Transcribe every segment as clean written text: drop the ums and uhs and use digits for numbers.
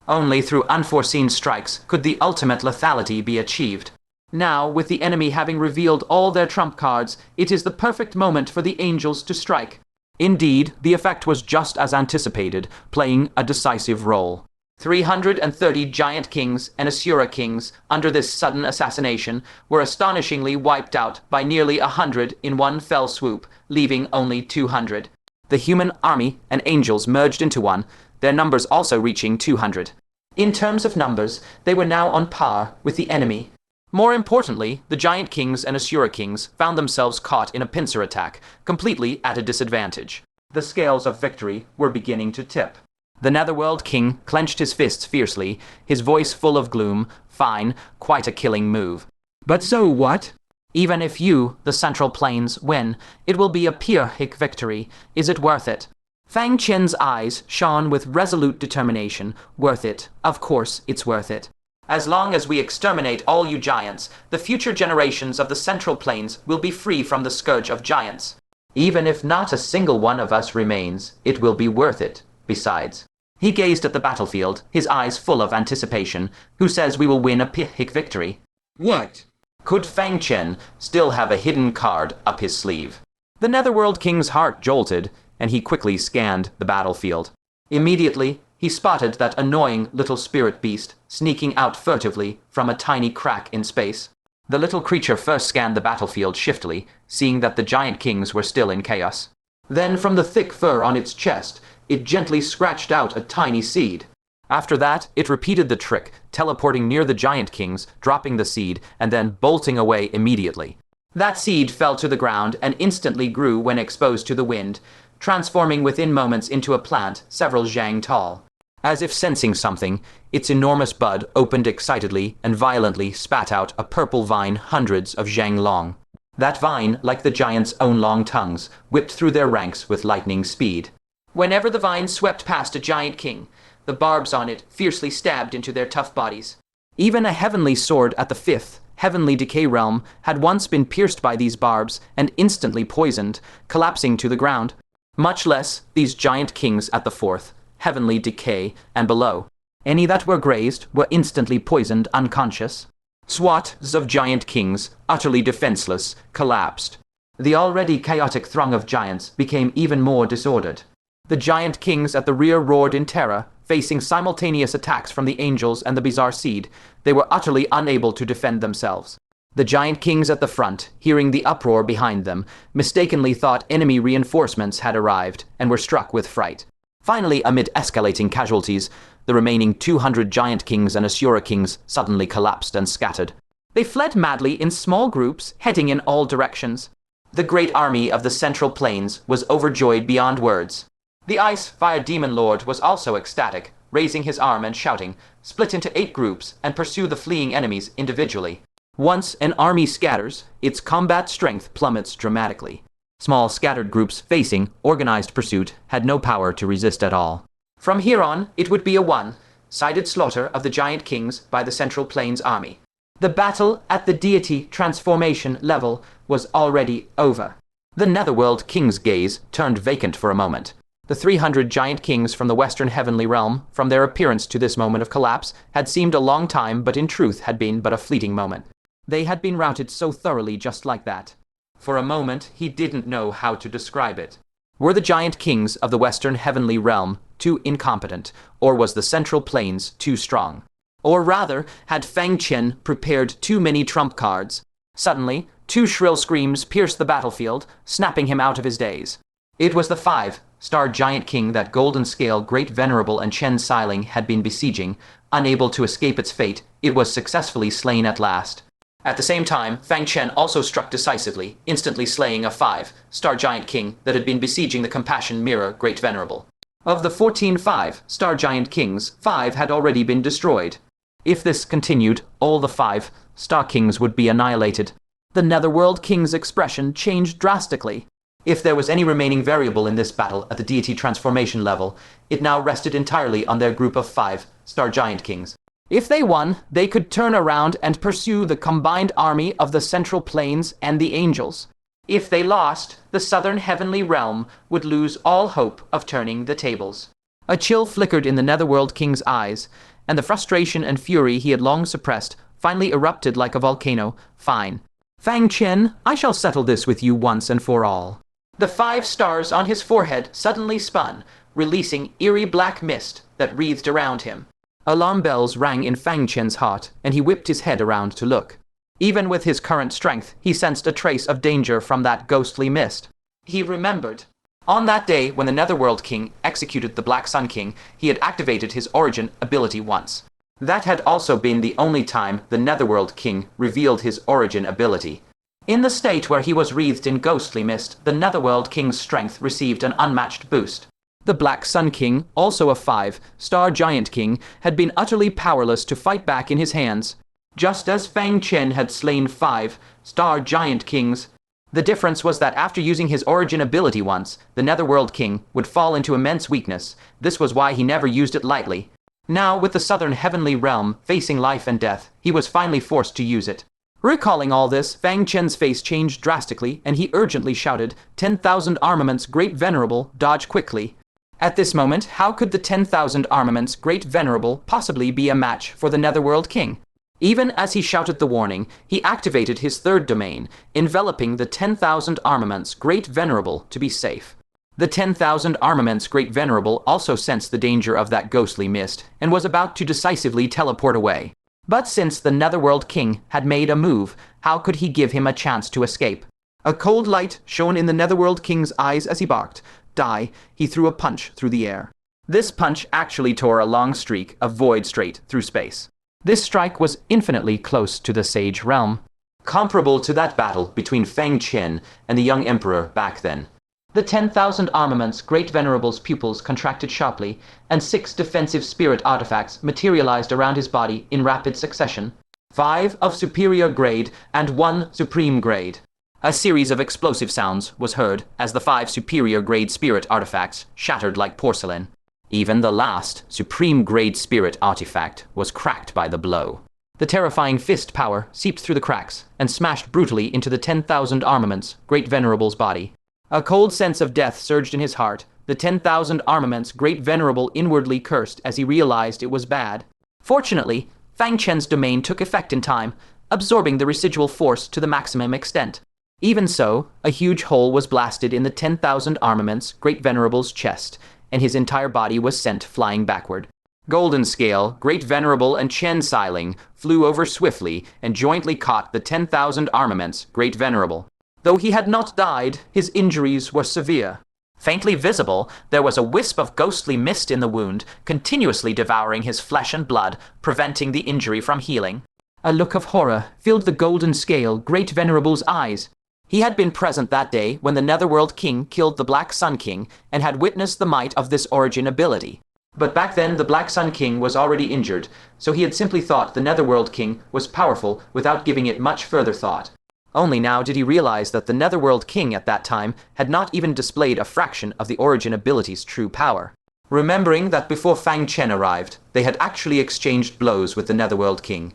Only through unforeseen strikes could the ultimate lethality be achieved. Now, with the enemy having revealed all their trump cards, it is the perfect moment for the angels to strike. Indeed, the effect was just as anticipated, playing a decisive role. 330 giant kings and Asura kings, under this sudden assassination, were astonishingly wiped out by nearly 100 in one fell swoop, leaving only 200. The human army and angels merged into one, their numbers also reaching 200. In terms of numbers, they were now on par with the enemy. More importantly, the giant kings and Asura kings found themselves caught in a pincer attack, completely at a disadvantage. The scales of victory were beginning to tip. The Netherworld King clenched his fists fiercely, his voice full of gloom. Fine, quite a killing move. But so what? Even if you, the Central Plains, win, it will be a pyrrhic victory. Is it worth it? Fang Chen's eyes shone with resolute determination. Worth it. Of course it's worth it. As long as we exterminate all you giants, the future generations of the Central Plains will be free from the scourge of giants. Even if not a single one of us remains, it will be worth it. Besides, he gazed at the battlefield, his eyes full of anticipation. Who says we will win a pyrrhic victory? What? Could Fang Chen still have a hidden card up his sleeve? The Netherworld King's heart jolted, and he quickly scanned the battlefield. Immediately, he spotted that annoying little spirit beast sneaking out furtively from a tiny crack in space. The little creature first scanned the battlefield shiftily, seeing that the giant kings were still in chaos. Then, from the thick fur on its chest, it gently scratched out a tiny seed. After that, it repeated the trick, teleporting near the giant kings, dropping the seed, and then bolting away immediately. That seed fell to the ground and instantly grew when exposed to the wind, transforming within moments into a plant several zhang tall. As if sensing something, its enormous bud opened excitedly and violently spat out a purple vine hundreds of zhang long. That vine, like the giants' own long tongues, whipped through their ranks with lightning speed. Whenever the vine swept past a giant king, the barbs on it fiercely stabbed into their tough bodies. Even a heavenly sword at the 5th, heavenly decay realm, had once been pierced by these barbs and instantly poisoned, collapsing to the ground. Much less these giant kings at the 4th, heavenly decay, and below. Any that were grazed were instantly poisoned unconscious. Swaths of giant kings, utterly defenseless, collapsed. The already chaotic throng of giants became even more disordered. The giant kings at the rear roared in terror, facing simultaneous attacks from the angels and the bizarre seed. They were utterly unable to defend themselves. The giant kings at the front, hearing the uproar behind them, mistakenly thought enemy reinforcements had arrived and were struck with fright. Finally, amid escalating casualties, the remaining 200 giant kings and Asura kings suddenly collapsed and scattered. They fled madly in small groups, heading in all directions. The great army of the Central Plains was overjoyed beyond words. The Ice Fire Demon Lord was also ecstatic, raising his arm and shouting, "Split into 8 groups and pursue the fleeing enemies individually." Once an army scatters, its combat strength plummets dramatically. Small scattered groups facing organized pursuit had no power to resist at all. From here on, it would be a one-sided slaughter of the giant kings by the Central Plains army. The battle at the deity transformation level was already over. The Netherworld King's gaze turned vacant for a moment. The 300 giant kings from the Western Heavenly Realm, from their appearance to this moment of collapse, had seemed a long time, but in truth had been but a fleeting moment. They had been routed so thoroughly just like that. For a moment, he didn't know how to describe it. Were the giant kings of the Western Heavenly Realm too incompetent, or was the Central Plains too strong? Or rather, had Fang Chen prepared too many trump cards? Suddenly, 2 shrill screams pierced the battlefield, snapping him out of his daze. It was the 5-star giant king that Golden Scale Great Venerable and Chen Xiling had been besieging. Unable to escape its fate, it was successfully slain at last. At the same time, Fang Chen also struck decisively, instantly slaying a 5-star giant king that had been besieging the Compassion Mirror Great Venerable. Of the 14 5-star giant kings, 5 had already been destroyed. If this continued, all the 5-star kings would be annihilated. The Netherworld King's expression changed drastically. If there was any remaining variable in this battle at the deity transformation level, it now rested entirely on their group of 5-star giant kings. If they won, they could turn around and pursue the combined army of the Central Plains and the angels. If they lost, the Southern Heavenly Realm would lose all hope of turning the tables. A chill flickered in the Netherworld King's eyes, and the frustration and fury he had long suppressed finally erupted like a volcano. Fine. Fang Chen, I shall settle this with you once and for all. The 5 stars on his forehead suddenly spun, releasing eerie black mist that wreathed around him. Alarm bells rang in Fang Chen's heart, and he whipped his head around to look. Even with his current strength, he sensed a trace of danger from that ghostly mist. He remembered. On that day when the Netherworld King executed the Black Sun King, he had activated his origin ability once. That had also been the only time the Netherworld King revealed his origin ability. In the state where he was wreathed in ghostly mist, the Netherworld King's strength received an unmatched boost. The Black Sun King, also a 5-star giant king, had been utterly powerless to fight back in his hands. Just as Fang Chen had slain 5-star giant kings, the difference was that after using his origin ability once, the Netherworld King would fall into immense weakness. This was why he never used it lightly. Now, with the southern heavenly realm facing life and death, he was finally forced to use it. Recalling all this, Fang Chen's face changed drastically, and he urgently shouted, 10,000 armaments, Great Venerable, dodge quickly. At this moment, how could the 10,000 armaments, Great Venerable, possibly be a match for the Netherworld King? Even as he shouted the warning, he activated his 3rd domain, enveloping the 10,000 armaments, Great Venerable, to be safe. The 10,000 armaments, Great Venerable, also sensed the danger of that ghostly mist, and was about to decisively teleport away. But since the Netherworld King had made a move, how could he give him a chance to escape? A cold light shone in the Netherworld King's eyes as he barked. Die, he threw a punch through the air. This punch actually tore a long streak of void straight through space. This strike was infinitely close to the Sage Realm, comparable to that battle between Fang Chen and the young Emperor back then. The 10,000 armaments, Great Venerable's pupils contracted sharply, and 6 defensive spirit artifacts materialized around his body in rapid succession. 5 of superior grade and 1 supreme grade. A series of explosive sounds was heard as the 5 superior grade spirit artifacts shattered like porcelain. Even the last supreme grade spirit artifact was cracked by the blow. The terrifying fist power seeped through the cracks and smashed brutally into the 10,000 armaments, Great Venerable's body. A cold sense of death surged in his heart. The 10,000 armaments, Great Venerable inwardly cursed as he realized it was bad. Fortunately, Fang Chen's domain took effect in time, absorbing the residual force to the maximum extent. Even so, a huge hole was blasted in the 10,000 armaments, Great Venerable's chest, and his entire body was sent flying backward. Golden Scale, Great Venerable, and Chen Xiling flew over swiftly and jointly caught the 10,000 armaments, Great Venerable. Though he had not died, his injuries were severe. Faintly visible, there was a wisp of ghostly mist in the wound, continuously devouring his flesh and blood, preventing the injury from healing. A look of horror filled the Golden Scale, Great Venerable's eyes. He had been present that day when the Netherworld King killed the Black Sun King and had witnessed the might of this origin ability. But back then the Black Sun King was already injured, so he had simply thought the Netherworld King was powerful without giving it much further thought. Only now did he realize that the Netherworld King at that time had not even displayed a fraction of the origin ability's true power. Remembering that before Fang Chen arrived, they had actually exchanged blows with the Netherworld King,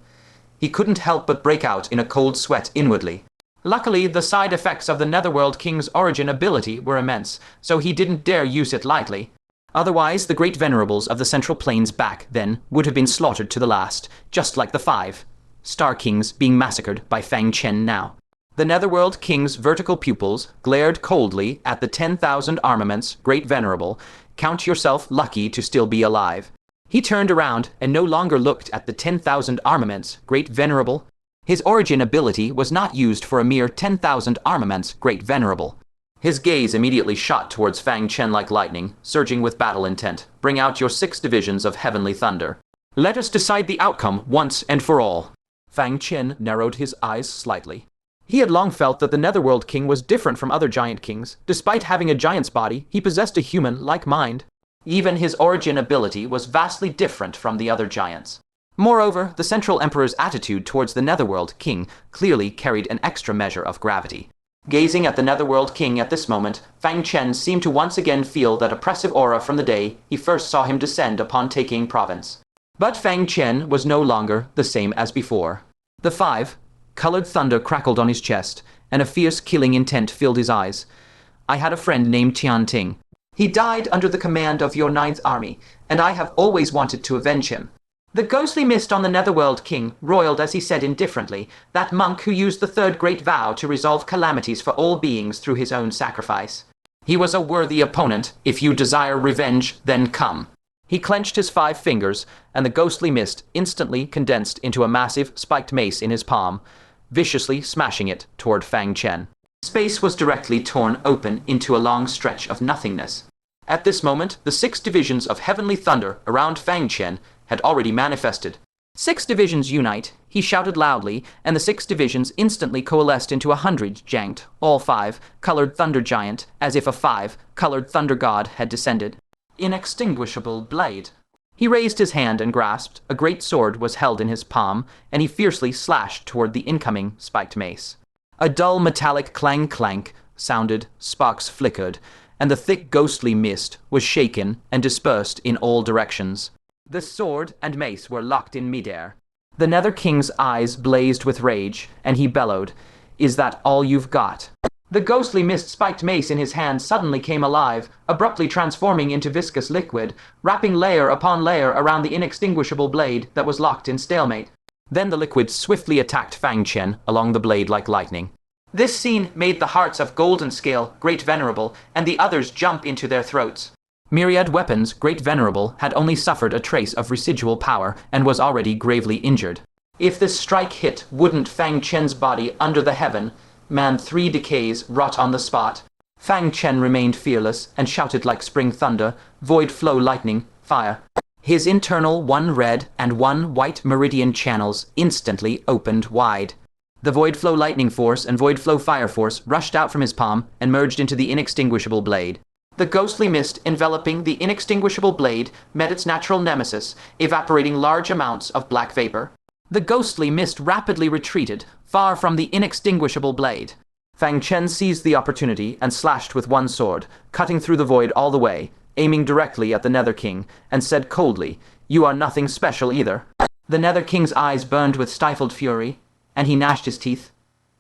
he couldn't help but break out in a cold sweat inwardly. Luckily, the side effects of the Netherworld King's origin ability were immense, so he didn't dare use it lightly. Otherwise, the Great Venerables of the Central Plains back then would have been slaughtered to the last, just like the 5-star kings being massacred by Fang Chen now. The Netherworld King's vertical pupils glared coldly at the 10,000 armaments, Great Venerable. Count yourself lucky to still be alive. He turned around and no longer looked at the 10,000 armaments, Great Venerable. His origin ability was not used for a mere 10,000 armaments, Great Venerable. His gaze immediately shot towards Fang Chen like lightning, surging with battle intent. Bring out your 6 divisions of heavenly thunder. Let us decide the outcome once and for all. Fang Chen narrowed his eyes slightly. He had long felt that the Netherworld King was different from other giant kings. Despite having a giant's body, he possessed a human-like mind. Even his origin ability was vastly different from the other giants. Moreover, the Central Emperor's attitude towards the Netherworld King clearly carried an extra measure of gravity. Gazing at the Netherworld King at this moment, Fang Chen seemed to once again feel that oppressive aura from the day he first saw him descend upon taking province. But Fang Chen was no longer the same as before. The 5-colored thunder crackled on his chest, and a fierce killing intent filled his eyes. I had a friend named Tian Ting. He died under the command of your 9th army, and I have always wanted to avenge him. The ghostly mist on the Netherworld King roiled as he said indifferently, that monk who used the third great vow to resolve calamities for all beings through his own sacrifice. He was a worthy opponent. If you desire revenge, then come. He clenched his 5 fingers, and the ghostly mist instantly condensed into a massive, spiked mace in his palm, viciously smashing it toward Fang Chen. Space was directly torn open into a long stretch of nothingness. At this moment, the 6 divisions of heavenly thunder around Fang Chen had already manifested. 6 divisions unite, he shouted loudly, and the 6 divisions instantly coalesced into 100 janked, all 5-colored thunder giant, as if a 5-colored thunder god had descended. Inextinguishable blade. He raised his hand and grasped. A great sword was held in his palm, and he fiercely slashed toward the incoming spiked mace. A dull metallic clang-clank sounded, sparks flickered, and the thick ghostly mist was shaken and dispersed in all directions. The sword and mace were locked in midair. The Nether King's eyes blazed with rage, and he bellowed, "Is that all you've got?" The ghostly mist-spiked mace in his hand suddenly came alive, abruptly transforming into viscous liquid, wrapping layer upon layer around the inextinguishable blade that was locked in stalemate. Then the liquid swiftly attacked Fang Chen along the blade like lightning. This scene made the hearts of Golden Scale, Great Venerable, and the others jump into their throats. Myriad Weapons, Great Venerable, had only suffered a trace of residual power and was already gravely injured. If this strike hit wouldn't Fang Chen's body under the heaven, man 3 decays rot on the spot. Fang Chen remained fearless and shouted like spring thunder, void flow lightning, fire. His internal 1 red and 1 white meridian channels instantly opened wide. The void flow lightning force and void flow fire force rushed out from his palm and merged into the inextinguishable blade. The ghostly mist enveloping the inextinguishable blade met its natural nemesis, evaporating large amounts of black vapor. The ghostly mist rapidly retreated, far from the inextinguishable blade. Fang Chen seized the opportunity and slashed with 1 sword, cutting through the void all the way, aiming directly at the Nether King, and said coldly, "You are nothing special either." The Nether King's eyes burned with stifled fury, and he gnashed his teeth.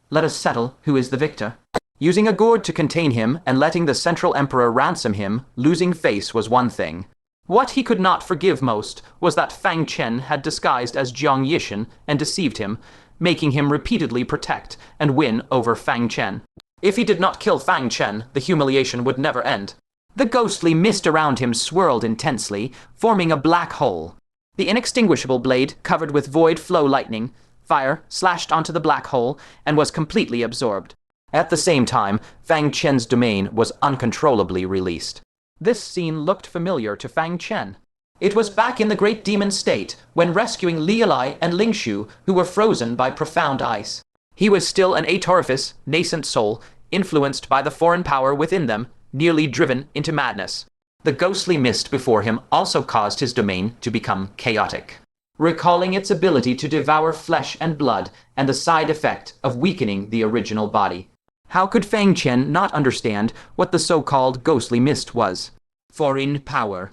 "Let us settle who is the victor." Using a gourd to contain him and letting the Central Emperor ransom him, losing face was one thing. What he could not forgive most was that Fang Chen had disguised as Jiang Yishan and deceived him, making him repeatedly protect and win over Fang Chen. If he did not kill Fang Chen, the humiliation would never end. The ghostly mist around him swirled intensely, forming a black hole. The inextinguishable blade, covered with void flow lightning, fire slashed onto the black hole and was completely absorbed. At the same time, Fang Chen's domain was uncontrollably released. This scene looked familiar to Fang Chen. It was back in the Great Demon State, when rescuing Li Alai and Ling Shu, who were frozen by profound ice. He was still an atorifice, nascent soul, influenced by the foreign power within them, nearly driven into madness. The ghostly mist before him also caused his domain to become chaotic, recalling its ability to devour flesh and blood and the side effect of weakening the original body. How could Fang Chen not understand what the so-called ghostly mist was? Foreign power.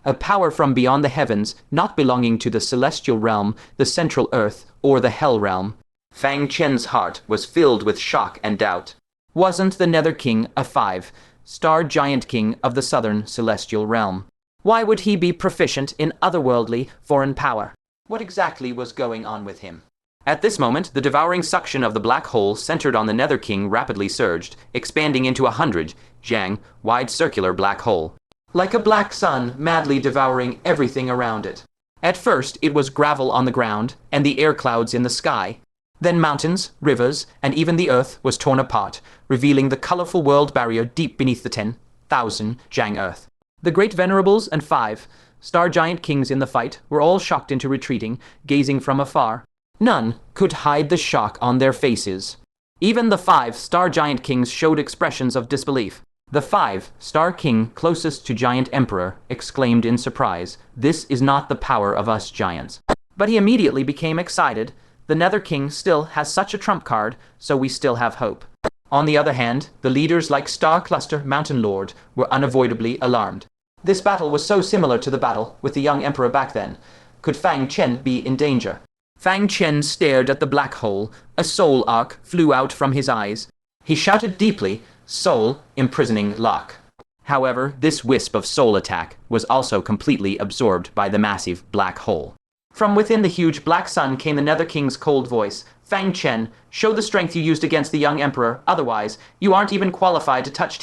A power from beyond the heavens, not belonging to the celestial realm, the central earth, or the hell realm. Fang Chen's heart was filled with shock and doubt. Wasn't the Nether King a 5-star giant king of the southern celestial realm? Why would he be proficient in otherworldly foreign power? What exactly was going on with him? At this moment, the devouring suction of the black hole centered on the Nether King rapidly surged, expanding into 100 jang wide circular black hole, like a black sun madly devouring everything around it. At first, it was gravel on the ground and the air clouds in the sky. Then mountains, rivers, and even the earth was torn apart, revealing the colorful world barrier deep beneath the 10,000 jang earth. The great venerables and 5-star giant kings in the fight were all shocked into retreating, gazing from afar. None could hide the shock on their faces. Even the 5-star giant kings showed expressions of disbelief. The 5-star king closest to Giant Emperor exclaimed in surprise, "This is not the power of us giants." But he immediately became excited. The Nether King still has such a trump card, so we still have hope. On the other hand, the leaders like Star Cluster Mountain Lord were unavoidably alarmed. This battle was so similar to the battle with the young emperor back then. Could Fang Chen be in danger? Fang Chen stared at the black hole. A soul arc flew out from his eyes. He shouted deeply, "Soul imprisoning lock." However, this wisp of soul attack was also completely absorbed by the massive black hole. From within the huge black sun came the Nether King's cold voice. Fang Chen, show the strength you used against the young emperor, otherwise, you aren't even qualified to touch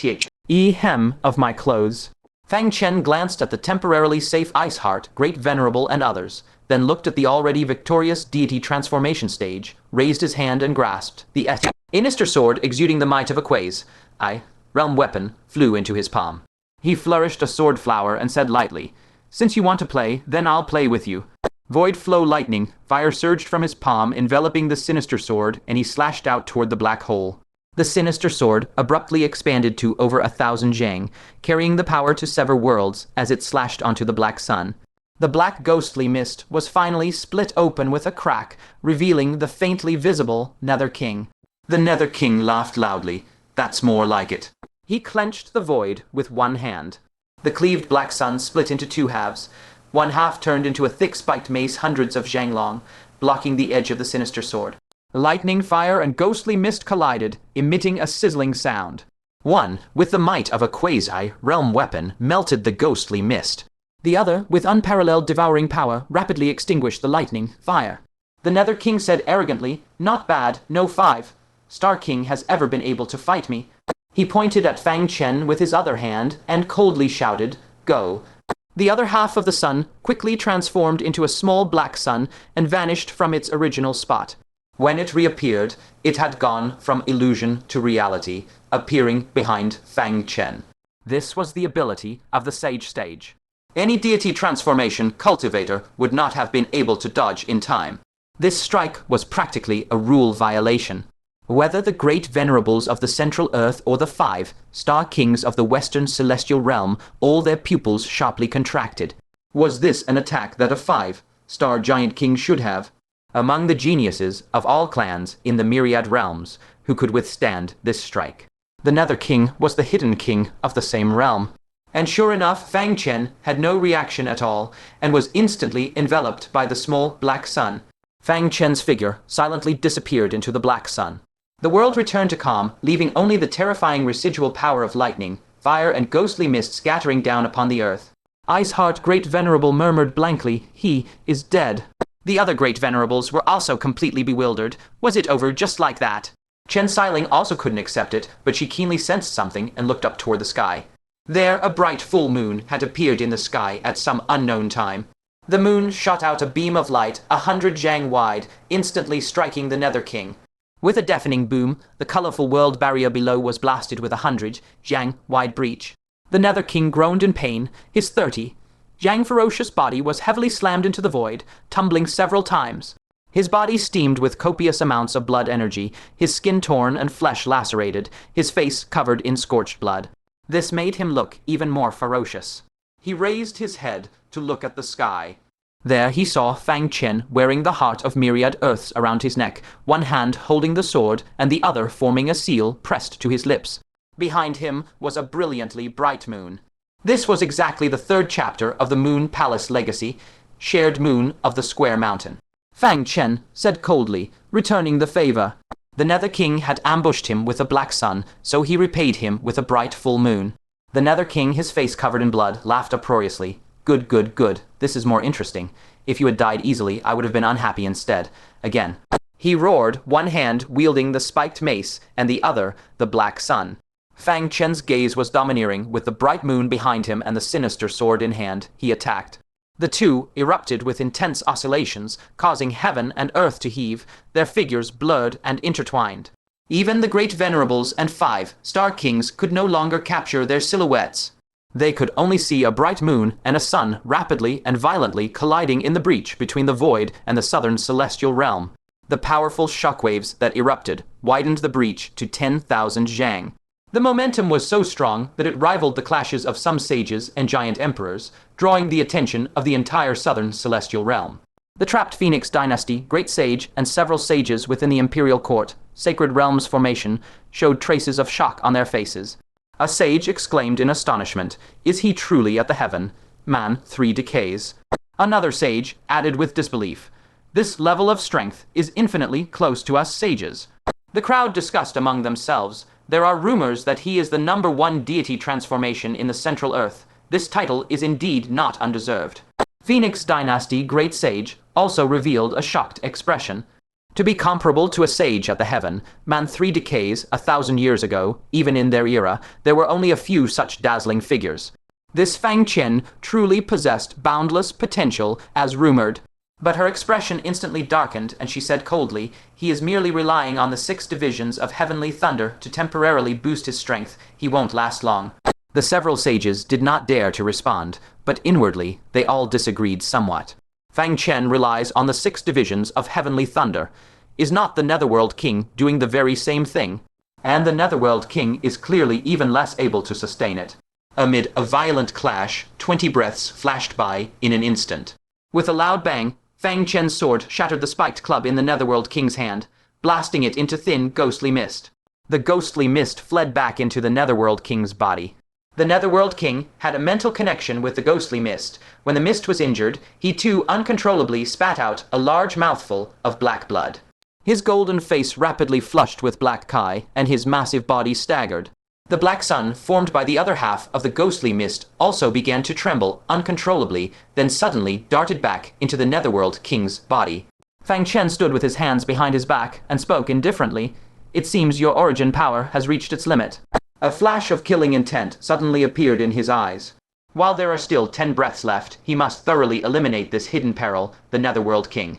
the hem of my clothes. Fang Chen glanced at the temporarily safe Ice Heart, Great Venerable, and others, then looked at the already victorious deity transformation stage, raised his hand and grasped the sinister sword exuding the might of a quaze. Realm weapon flew into his palm. He flourished a sword flower and said lightly, "Since you want to play, then I'll play with you." Void flow lightning, fire surged from his palm, enveloping the sinister sword, and he slashed out toward the black hole. The sinister sword abruptly expanded to over 1,000 zhang, carrying the power to sever worlds as it slashed onto the black sun. The black ghostly mist was finally split open with a crack, revealing the faintly visible Nether King. The Nether King laughed loudly. "That's more like it." He clenched the void with one hand. The cleaved black sun split into two halves. One half turned into a thick spiked mace hundreds of zhang long, blocking the edge of the sinister sword. Lightning, fire, and ghostly mist collided, emitting a sizzling sound. One, with the might of a quasi-realm weapon, melted the ghostly mist. The other, with unparalleled devouring power, rapidly extinguished the lightning, fire. The Nether King said arrogantly, "Not bad, no 5 Star King has ever been able to fight me." He pointed at Fang Chen with his other hand and coldly shouted, "Go." The other half of the sun quickly transformed into a small black sun and vanished from its original spot. When it reappeared, it had gone from illusion to reality, appearing behind Fang Chen. This was the ability of the Sage Stage. Any deity transformation cultivator would not have been able to dodge in time. This strike was practically a rule violation. Whether the great venerables of the Central Earth or the 5 Star Kings of the Western Celestial Realm, all their pupils sharply contracted. Was this an attack that a 5-star Giant King should have? Among the geniuses of all clans in the myriad realms who could withstand this strike, the Nether King was the hidden king of the same realm. And sure enough, Fang Chen had no reaction at all, and was instantly enveloped by the small black sun. Fang Chen's figure silently disappeared into the black sun. The world returned to calm, leaving only the terrifying residual power of lightning, fire, and ghostly mist scattering down upon the earth. Ice Heart, Great Venerable, murmured blankly, "He is dead." The other Great Venerables were also completely bewildered. Was it over just like that? Chen Xiling also couldn't accept it, but she keenly sensed something and looked up toward the sky. There, a bright full moon had appeared in the sky at some unknown time. The moon shot out a beam of light 100 zhang wide, instantly striking the Nether King. With a deafening boom, the colorful world barrier below was blasted with 100 zhang wide breach. The Nether King groaned in pain. His 30 zhang ferocious body was heavily slammed into the void, tumbling several times. His body steamed with copious amounts of blood energy, his skin torn and flesh lacerated, his face covered in scorched blood. This made him look even more ferocious. He raised his head to look at the sky. There he saw Fang Chen wearing the heart of myriad earths around his neck, one hand holding the sword and the other forming a seal pressed to his lips. Behind him was a brilliantly bright moon. This was exactly the 3rd chapter of the Moon Palace Legacy, Shared Moon of the Square Mountain. Fang Chen said coldly, returning the favor. The Nether King had ambushed him with a black sun, so he repaid him with a bright full moon. The Nether King, his face covered in blood, laughed uproariously. "Good, good, good. This is more interesting. If you had died easily, I would have been unhappy instead. Again." He roared, one hand wielding the spiked mace and the other the black sun. Fang Chen's gaze was domineering, with the bright moon behind him and the sinister sword in hand. He attacked. The two erupted with intense oscillations, causing heaven and earth to heave, their figures blurred and intertwined. Even the Great Venerables and 5 Star Kings could no longer capture their silhouettes. They could only see a bright moon and a sun rapidly and violently colliding in the breach between the void and the southern celestial realm. The powerful shockwaves that erupted widened the breach to 10,000 zhang. The momentum was so strong that it rivaled the clashes of some sages and giant emperors, drawing the attention of the entire southern celestial realm. The trapped Phoenix dynasty, great sage, and several sages within the imperial court, Sacred Realms formation, showed traces of shock on their faces. A sage exclaimed in astonishment, "Is he truly at the heaven? Man, 3 decays." Another sage added with disbelief, "This level of strength is infinitely close to us sages." The crowd discussed among themselves, "There are rumors that he is the #1 deity transformation in the Central Earth. This title is indeed not undeserved." Phoenix Dynasty Great Sage also revealed a shocked expression. To be comparable to a sage at the heaven, man 3 decays 1,000 years ago, even in their era, there were only a few such dazzling figures. This Fang Chen truly possessed boundless potential as rumored. But her expression instantly darkened, and she said coldly, "He is merely relying on the 6 divisions of heavenly thunder to temporarily boost his strength. He won't last long." The several sages did not dare to respond, but inwardly they all disagreed somewhat. Fang Chen relies on the 6 divisions of heavenly thunder. Is not the Netherworld King doing the very same thing? And the Netherworld King is clearly even less able to sustain it. Amid a violent clash, 20 breaths flashed by in an instant. With a loud bang, Fang Chen's sword shattered the spiked club in the Netherworld King's hand, blasting it into thin, ghostly mist. The ghostly mist fled back into the Netherworld King's body. The Netherworld King had a mental connection with the ghostly mist. When the mist was injured, he too uncontrollably spat out a large mouthful of black blood. His golden face rapidly flushed with black kai, and his massive body staggered. The black sun, formed by the other half of the ghostly mist, also began to tremble uncontrollably, then suddenly darted back into the Netherworld King's body. Fang Chen stood with his hands behind his back and spoke indifferently. "It seems your origin power has reached its limit." A flash of killing intent suddenly appeared in his eyes. While there are still 10 breaths left, he must thoroughly eliminate this hidden peril, the Netherworld King.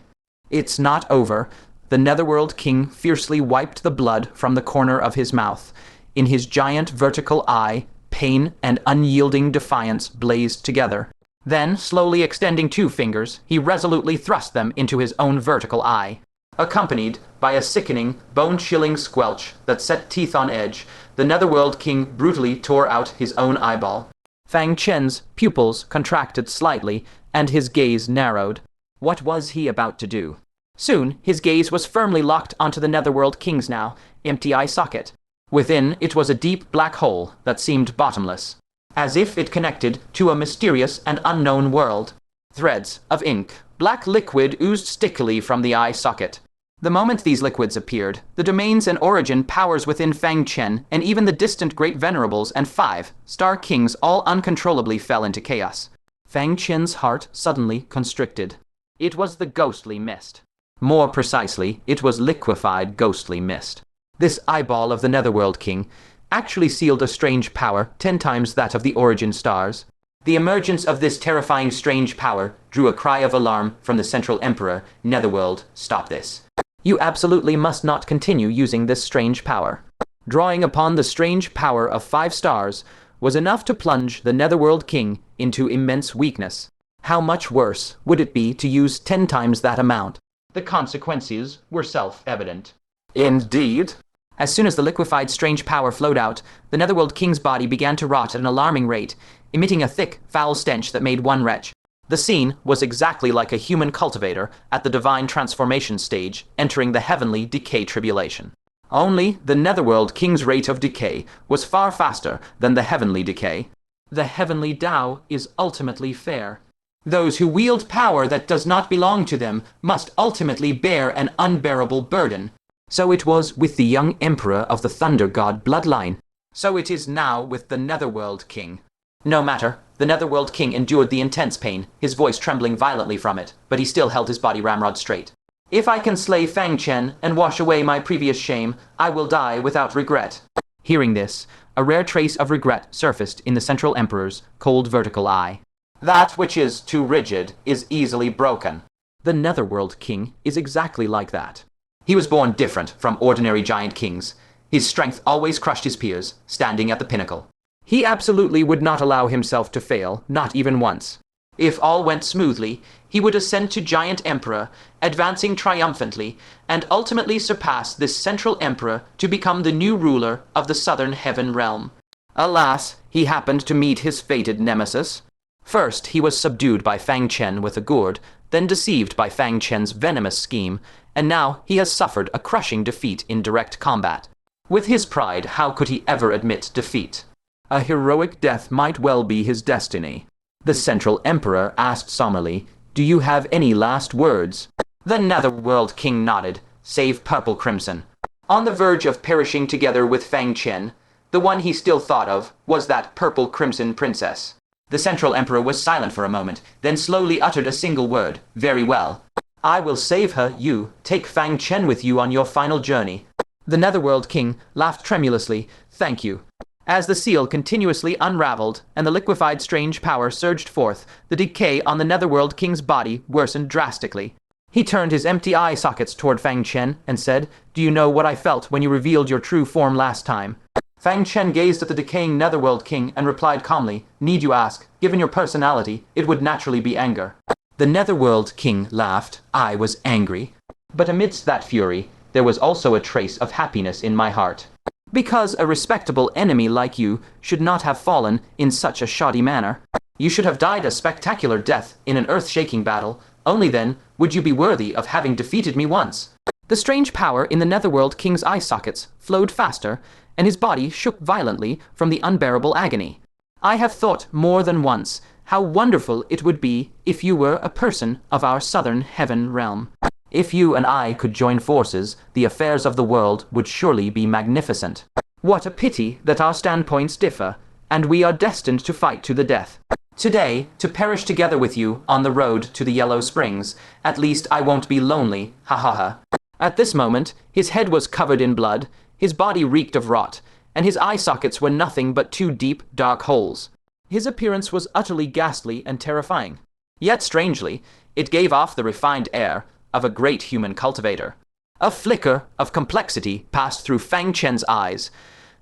It's not over. The Netherworld King fiercely wiped the blood from the corner of his mouth. In his giant vertical eye, pain and unyielding defiance blazed together. Then, slowly extending 2 fingers, he resolutely thrust them into his own vertical eye. Accompanied by a sickening, bone-chilling squelch that set teeth on edge, the Netherworld King brutally tore out his own eyeball. Fang Chen's pupils contracted slightly, and his gaze narrowed. What was he about to do? Soon, his gaze was firmly locked onto the Netherworld King's now empty eye socket. Within, it was a deep black hole that seemed bottomless, as if it connected to a mysterious and unknown world. Threads of ink, black liquid oozed stickily from the eye socket. The moment these liquids appeared, the domains and origin powers within Fang Chen and even the distant Great Venerables and 5 Star Kings all uncontrollably fell into chaos. Fang Chen's heart suddenly constricted. It was the ghostly mist. More precisely, it was liquefied ghostly mist. This eyeball of the Netherworld King actually sealed a strange power 10 times that of the origin stars. The emergence of this terrifying strange power drew a cry of alarm from the Central Emperor. Netherworld, stop this. You absolutely must not continue using this strange power. Drawing upon the strange power of 5 stars was enough to plunge the Netherworld King into immense weakness. How much worse would it be to use 10 times that amount? The consequences were self-evident. Indeed. As soon as the liquefied strange power flowed out, the Netherworld King's body began to rot at an alarming rate, emitting a thick, foul stench that made one retch. The scene was exactly like a human cultivator at the divine transformation stage entering the heavenly decay tribulation. Only the Netherworld King's rate of decay was far faster than the heavenly decay. The heavenly Tao is ultimately fair. Those who wield power that does not belong to them must ultimately bear an unbearable burden. So it was with the young emperor of the Thunder God bloodline. So it is now with the Netherworld King. No matter, the Netherworld King endured the intense pain, his voice trembling violently from it, but he still held his body ramrod straight. If I can slay Fang Chen and wash away my previous shame, I will die without regret. Hearing this, a rare trace of regret surfaced in the Central Emperor's cold vertical eye. That which is too rigid is easily broken. The Netherworld King is exactly like that. He was born different from ordinary giant kings. His strength always crushed his peers, standing at the pinnacle. He absolutely would not allow himself to fail, not even once. If all went smoothly, he would ascend to Giant Emperor, advancing triumphantly, and ultimately surpass this Central Emperor to become the new ruler of the Southern Heaven Realm. Alas, he happened to meet his fated nemesis. First, he was subdued by Fang Chen with a gourd, then deceived by Fang Chen's venomous scheme, and now he has suffered a crushing defeat in direct combat. With his pride, how could he ever admit defeat? A heroic death might well be his destiny. The Central Emperor asked somberly, "Do you have any last words?" The Netherworld King nodded, save Purple Crimson. On the verge of perishing together with Fang Chen, the one he still thought of was that Purple Crimson princess. The Central Emperor was silent for a moment, then slowly uttered a single word. Very well. I will save her, you. Take Fang Chen with you on your final journey. The Netherworld King laughed tremulously. Thank you. As the seal continuously unraveled and the liquefied strange power surged forth, the decay on the Netherworld King's body worsened drastically. He turned his empty eye sockets toward Fang Chen and said, Do you know what I felt when you revealed your true form last time? Fang Chen gazed at the decaying Netherworld King and replied calmly, Need you ask? Given your personality, it would naturally be anger. The Netherworld King laughed. I was angry. But amidst that fury, there was also a trace of happiness in my heart. Because a respectable enemy like you should not have fallen in such a shoddy manner. You should have died a spectacular death in an earth-shaking battle. Only then would you be worthy of having defeated me once. The strange power in the Netherworld King's eye sockets flowed faster, and his body shook violently from the unbearable agony. I have thought more than once how wonderful it would be if you were a person of our southern heaven realm. If you and I could join forces, the affairs of the world would surely be magnificent. What a pity that our standpoints differ, and we are destined to fight to the death. Today, to perish together with you on the road to the Yellow Springs. At least I won't be lonely, ha ha ha. At this moment, his head was covered in blood, his body reeked of rot, and his eye sockets were nothing but two deep, dark holes. His appearance was utterly ghastly and terrifying. Yet strangely, it gave off the refined air of a great human cultivator. A flicker of complexity passed through Fang Chen's eyes.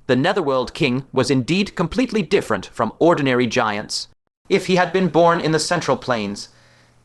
The Netherworld King was indeed completely different from ordinary giants. If he had been born in the Central Plains,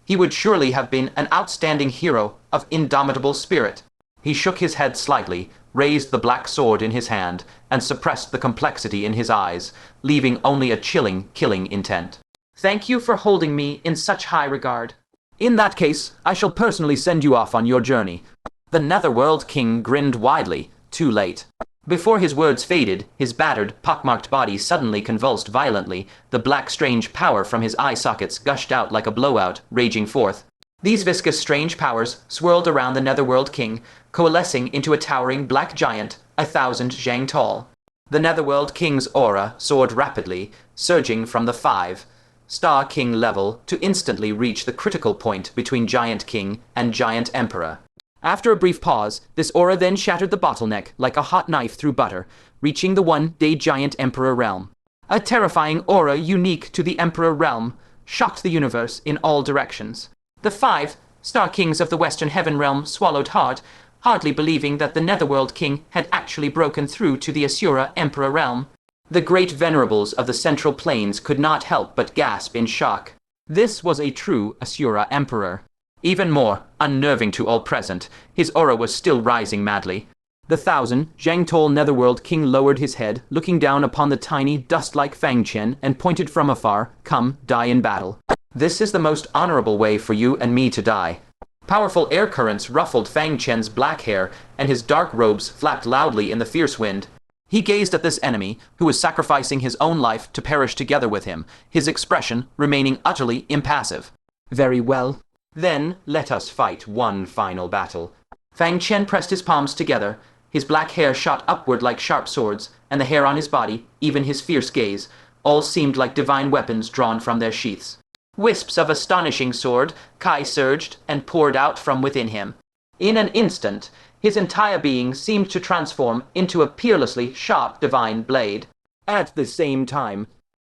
he would surely have been an outstanding hero of indomitable spirit. He shook his head slightly, raised the black sword in his hand, and suppressed the complexity in his eyes, leaving only a chilling, killing intent. Thank you for holding me in such high regard. In that case, I shall personally send you off on your journey. The Netherworld King grinned widely. Too late. Before his words faded, his battered, pockmarked body suddenly convulsed violently. The black strange power from his eye sockets gushed out like a blowout, raging forth. These viscous strange powers swirled around the Netherworld King, coalescing into a towering black giant, 1,000 zhang tall. The Netherworld King's aura soared rapidly, surging from the 5-star King level to instantly reach the critical point between Giant King and Giant Emperor. After a brief pause, this aura then shattered the bottleneck like a hot knife through butter, reaching the one-day Giant Emperor realm. A terrifying aura unique to the Emperor realm shocked the universe in all directions. The 5-star kings of the Western Heaven realm swallowed hard, hardly believing that the Netherworld King had actually broken through to the Asura Emperor realm. The great venerables of the Central Plains could not help but gasp in shock. This was a true Asura Emperor. Even more unnerving to all present, his aura was still rising madly. The 1,000 zhang tall Netherworld King lowered his head, looking down upon the tiny, dust-like Fang Chen, and pointed from afar, Come, die in battle. This is the most honorable way for you and me to die. Powerful air currents ruffled Fang Chen's black hair, and his dark robes flapped loudly in the fierce wind. He gazed at this enemy, who was sacrificing his own life to perish together with him, his expression remaining utterly impassive. Very well. Then let us fight one final battle. Fang Chen pressed his palms together. His black hair shot upward like sharp swords, and the hair on his body, even his fierce gaze, all seemed like divine weapons drawn from their sheaths. Wisps of astonishing sword, Kai surged and poured out from within him. In an instant, his entire being seemed to transform into a peerlessly sharp divine blade. At the same time,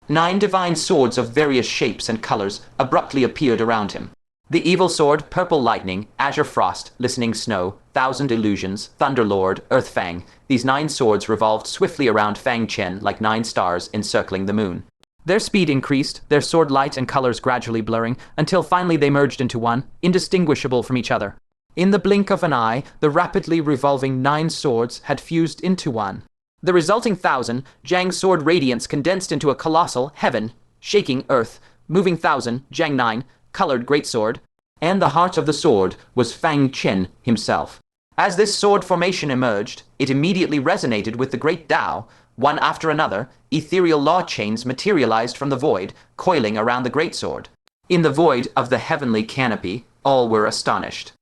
9 divine swords of various shapes and colors abruptly appeared around him. The evil sword, purple lightning, azure frost, listening snow, 1,000 illusions, thunderlord, earth fang. These 9 swords revolved swiftly around Fang Chen like 9 stars encircling the moon. Their speed increased, their sword light and colors gradually blurring, until finally they merged into one, indistinguishable from each other. In the blink of an eye, the rapidly revolving 9 swords had fused into one. The resulting 1,000 zhang sword radiance condensed into a colossal heaven, shaking earth, moving 1,000 zhang 9, colored greatsword, and the heart of the sword was Fang Chen himself. As this sword formation emerged, it immediately resonated with the great Tao. One after another, ethereal law chains materialized from the void, coiling around the greatsword. In the void of the heavenly canopy, all were astonished.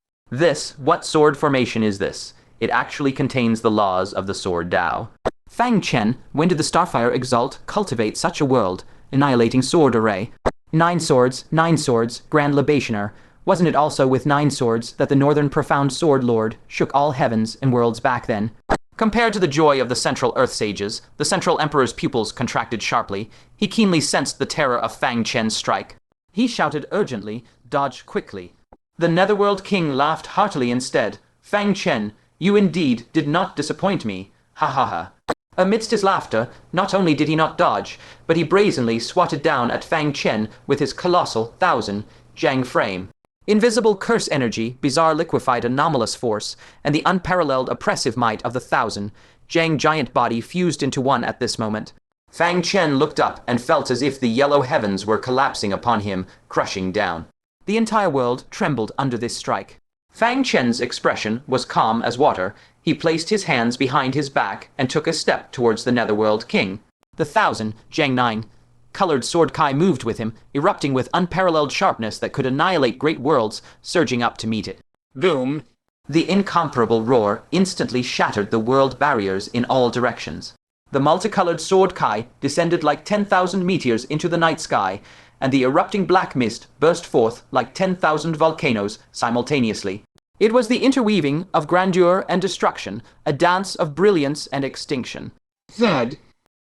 What sword formation is this? It actually contains the laws of the sword Tao. Fang Chen, when did the Starfire Exalt cultivate such a world? annihilating sword array. 9 swords, grand libationer. Wasn't it also with 9 swords that the northern profound sword lord shook all heavens and worlds back then? Compared to the joy of the Central Earth sages, the Central Emperor's pupils contracted sharply. He keenly sensed the terror of Fang Chen's strike. He shouted urgently, dodge quickly. The Netherworld King laughed heartily instead. Fang Chen, you indeed did not disappoint me. Ha ha ha. Amidst his laughter, not only did he not dodge, but he brazenly swatted down at Fang Chen with his colossal 1,000 Zhang frame. Invisible curse energy, bizarre liquefied anomalous force, and the unparalleled oppressive might of the 1,000 Zhang giant body fused into one at this moment. Fang Chen looked up and felt as if the yellow heavens were collapsing upon him, crushing down. The entire world trembled under this strike. Fang Chen's expression was calm as water. He placed his hands behind his back and took a step towards the Netherworld King. The 1,000 Zhang 9 colored sword Kai moved with him, erupting with unparalleled sharpness that could annihilate great worlds, surging up to meet it. Boom! The incomparable roar instantly shattered the world barriers in all directions. The multicolored sword Kai descended like 10,000 meteors into the night sky, and the erupting black mist burst forth like 10,000 volcanoes simultaneously. It was the interweaving of grandeur and destruction, a dance of brilliance and extinction. Thud!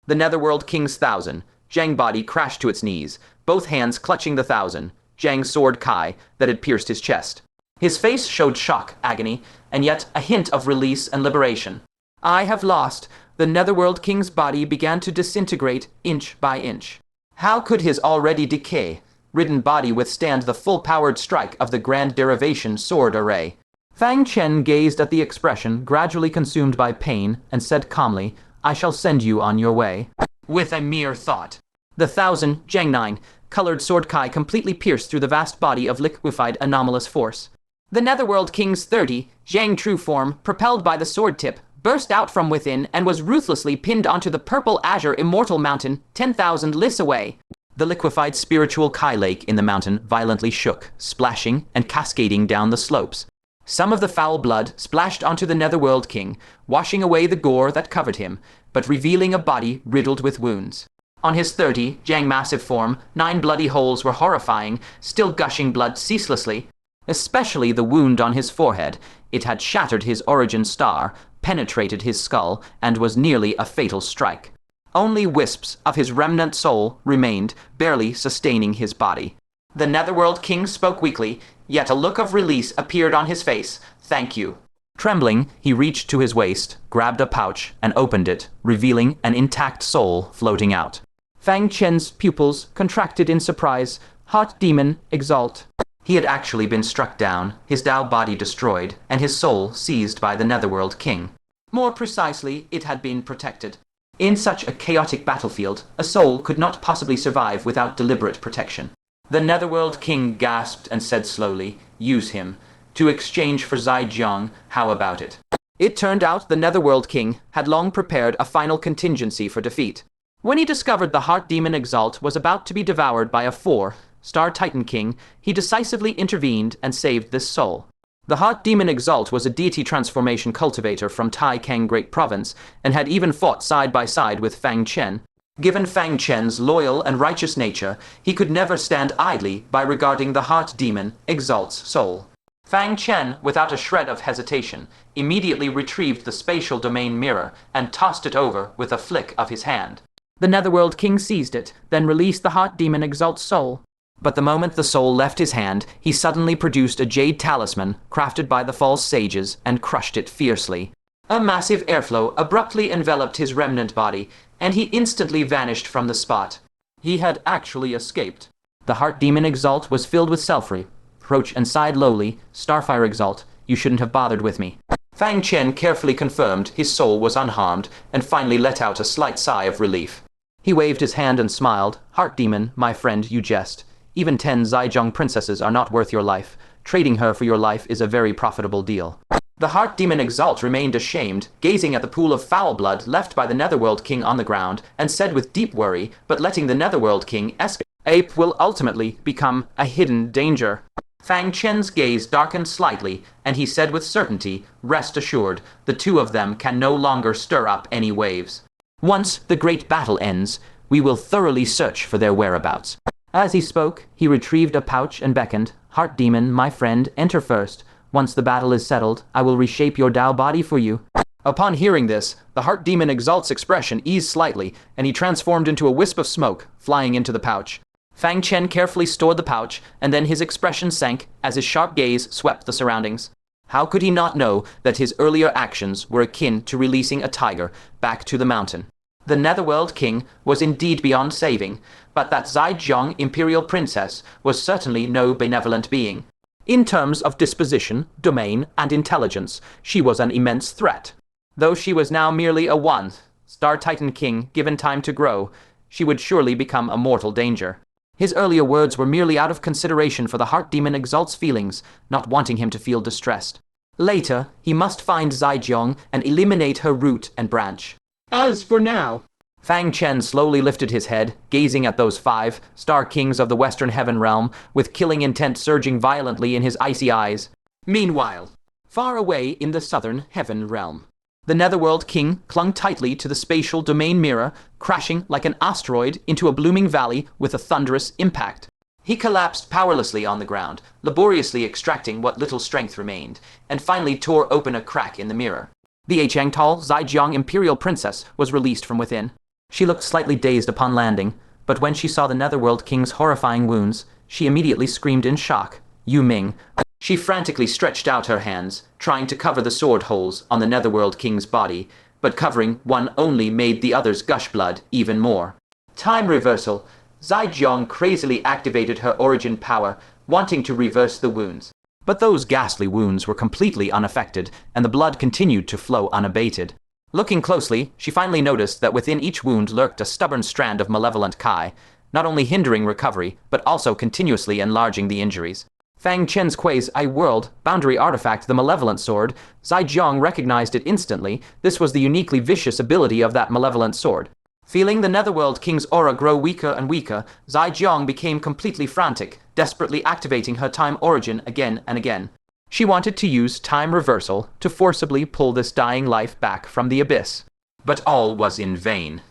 The Netherworld King's 1,000 Zhang body crashed to its knees, both hands clutching the 1,000 Zhang sword Kai that had pierced his chest. His face showed shock, agony, and yet a hint of release and liberation. I have lost. The Netherworld King's body began to disintegrate inch by inch. How could his already decay-ridden body withstand the full-powered strike of the Grand Derivation sword array? Fang Chen gazed at the expression gradually consumed by pain and said calmly, I shall send you on your way. With a mere thought. The 1,000 Zhang 9 colored sword Kai completely pierced through the vast body of liquefied anomalous force. The Netherworld King's 30 Zhang true form, propelled by the sword tip, burst out from within and was ruthlessly pinned onto the purple azure immortal mountain 10,000 lists away. The liquefied spiritual Kai lake in the mountain violently shook, splashing and cascading down the slopes. Some of the foul blood splashed onto the Netherworld King, washing away the gore that covered him, but revealing a body riddled with wounds. On his 30 Zhang massive form, 9 bloody holes were horrifying, still gushing blood ceaselessly. Especially the wound on his forehead. It had shattered his origin star, penetrated his skull, and was nearly a fatal strike. Only wisps of his remnant soul remained, barely sustaining his body. The Netherworld King spoke weakly, yet a look of release appeared on his face. Thank you. Trembling, he reached to his waist, grabbed a pouch, and opened it, revealing an intact soul floating out. Fang Chen's pupils contracted in surprise. Hot demon, exalt. He had actually been struck down, his Tao body destroyed, and his soul seized by the Netherworld King. More precisely, it had been protected. In such a chaotic battlefield, a soul could not possibly survive without deliberate protection. The Netherworld King gasped and said slowly, use him. To exchange for Zaijiang, how about it? It turned out the Netherworld King had long prepared a final contingency for defeat. When he discovered the Heart Demon Exalt was about to be devoured by a 4-star Titan King, he decisively intervened and saved this soul. The Heart Demon Exalt was a deity transformation cultivator from Tai Kang Great Province, and had even fought side by side with Fang Chen. Given Fang Chen's loyal and righteous nature, he could never stand idly by regarding the Heart Demon Exalt's soul. Fang Chen, without a shred of hesitation, immediately retrieved the spatial domain mirror and tossed it over with a flick of his hand. The Netherworld King seized it, then released the Heart Demon Exalt's soul. But the moment the soul left his hand, he suddenly produced a jade talisman crafted by the false sages and crushed it fiercely. A massive airflow abruptly enveloped his remnant body, and he instantly vanished from the spot. He had actually escaped. The Heart Demon Exalt was filled with self-reproach and sighed lowly, Starfire Exalt, you shouldn't have bothered with me. Fang Chen carefully confirmed his soul was unharmed and finally let out a slight sigh of relief. He waved his hand and smiled. Heart Demon, my friend, you jest. Even 10 Zaijiang princesses are not worth your life. Trading her for your life is a very profitable deal. The Heart Demon Exalt remained ashamed, gazing at the pool of foul blood left by the Netherworld King on the ground, and said with deep worry, but letting the Netherworld King escape will ultimately become a hidden danger. Fang Chen's gaze darkened slightly, and he said with certainty, rest assured, the two of them can no longer stir up any waves. Once the great battle ends, We will thoroughly search for their whereabouts." As he spoke, he retrieved a pouch and beckoned, "Heart demon, my friend, enter first. Once the battle is settled, I will reshape your Tao body for you." Upon hearing this, the heart demon Exalt's expression eased slightly, and he transformed into a wisp of smoke, flying into the pouch. Fang Chen carefully stored the pouch, and then his expression sank as his sharp gaze swept the surroundings. How could he not know that his earlier actions were akin to releasing a tiger back to the mountain? The Netherworld King was indeed beyond saving, but that Zaijiang Imperial Princess was certainly no benevolent being. In terms of disposition, domain, and intelligence, she was an immense threat. Though she was now merely a Star Titan King given time to grow, she would surely become a mortal danger. His earlier words were merely out of consideration for the heart demon Exalt's feelings, not wanting him to feel distressed. Later, he must find Zaijiang and eliminate her root and branch. As for now... Fang Chen slowly lifted his head, gazing at those 5 Star Kings of the Western Heaven Realm, with killing intent surging violently in his icy eyes. Meanwhile, far away in the Southern Heaven Realm, the Netherworld King clung tightly to the spatial domain mirror, crashing like an asteroid into a blooming valley with a thunderous impact. He collapsed powerlessly on the ground, laboriously extracting what little strength remained, and finally tore open a crack in the mirror. The Changtal Zaijiang Imperial Princess was released from within. She looked slightly dazed upon landing, but when she saw the Netherworld King's horrifying wounds, she immediately screamed in shock. "Yu Ming." She frantically stretched out her hands, trying to cover the sword holes on the Netherworld King's body, but covering one only made the others gush blood even more. Time reversal. Zaijiang crazily activated her origin power, wanting to reverse the wounds. But those ghastly wounds were completely unaffected, and the blood continued to flow unabated. Looking closely, she finally noticed that within each wound lurked a stubborn strand of malevolent Kai, not only hindering recovery, but also continuously enlarging the injuries. Fang Chen's quasi-world boundary artifact, the Malevolent Sword, Zaijiang recognized it instantly. This was the uniquely vicious ability of that malevolent sword. Feeling the Netherworld King's aura grow weaker and weaker, Zaijiang became completely frantic, desperately activating her time origin again and again. She wanted to use time reversal to forcibly pull this dying life back from the abyss. But all was in vain.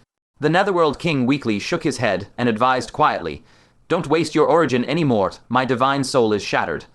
The Netherworld King weakly shook his head and advised quietly, "Don't waste your origin anymore, my divine soul is shattered.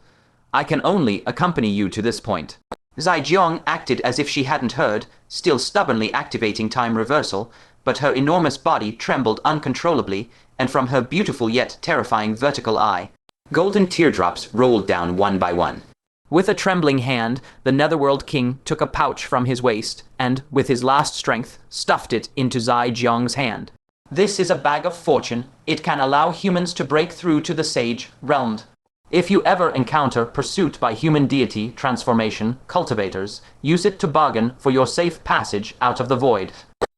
I can only accompany you to this point." Zaijiang acted as if she hadn't heard, still stubbornly activating time reversal, but her enormous body trembled uncontrollably, and from her beautiful yet terrifying vertical eye, golden teardrops rolled down one by one. With a trembling hand, the Netherworld King took a pouch from his waist and, with his last strength, stuffed it into Zaijiang's hand. "This is a bag of fortune. It can allow humans to break through to the Sage Realm. If you ever encounter pursuit by human deity transformation cultivators, use it to bargain for your safe passage out of the void."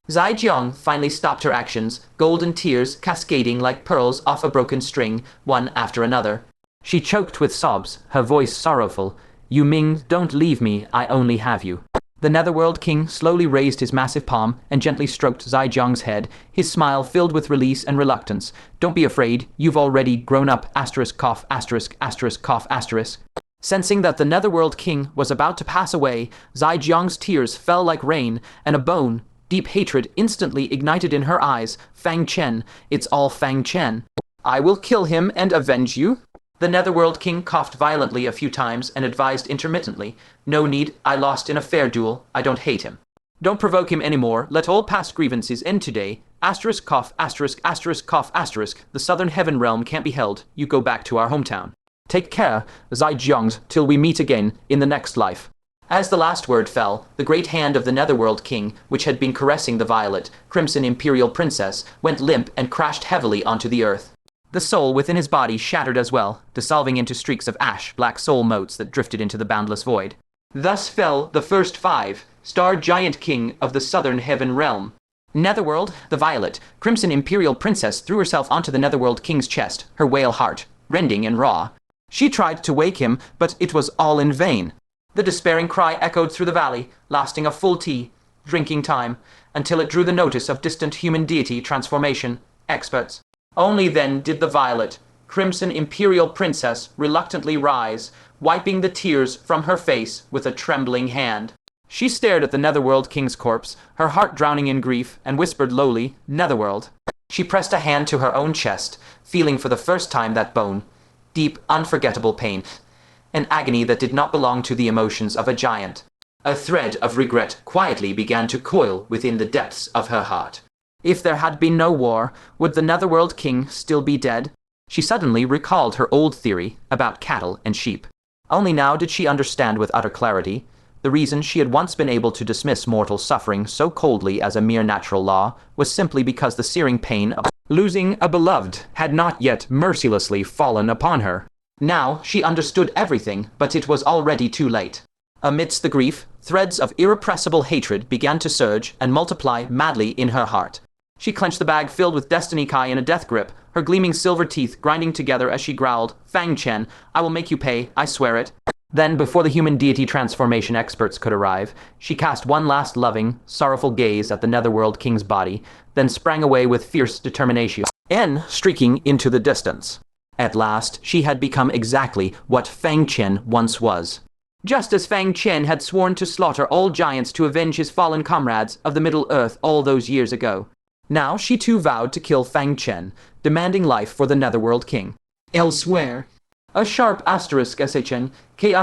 Zaijiang finally stopped her actions, golden tears cascading like pearls off a broken string, one after another. She choked with sobs, her voice sorrowful. "Yu Ming, don't leave me, I only have you." The Netherworld King slowly raised his massive palm and gently stroked Zaijiang's head, his smile filled with release and reluctance. "Don't be afraid, you've already grown up, cough, cough. Sensing that the Netherworld King was about to pass away, Zaijiang's tears fell like rain, and a bone, deep hatred instantly ignited in her eyes. "Fang Chen, it's all Fang Chen. I will kill him and avenge you." The Netherworld King coughed violently a few times and advised intermittently, "No need, I lost in a fair duel, I don't hate him. Don't provoke him anymore, let all past grievances end today. Cough, cough, the Southern Heaven Realm can't be held, you go back to our hometown. Take care, Zaijiang, till we meet again in the next life." As the last word fell, the great hand of the Netherworld King, which had been caressing the violet, crimson Imperial Princess, went limp and crashed heavily onto the earth. The soul within his body shattered as well, dissolving into streaks of ash-black soul motes that drifted into the boundless void. Thus fell the first 5, Star Giant King of the Southern Heaven Realm. Netherworld, the violet, crimson Imperial Princess threw herself onto the Netherworld King's chest, her whale heart rending and raw. She tried to wake him, but it was all in vain. The despairing cry echoed through the valley, lasting a full drinking time, until it drew the notice of distant human deity transformation experts. Only then did the violet, crimson Imperial Princess reluctantly rise, wiping the tears from her face with a trembling hand. She stared at the Netherworld King's corpse, her heart drowning in grief, and whispered lowly, "Netherworld." She pressed a hand to her own chest, feeling for the first time that bone, deep, unforgettable pain, an agony that did not belong to the emotions of a giant. A thread of regret quietly began to coil within the depths of her heart. If there had been no war, would the Netherworld King still be dead? She suddenly recalled her old theory about cattle and sheep. Only now did she understand with utter clarity the reason she had once been able to dismiss mortal suffering so coldly as a mere natural law was simply because the searing pain of losing a beloved had not yet mercilessly fallen upon her. Now she understood everything, but it was already too late. Amidst the grief, threads of irrepressible hatred began to surge and multiply madly in her heart. She clenched the bag filled with Destiny Kai in a death grip, her gleaming silver teeth grinding together as she growled, "Fang Chen, I will make you pay, I swear it." Then, before the human deity transformation experts could arrive, she cast one last loving, sorrowful gaze at the Netherworld King's body, then sprang away with fierce determination, streaking into the distance. At last, she had become exactly what Fang Chen once was. Just as Fang Chen had sworn to slaughter all giants to avenge his fallen comrades of the Middle Earth all those years ago. Now she too vowed to kill Fang Chen, demanding life for the Netherworld King. Elsewhere, a sharp *SHN K*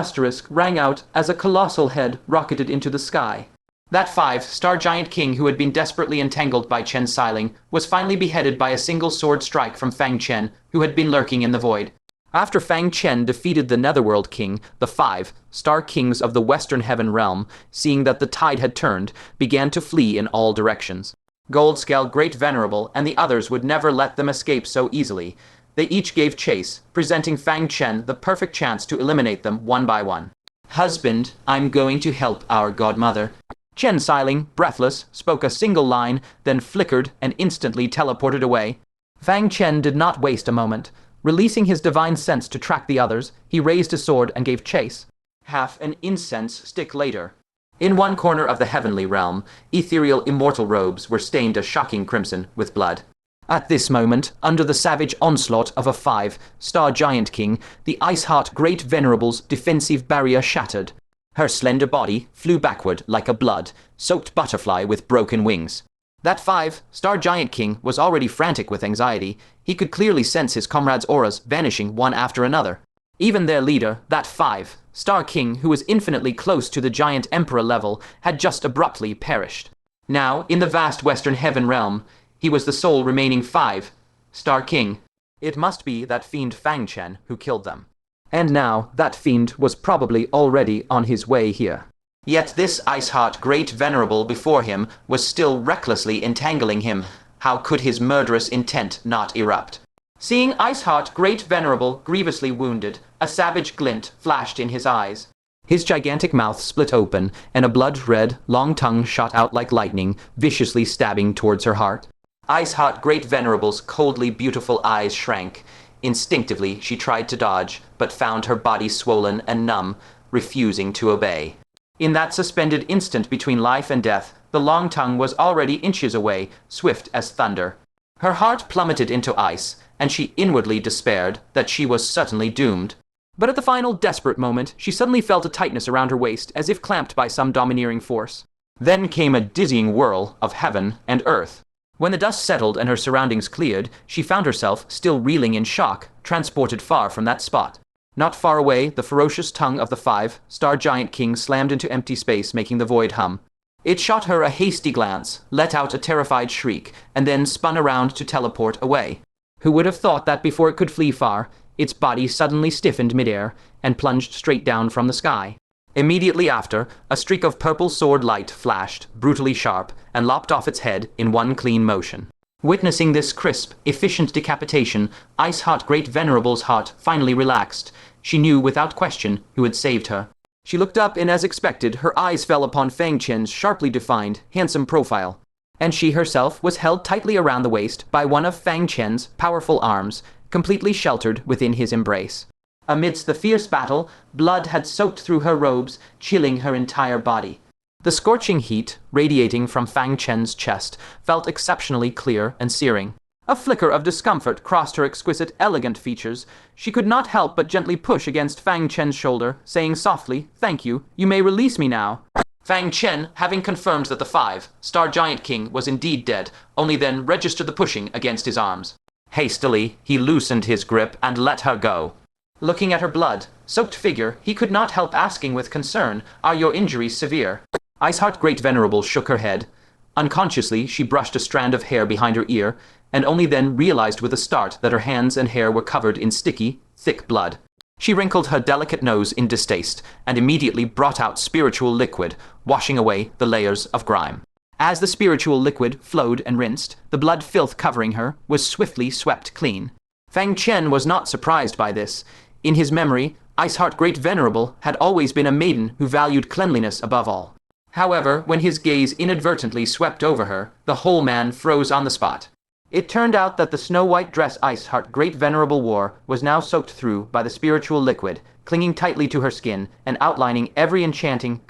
rang out as a colossal head rocketed into the sky. That 5-star giant king who had been desperately entangled by Chen Xiling was finally beheaded by a single sword strike from Fang Chen, who had been lurking in the void. After Fang Chen defeated the Netherworld King, the 5-star kings of the Western Heaven Realm, seeing that the tide had turned, began to flee in all directions. Goldscale Great Venerable and the others would never let them escape so easily. They each gave chase, presenting Fang Chen the perfect chance to eliminate them one by one. "Husband, I'm going to help our godmother." Chen Xiling, breathless, spoke a single line, then flickered and instantly teleported away. Fang Chen did not waste a moment. Releasing his divine sense to track the others, he raised his sword and gave chase. Half an incense stick later. In one corner of the heavenly realm, ethereal immortal robes were stained a shocking crimson with blood. At this moment, under the savage onslaught of a 5-star giant king, the ice-hot Great Venerable's defensive barrier shattered. Her slender body flew backward like a blood-soaked butterfly with broken wings. That 5-star giant king was already frantic with anxiety. He could clearly sense his comrades' auras vanishing one after another. Even their leader, that 5-star king who was infinitely close to the giant emperor level, had just abruptly perished. Now, in the vast Western Heaven realm, he was the sole remaining 5-star king. It must be that fiend Fang Chen who killed them. And now, that fiend was probably already on his way here. Yet this ice-hot Great Venerable before him was still recklessly entangling him. How could his murderous intent not erupt? Seeing ice-hot Great Venerable grievously wounded, a savage glint flashed in his eyes. His gigantic mouth split open, and a blood-red, long tongue shot out like lightning, viciously stabbing towards her heart. Ice-hot Great Venerable's coldly beautiful eyes shrank. Instinctively, she tried to dodge, but found her body swollen and numb, refusing to obey. In that suspended instant between life and death, the long tongue was already inches away, swift as thunder. Her heart plummeted into ice, and she inwardly despaired that she was certainly doomed. But at the final desperate moment, she suddenly felt a tightness around her waist, as if clamped by some domineering force. Then came a dizzying whirl of heaven and earth. When the dust settled and her surroundings cleared, she found herself, still reeling in shock, transported far from that spot. Not far away, the ferocious tongue of the 5-star giant king slammed into empty space, making the void hum. It shot her a hasty glance, let out a terrified shriek, and then spun around to teleport away. Who would have thought that before it could flee far, its body suddenly stiffened midair and plunged straight down from the sky. Immediately after, a streak of purple sword light flashed, brutally sharp, and lopped off its head in one clean motion. Witnessing this crisp, efficient decapitation, ice-hot Great Venerable's heart finally relaxed. She knew without question who had saved her. She looked up, and as expected, her eyes fell upon Fang Chen's sharply defined, handsome profile. And she herself was held tightly around the waist by one of Fang Chen's powerful arms, completely sheltered within his embrace. Amidst the fierce battle, blood had soaked through her robes, chilling her entire body. The scorching heat, radiating from Fang Chen's chest, felt exceptionally clear and searing. A flicker of discomfort crossed her exquisite, elegant features. She could not help but gently push against Fang Chen's shoulder, saying softly, "Thank you, you may release me now." Fang Chen, having confirmed that the 5-star giant king was indeed dead, only then registered the pushing against his arms. Hastily, he loosened his grip and let her go. Looking at her blood-soaked figure, he could not help asking with concern, "Are your injuries severe?" Iceheart Great Venerable shook her head. Unconsciously, she brushed a strand of hair behind her ear, and only then realized with a start that her hands and hair were covered in sticky, thick blood. She wrinkled her delicate nose in distaste, and immediately brought out spiritual liquid, washing away the layers of grime. As the spiritual liquid flowed and rinsed, the blood filth covering her was swiftly swept clean. Fang Chen was not surprised by this. In his memory, Iceheart Great Venerable had always been a maiden who valued cleanliness above all. However, when his gaze inadvertently swept over her, the whole man froze on the spot. It turned out that the snow-white dress Iceheart Great Venerable wore was now soaked through by the spiritual liquid, clinging tightly to her skin and outlining every enchanting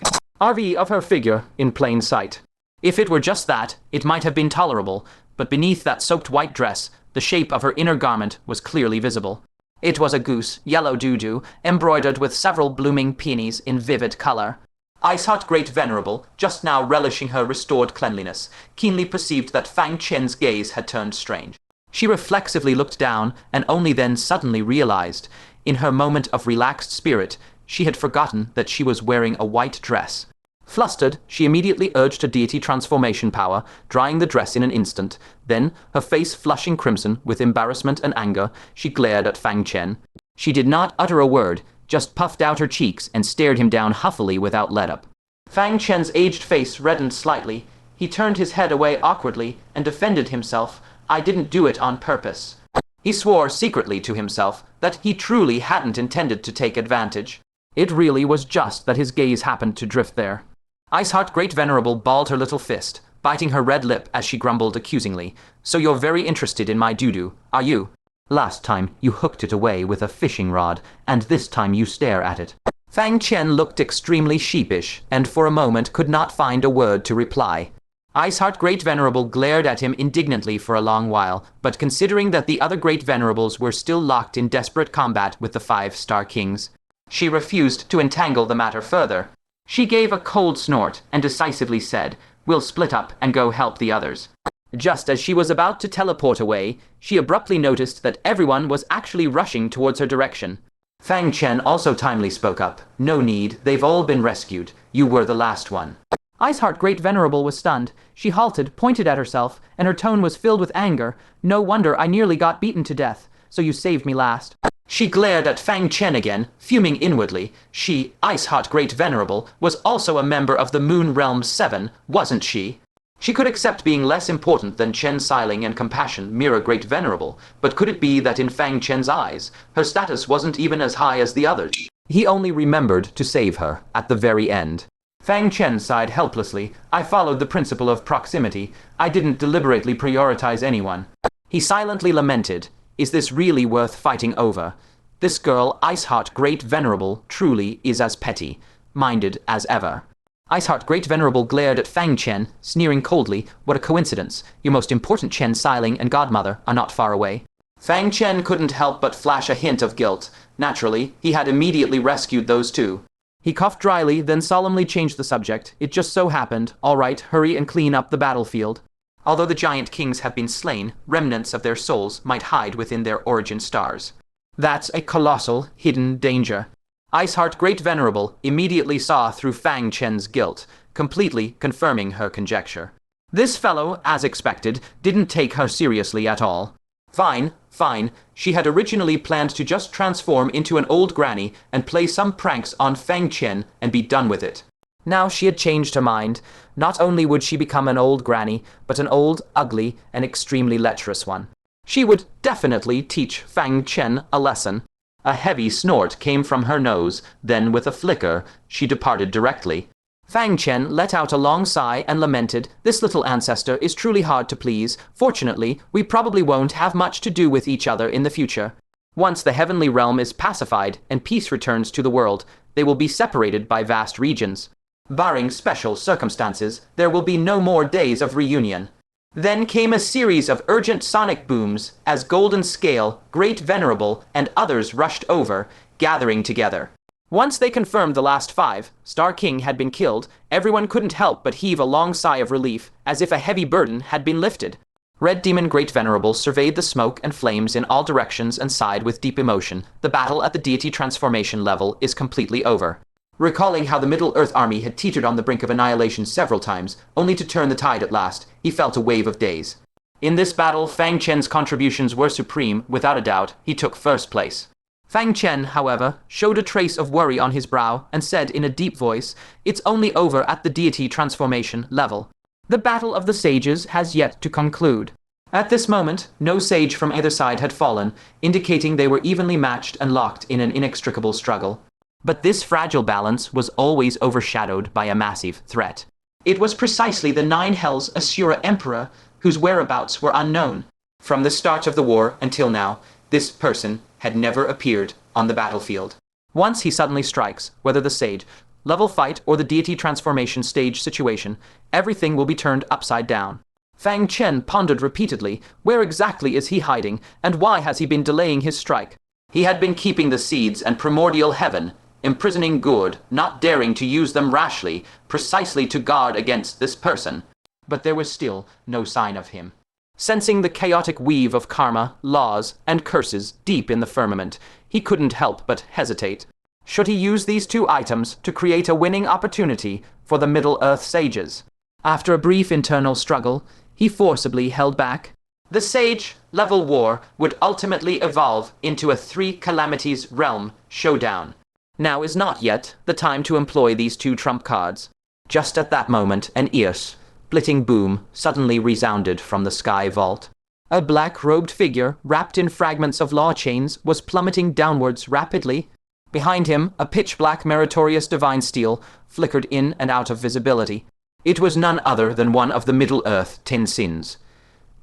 RV of her figure in plain sight. If it were just that, it might have been tolerable, but beneath that soaked white dress, the shape of her inner garment was clearly visible. It was a goose, yellow doo-doo, embroidered with several blooming peonies in vivid color. Iceheart Great Venerable, just now relishing her restored cleanliness, keenly perceived that Fang Chen's gaze had turned strange. She reflexively looked down, and only then suddenly realized, in her moment of relaxed spirit, she had forgotten that she was wearing a white dress. Flustered, she immediately urged her deity transformation power, drying the dress in an instant. Then, her face flushing crimson with embarrassment and anger, she glared at Fang Chen. She did not utter a word, just puffed out her cheeks and stared him down huffily without let-up. Fang Chen's aged face reddened slightly. He turned his head away awkwardly and defended himself. "I didn't do it on purpose." He swore secretly to himself that he truly hadn't intended to take advantage. It really was just that his gaze happened to drift there. Iceheart Great Venerable balled her little fist, biting her red lip as she grumbled accusingly. "So you're very interested in my doo-doo, are you? Last time you hooked it away with a fishing rod, and this time you stare at it." Fang Chen looked extremely sheepish, and for a moment could not find a word to reply. Iceheart Great Venerable glared at him indignantly for a long while, but considering that the other Great Venerables were still locked in desperate combat with the 5-star kings, she refused to entangle the matter further. She gave a cold snort and decisively said, "We'll split up and go help the others." Just as she was about to teleport away, she abruptly noticed that everyone was actually rushing towards her direction. Fang Chen also timely spoke up. "No need, they've all been rescued. You were the last one." Iceheart Great Venerable was stunned. She halted, pointed at herself, and her tone was filled with anger. "No wonder I nearly got beaten to death, so you saved me last." She glared at Fang Chen again, fuming inwardly. She, Iceheart Great Venerable, was also a member of the Moon Realm 7, wasn't she? She could accept being less important than Chen Xiling and Compassion, Mira Great Venerable, but could it be that in Fang Chen's eyes, her status wasn't even as high as the others? He only remembered to save her, at the very end. Fang Chen sighed helplessly. "I followed the principle of proximity. I didn't deliberately prioritize anyone." He silently lamented. Is this really worth fighting over? This girl, Iceheart Great Venerable, truly is as petty-minded as ever. Iceheart Great Venerable glared at Fang Chen, sneering coldly. "What a coincidence. Your most important Chen Xiling and godmother are not far away." Fang Chen couldn't help but flash a hint of guilt. Naturally, he had immediately rescued those two. He coughed dryly, then solemnly changed the subject. "It just so happened. All right, hurry and clean up the battlefield." Although the giant kings have been slain, remnants of their souls might hide within their origin stars. That's a colossal, hidden danger. Iceheart Great Venerable immediately saw through Fang Chen's guilt, completely confirming her conjecture. This fellow, as expected, didn't take her seriously at all. Fine. She had originally planned to just transform into an old granny and play some pranks on Fang Chen and be done with it. Now she had changed her mind. Not only would she become an old granny, but an old, ugly, and extremely lecherous one. She would definitely teach Fang Chen a lesson. A heavy snort came from her nose, then with a flicker, she departed directly. Fang Chen let out a long sigh and lamented, "This little ancestor is truly hard to please. Fortunately, we probably won't have much to do with each other in the future. Once the heavenly realm is pacified and peace returns to the world, they will be separated by vast regions. Barring special circumstances, there will be no more days of reunion." Then came a series of urgent sonic booms as Golden Scale, Great Venerable, and others rushed over, gathering together. Once they confirmed the last 5, Star King had been killed, everyone couldn't help but heave a long sigh of relief, as if a heavy burden had been lifted. Red Demon Great Venerable surveyed the smoke and flames in all directions and sighed with deep emotion. The battle at the deity transformation level is completely over. Recalling how the Middle-earth army had teetered on the brink of annihilation several times, only to turn the tide at last, he felt a wave of daze. In this battle, Fang Chen's contributions were supreme. Without a doubt, he took first place. Fang Chen, however, showed a trace of worry on his brow and said in a deep voice, "It's only over at the deity transformation level. The battle of the sages has yet to conclude." At this moment, no sage from either side had fallen, indicating they were evenly matched and locked in an inextricable struggle. But this fragile balance was always overshadowed by a massive threat. It was precisely the 9 Hells Asura Emperor, whose whereabouts were unknown. From the start of the war until now, this person had never appeared on the battlefield. Once he suddenly strikes, whether the sage, level fight, or the deity transformation stage situation, everything will be turned upside down. Fang Chen pondered repeatedly, where exactly is he hiding, and why has he been delaying his strike? He had been keeping the seeds and primordial heaven, imprisoning good, not daring to use them rashly, precisely to guard against this person. But there was still no sign of him. Sensing the chaotic weave of karma, laws, and curses deep in the firmament, he couldn't help but hesitate. Should he use these 2 items to create a winning opportunity for the Middle-earth sages? After a brief internal struggle, he forcibly held back. The sage-level war would ultimately evolve into a 3 calamities realm showdown. Now is not yet the time to employ these 2 trump cards. Just at that moment, an ear-splitting boom suddenly resounded from the sky vault. A black-robed figure, wrapped in fragments of law chains, was plummeting downwards rapidly. Behind him, a pitch-black meritorious divine steel flickered in and out of visibility. It was none other than one of the Middle-earth 10 sins,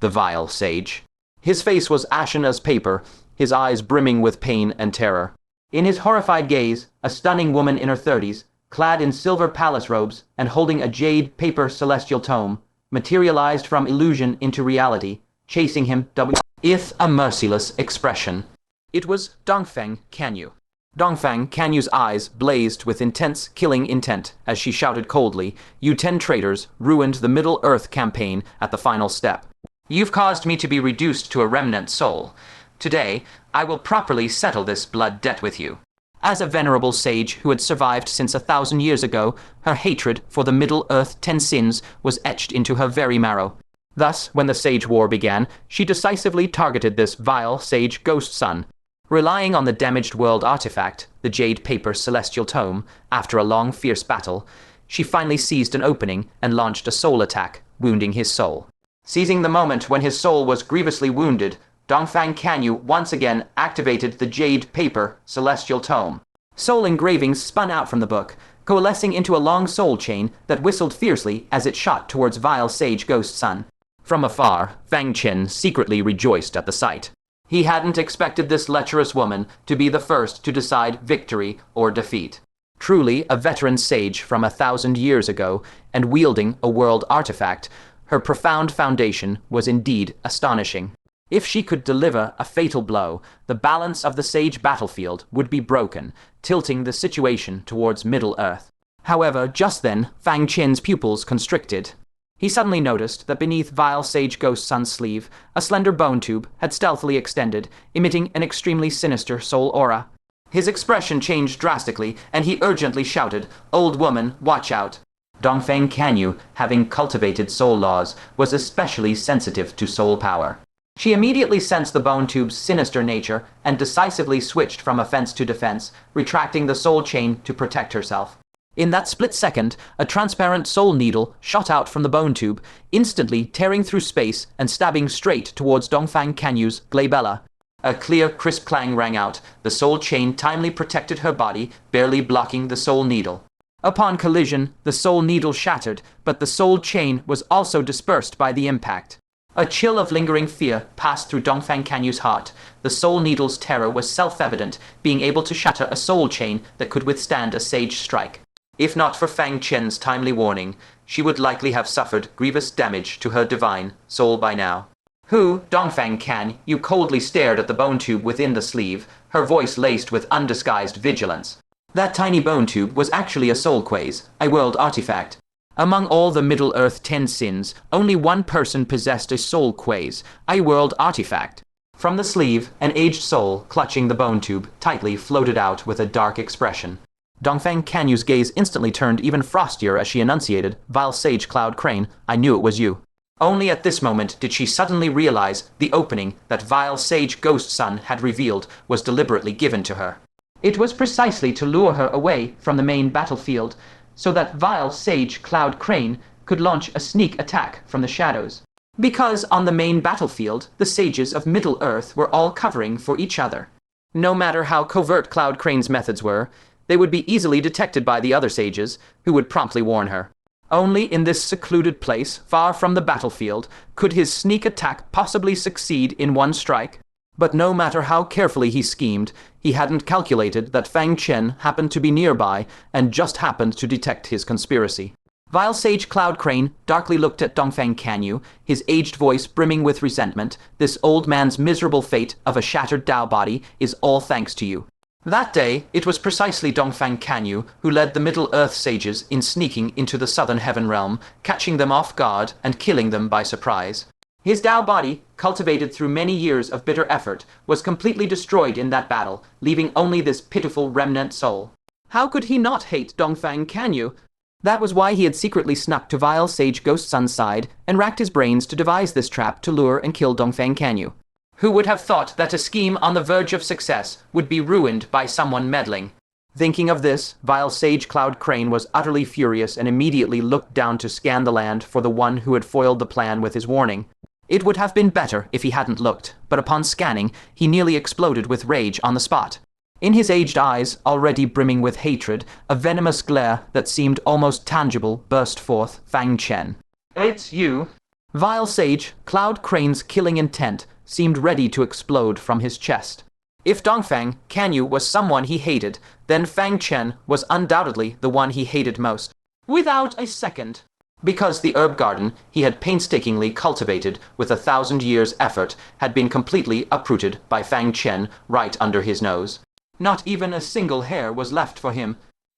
the vile sage. His face was ashen as paper, his eyes brimming with pain and terror. In his horrified gaze, a stunning woman in her 30s, clad in silver palace robes and holding a jade paper celestial tome, materialized from illusion into reality, chasing him with a merciless expression. It was Dongfeng Canyu. Dongfeng Canyu's eyes blazed with intense killing intent as she shouted coldly, "You 10 traitors ruined the Middle-earth campaign at the final step. You've caused me to be reduced to a remnant soul. Today, I will properly settle this blood debt with you." As a venerable sage who had survived since 1,000 years ago, her hatred for the Middle-earth 10 sins was etched into her very marrow. Thus, when the Sage War began, she decisively targeted this vile sage ghost son. Relying on the damaged world artifact, the Jade Paper Celestial Tome, after a long, fierce battle, she finally seized an opening and launched a soul attack, wounding his soul. Seizing the moment when his soul was grievously wounded, Dongfang Canyu once again activated the Jade Paper Celestial Tome. Soul engravings spun out from the book, coalescing into a long soul chain that whistled fiercely as it shot towards vile sage ghost son. From afar, Fang Chen secretly rejoiced at the sight. He hadn't expected this lecherous woman to be the first to decide victory or defeat. Truly a veteran sage from 1,000 years ago, and wielding a world artifact, her profound foundation was indeed astonishing. If she could deliver a fatal blow, the balance of the sage battlefield would be broken, tilting the situation towards Middle-earth. However, just then, Fang Chen's pupils constricted. He suddenly noticed that beneath vile sage ghost son's sleeve, a slender bone tube had stealthily extended, emitting an extremely sinister soul aura. His expression changed drastically, and he urgently shouted, "Old woman, watch out!" Dongfeng Canyu, having cultivated soul laws, was especially sensitive to soul power. She immediately sensed the bone tube's sinister nature and decisively switched from offense to defense, retracting the soul chain to protect herself. In that split second, a transparent soul needle shot out from the bone tube, instantly tearing through space and stabbing straight towards Dongfang Canyu's glabella. A clear, crisp clang rang out. The soul chain timely protected her body, barely blocking the soul needle. Upon collision, the soul needle shattered, but the soul chain was also dispersed by the impact. A chill of lingering fear passed through Dongfang Canyu's heart. The soul needle's terror was self-evident, being able to shatter a soul chain that could withstand a sage strike. If not for Fang Chen's timely warning, she would likely have suffered grievous damage to her divine soul by now. "Who, Dongfang Can?" You coldly stared at the bone tube within the sleeve, her voice laced with undisguised vigilance. That tiny bone tube was actually a soul quaze, a world artifact. Among all the Middle-earth 10 sins, only one person possessed a soul quaze, a world artifact. From the sleeve, an aged soul, clutching the bone tube, tightly floated out with a dark expression. Dongfang Canyu's gaze instantly turned even frostier as she enunciated, "Vile Sage Cloud Crane, I knew it was you." Only at this moment did she suddenly realize the opening that Vile Sage Ghost Sun had revealed was deliberately given to her. It was precisely to lure her away from the main battlefield, so that Vile Sage Cloud Crane could launch a sneak attack from the shadows. Because on the main battlefield, the sages of Middle-earth were all covering for each other. No matter how covert Cloud Crane's methods were, they would be easily detected by the other sages, who would promptly warn her. Only in this secluded place, far from the battlefield, could his sneak attack possibly succeed in one strike. But no matter how carefully he schemed, he hadn't calculated that Fang Chen happened to be nearby and just happened to detect his conspiracy. Vile Sage Cloud Crane darkly looked at Dongfang Canyu, his aged voice brimming with resentment. "This old man's miserable fate of a shattered Dao body is all thanks to you." That day, it was precisely Dongfang Canyu who led the Middle-earth sages in sneaking into the Southern Heaven Realm, catching them off guard and killing them by surprise. His Dao body, cultivated through many years of bitter effort, was completely destroyed in that battle, leaving only this pitiful remnant soul. How could he not hate Dongfang Canyu? That was why he had secretly snuck to Vile Sage Ghost Sun's side and racked his brains to devise this trap to lure and kill Dongfang Canyu. Who would have thought that a scheme on the verge of success would be ruined by someone meddling? Thinking of this, Vile Sage Cloud Crane was utterly furious and immediately looked down to scan the land for the one who had foiled the plan with his warning. It would have been better if he hadn't looked, but upon scanning, he nearly exploded with rage on the spot. In his aged eyes, already brimming with hatred, a venomous glare that seemed almost tangible burst forth. Fang Chen. "It's you." Vile Sage Cloud Crane's killing intent seemed ready to explode from his chest. If Dongfang Canyu was someone he hated, then Fang Chen was undoubtedly the one he hated most. Without a second. Because the herb garden he had painstakingly cultivated with 1,000 years' effort had been completely uprooted by Fang Chen right under his nose. Not even a single hair was left for him.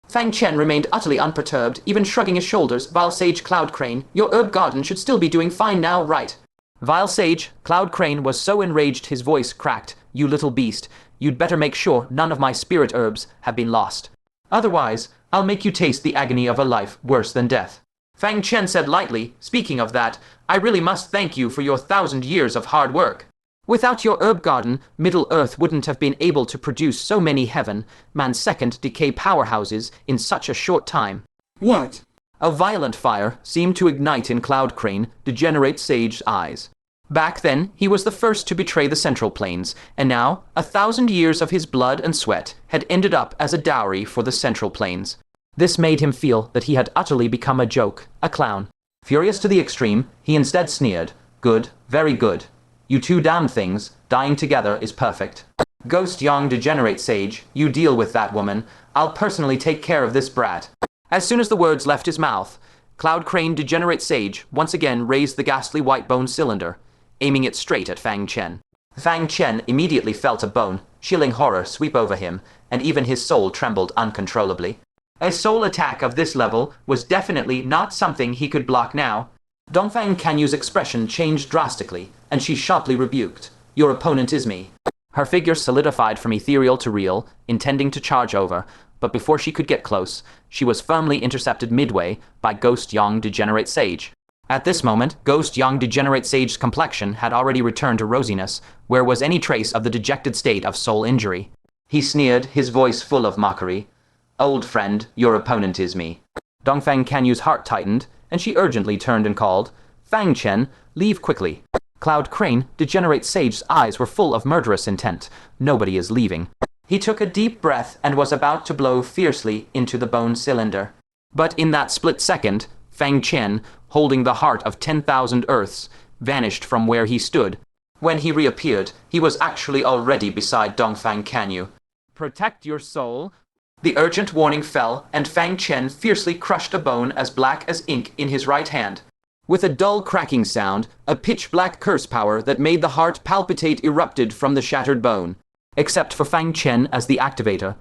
Fang Chen remained utterly unperturbed, even shrugging his shoulders. "Vile Sage Cloud Crane, your herb garden should still be doing fine now, right?" Vile Sage Cloud Crane was so enraged his voice cracked. "You little beast, you'd better make sure none of my spirit herbs have been lost. Otherwise, I'll make you taste the agony of a life worse than death." Fang Chen said lightly, "Speaking of that, I really must thank you for your 1,000 years of hard work. Without your herb garden, Middle-earth wouldn't have been able to produce so many Heaven-man's second decay powerhouses in such a short time." What? A violent fire seemed to ignite in Cloud Crane, degenerate Sage's eyes. Back then, he was the first to betray the Central Plains, and now 1,000 years of his blood and sweat had ended up as a dowry for the Central Plains. This made him feel that he had utterly become a joke, a clown. Furious to the extreme, he instead sneered, "Good, very good. You two damned things, dying together is perfect. Ghost young degenerate sage, you deal with that woman. I'll personally take care of this brat." As soon as the words left his mouth, Cloud Crane degenerate sage once again raised the ghastly white bone cylinder, aiming it straight at Fang Chen. Fang Chen immediately felt a bone, chilling horror sweep over him, and even his soul trembled uncontrollably. A soul attack of this level was definitely not something he could block now. Dongfang Canyu's expression changed drastically, and she sharply rebuked, "Your opponent is me." Her figure solidified from ethereal to real, intending to charge over, but before she could get close, she was firmly intercepted midway by Ghost Young Degenerate Sage. At this moment, Ghost Young Degenerate Sage's complexion had already returned to rosiness, where was any trace of the dejected state of soul injury. He sneered, his voice full of mockery, "Old friend, your opponent is me." Dongfang Canyu's heart tightened, and she urgently turned and called, "Fang Chen, leave quickly." Cloud Crane, Degenerate Sage's eyes were full of murderous intent. Nobody is leaving. He took a deep breath and was about to blow fiercely into the bone cylinder. But in that split second, Fang Chen, holding the heart of 10,000 Earths, vanished from where he stood. When he reappeared, he was actually already beside Dongfang Canyu. "Protect your soul." The urgent warning fell, and Fang Chen fiercely crushed a bone as black as ink in his right hand. With a dull cracking sound, a pitch-black curse power that made the heart palpitate erupted from the shattered bone. Except for Fang Chen as the activator,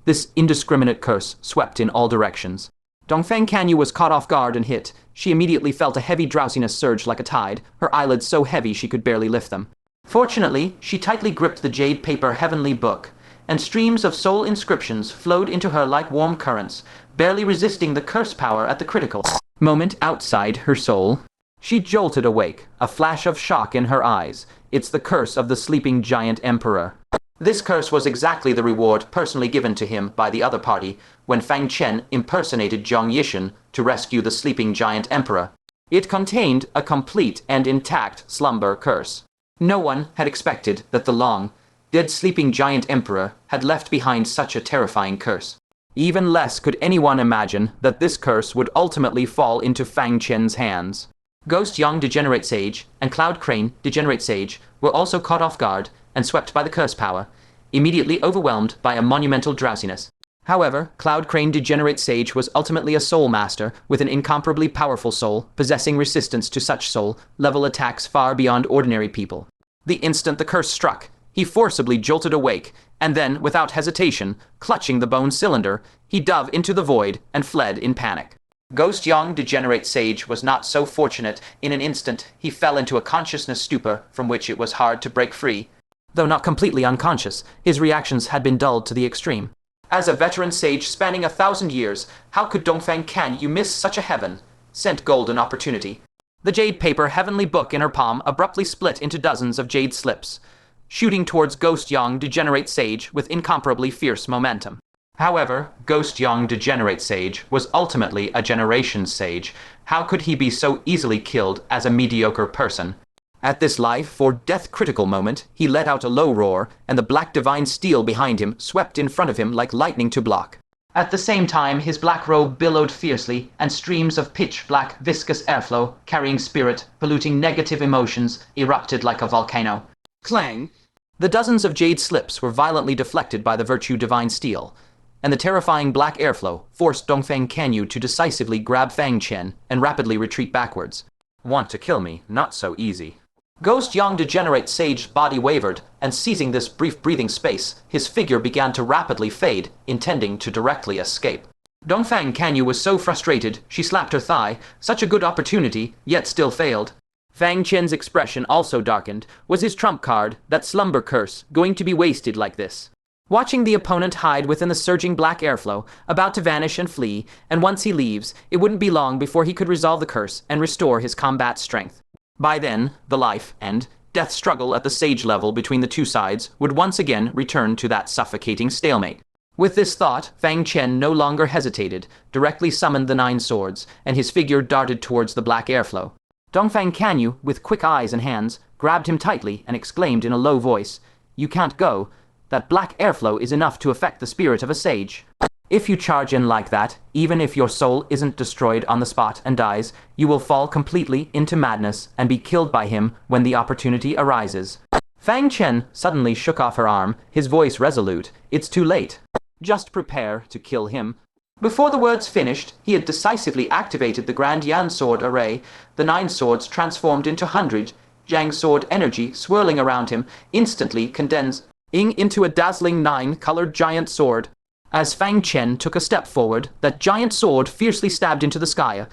This indiscriminate curse swept in all directions. Dongfang Canyu was caught off guard and hit. She immediately felt a heavy drowsiness surge like a tide, her eyelids so heavy she could barely lift them. Fortunately, she tightly gripped the jade paper heavenly book, and streams of soul inscriptions flowed into her like warm currents, barely resisting the curse power at the critical moment outside her soul. She jolted awake, a flash of shock in her eyes. It's the curse of the sleeping giant emperor. This curse was exactly the reward personally given to him by the other party when Fang Chen impersonated Zhang Yishan to rescue the sleeping giant emperor. It contained a complete and intact slumber curse. No one had expected that the long, dead sleeping giant emperor had left behind such a terrifying curse. Even less could anyone imagine that this curse would ultimately fall into Fang Chen's hands. Ghost Young Degenerate Sage and Cloud Crane Degenerate Sage were also caught off guard and swept by the curse power, immediately overwhelmed by a monumental drowsiness. However, Cloud Crane Degenerate Sage was ultimately a soul master with an incomparably powerful soul, possessing resistance to such soul-level attacks far beyond ordinary people. The instant the curse struck, he forcibly jolted awake, and then, without hesitation, clutching the bone cylinder, he dove into the void and fled in panic. Ghost Young Degenerate Sage was not so fortunate. In an instant, he fell into a consciousness stupor from which it was hard to break free. Though not completely unconscious, his reactions had been dulled to the extreme. As a veteran sage spanning 1,000 years, how could Dongfang Canyu miss such a heaven-sent golden opportunity? The jade paper heavenly book in her palm abruptly split into dozens of jade slips, shooting towards Ghost Young Degenerate Sage with incomparably fierce momentum. However, Ghost Young Degenerate Sage was ultimately a generation sage. How could he be so easily killed as a mediocre person? At this life-or-death critical moment, he let out a low roar, and the black divine steel behind him swept in front of him like lightning to block. At the same time, his black robe billowed fiercely, and streams of pitch-black viscous airflow, carrying spirit, polluting negative emotions, erupted like a volcano. Clang! The dozens of jade slips were violently deflected by the virtue divine steel, and the terrifying black airflow forced Dongfang Canyu to decisively grab Fang Chen and rapidly retreat backwards. Want to kill me? Not so easy. Ghost Young Degenerate Sage's body wavered, and seizing this brief breathing space, his figure began to rapidly fade, intending to directly escape. Dongfang Canyu was so frustrated, she slapped her thigh. Such a good opportunity, yet still failed. Fang Chen's expression also darkened. Was his trump card, that slumber curse, going to be wasted like this? Watching the opponent hide within the surging black airflow, about to vanish and flee, and once he leaves, it wouldn't be long before he could resolve the curse and restore his combat strength. By then, the life and death struggle at the sage level between the two sides would once again return to that suffocating stalemate. With this thought, Fang Chen no longer hesitated, directly summoned the 9 swords, and his figure darted towards the black airflow. Dongfang Canyu, with quick eyes and hands, grabbed him tightly and exclaimed in a low voice, "You can't go. That black airflow is enough to affect the spirit of a sage. If you charge in like that, even if your soul isn't destroyed on the spot and dies, you will fall completely into madness and be killed by him when the opportunity arises." Fang Chen suddenly shook off her arm, his voice resolute. "It's too late. Just prepare to kill him." Before the words finished, he had decisively activated the Grand Yan Sword array. The 9 swords transformed into 100 Jiang Sword energy swirling around him, instantly condensing into a dazzling 9-colored giant sword. As Fang Chen took a step forward, that giant sword fiercely stabbed into the sky,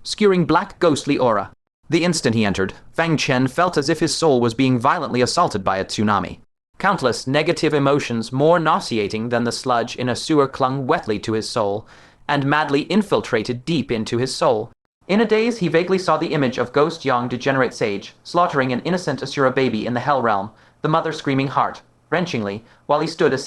skewering black ghostly aura. The instant he entered, Fang Chen felt as if his soul was being violently assaulted by a tsunami. Countless negative emotions more nauseating than the sludge in a sewer clung wetly to his soul, and madly infiltrated deep into his soul. In a daze, he vaguely saw the image of Ghost Young Degenerate Sage, slaughtering an innocent Asura baby in the Hell Realm, the mother screaming heart-wrenchingly, while he stood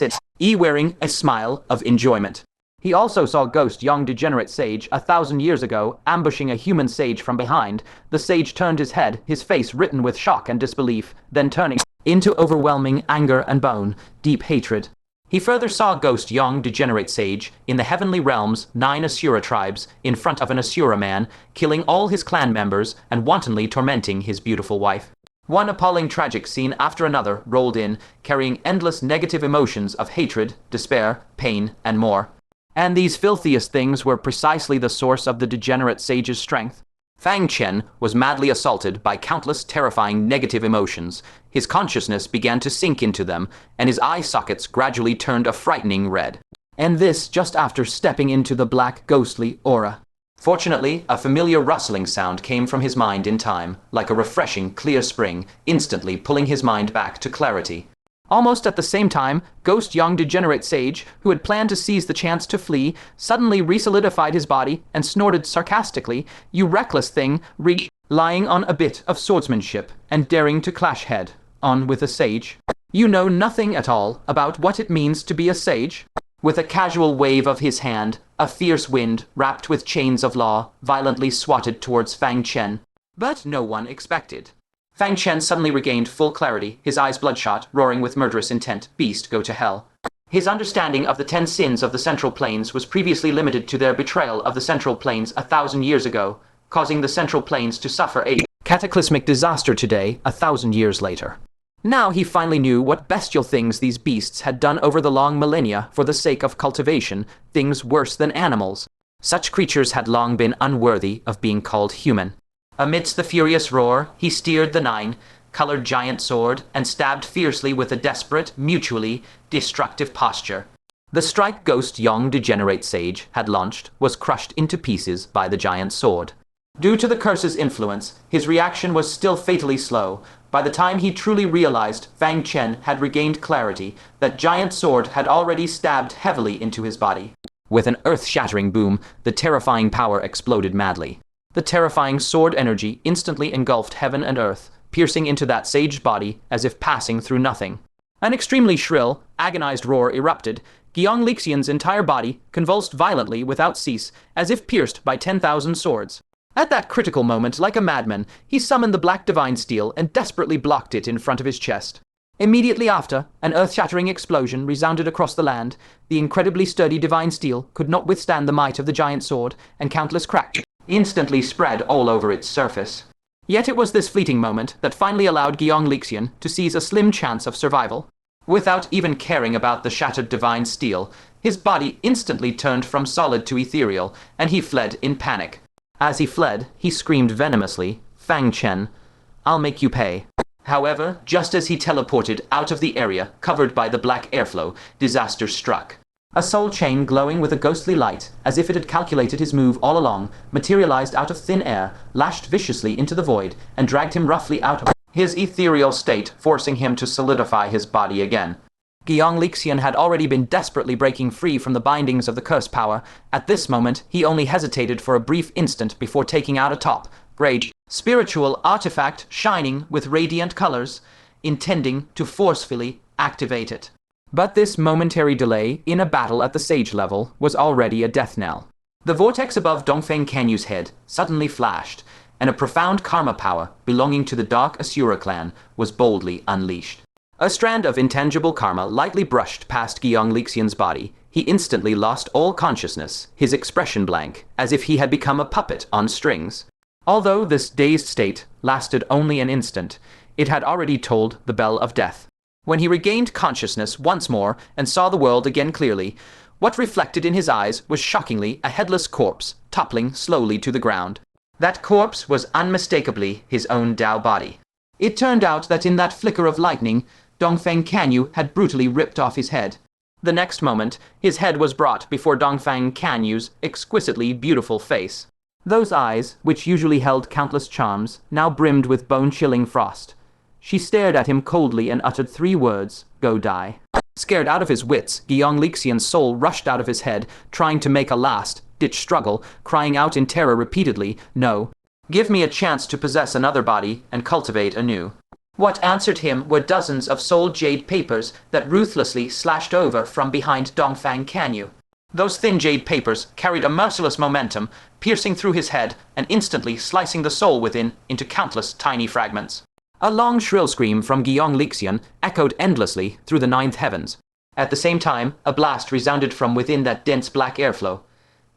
wearing a smile of enjoyment. He also saw Ghost Young Degenerate Sage 1,000 years ago, ambushing a human sage from behind. The sage turned his head, his face written with shock and disbelief, then turning into overwhelming anger and bone, deep hatred. He further saw Ghost Young Degenerate Sage in the heavenly realms, 9 Asura tribes, in front of an Asura man, killing all his clan members and wantonly tormenting his beautiful wife. One appalling tragic scene after another rolled in, carrying endless negative emotions of hatred, despair, pain, and more. And these filthiest things were precisely the source of the degenerate sage's strength. Fang Chen was madly assaulted by countless terrifying negative emotions. His consciousness began to sink into them, and his eye sockets gradually turned a frightening red. And this just after stepping into the black ghostly aura. Fortunately, a familiar rustling sound came from his mind in time, like a refreshing, clear spring, instantly pulling his mind back to clarity. Almost at the same time, Ghost Young Degenerate Sage, who had planned to seize the chance to flee, suddenly resolidified his body and snorted sarcastically, "You reckless thing, lying on a bit of swordsmanship and daring to clash head on with a sage. You know nothing at all about what it means to be a sage." With a casual wave of his hand, a fierce wind, wrapped with chains of law, violently swatted towards Fang Chen. But no one expected. Fang Chen suddenly regained full clarity, his eyes bloodshot, roaring with murderous intent. Beast, go to hell. His understanding of the 10 sins of the Central Plains was previously limited to their betrayal of the Central Plains 1,000 years ago, causing the Central Plains to suffer a cataclysmic disaster today, 1,000 years later. Now he finally knew what bestial things these beasts had done over the long millennia for the sake of cultivation, things worse than animals. Such creatures had long been unworthy of being called human. Amidst the furious roar, he steered the 9-colored giant sword and stabbed fiercely with a desperate, mutually destructive posture. The strike Ghost Young Degenerate Sage had launched was crushed into pieces by the giant sword. Due to the curse's influence, his reaction was still fatally slow. By the time he truly realized Fang Chen had regained clarity, that giant sword had already stabbed heavily into his body. With an earth-shattering boom, the terrifying power exploded madly. The terrifying sword energy instantly engulfed heaven and earth, piercing into that sage's body as if passing through nothing. An extremely shrill, agonized roar erupted. Gyong Lixian's entire body convulsed violently without cease, as if pierced by 10,000 swords. At that critical moment, like a madman, he summoned the black divine steel and desperately blocked it in front of his chest. Immediately after, an earth-shattering explosion resounded across the land. The incredibly sturdy divine steel could not withstand the might of the giant sword, and countless cracks instantly spread all over its surface. Yet it was this fleeting moment that finally allowed Gyong Lixian to seize a slim chance of survival. Without even caring about the shattered divine steel, his body instantly turned from solid to ethereal, and he fled in panic. As he fled, he screamed venomously, "Fang Chen, I'll make you pay." However, just as he teleported out of the area covered by the black airflow, disaster struck. A soul chain glowing with a ghostly light, as if it had calculated his move all along, materialized out of thin air, lashed viciously into the void, and dragged him roughly out of his ethereal state, forcing him to solidify his body again. Gyong Lixian had already been desperately breaking free from the bindings of the curse power. At this moment, he only hesitated for a brief instant before taking out a top-grade spiritual artifact shining with radiant colors, intending to forcefully activate it. But this momentary delay in a battle at the sage level was already a death knell. The vortex above Dongfeng Canyu's head suddenly flashed, and a profound karma power belonging to the Dark Asura clan was boldly unleashed. A strand of intangible karma lightly brushed past Gyong Lixian's body. He instantly lost all consciousness, his expression blank, as if he had become a puppet on strings. Although this dazed state lasted only an instant, it had already tolled the bell of death. When he regained consciousness once more and saw the world again clearly, what reflected in his eyes was shockingly a headless corpse, toppling slowly to the ground. That corpse was unmistakably his own Dao body. It turned out that in that flicker of lightning, Dongfeng Canyu had brutally ripped off his head. The next moment, his head was brought before Dongfeng Canyu's exquisitely beautiful face. Those eyes, which usually held countless charms, now brimmed with bone-chilling frost. She stared at him coldly and uttered 3 words, "Go die." Scared out of his wits, Gyong Lixian's soul rushed out of his head, trying to make a last-ditch struggle, crying out in terror repeatedly, "No. Give me a chance to possess another body and cultivate anew." What answered him were dozens of soul jade papers that ruthlessly slashed over from behind Dongfeng Canyu. Those thin jade papers carried a merciless momentum, piercing through his head and instantly slicing the soul within into countless tiny fragments. A long shrill scream from Gyong Lixian echoed endlessly through the 9th heavens. At the same time, a blast resounded from within that dense black airflow.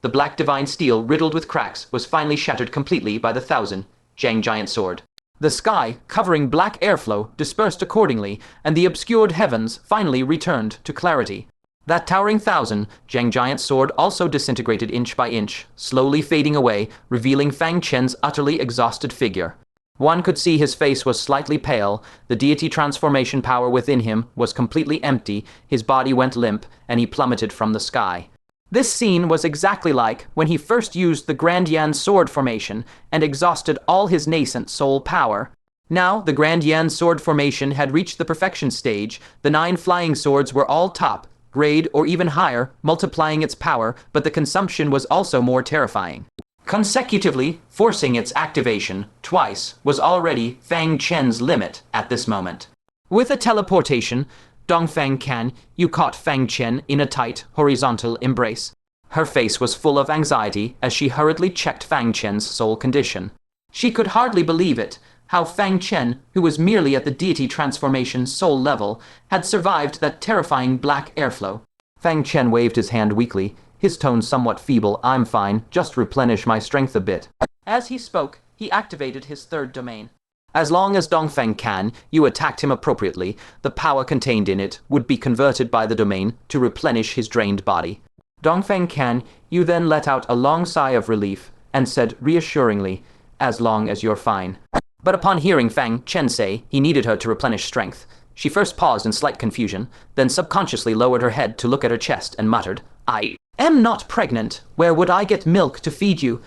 The black divine steel, riddled with cracks, was finally shattered completely by the 1,000 Zhang giant sword. The sky, covering black airflow, dispersed accordingly, and the obscured heavens finally returned to clarity. That towering 1,000 Zhang giant sword also disintegrated inch by inch, slowly fading away, revealing Fang Chen's utterly exhausted figure. One could see his face was slightly pale, the deity transformation power within him was completely empty, his body went limp, and he plummeted from the sky. This scene was exactly like when he first used the Grand Yan sword formation and exhausted all his nascent soul power. Now, the Grand Yan sword formation had reached the perfection stage, the 9 flying swords were all top, grade or even higher, multiplying its power, but the consumption was also more terrifying. Consecutively forcing its activation twice was already Fang Chen's limit at this moment. With a teleportation, Dongfang Can, you caught Fang Chen in a tight, horizontal embrace. Her face was full of anxiety as she hurriedly checked Fang Chen's soul condition. She could hardly believe it, how Fang Chen, who was merely at the deity transformation soul level, had survived that terrifying black airflow. Fang Chen waved his hand weakly, his tone somewhat feeble. I'm fine, just replenish my strength a bit. As he spoke, he activated his 3rd domain. As long as Dongfeng Can, you attacked him appropriately, the power contained in it would be converted by the domain to replenish his drained body. Dongfeng Can, you then let out a long sigh of relief and said reassuringly, as long as you're fine. But upon hearing Fang Chen say he needed her to replenish strength, she first paused in slight confusion, then subconsciously lowered her head to look at her chest and muttered, I am not pregnant. Where would I get milk to feed you?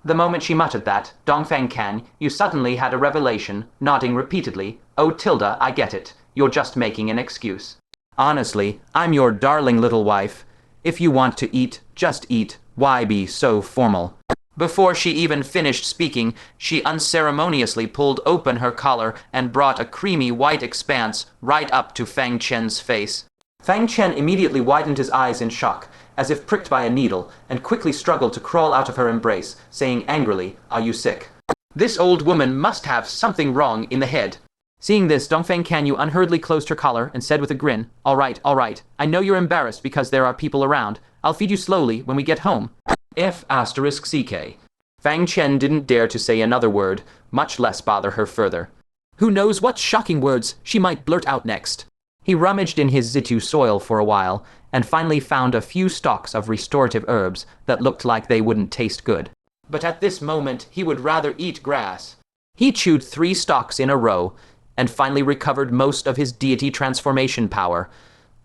The moment she muttered that, Dongfeng Can, you suddenly had a revelation, nodding repeatedly, Oh Tilda, I get it. You're just making an excuse. Honestly, I'm your darling little wife. If you want to eat, just eat. Why be so formal? Before she even finished speaking, she unceremoniously pulled open her collar and brought a creamy white expanse right up to Fang Chen's face. Fang Chen immediately widened his eyes in shock, as if pricked by a needle, and quickly struggled to crawl out of her embrace, saying angrily, Are you sick? This old woman must have something wrong in the head. Seeing this, Dongfeng Canyu unhurriedly closed her collar and said with a grin, all right. I know you're embarrassed because there are people around. I'll feed you slowly when we get home. F***CK. Fang Chen didn't dare to say another word, much less bother her further. Who knows what shocking words she might blurt out next. He rummaged in his Zitu soil for a while, and finally found a few stalks of restorative herbs that looked like they wouldn't taste good. But at this moment, he would rather eat grass. He chewed 3 stalks in a row, and finally recovered most of his deity transformation power,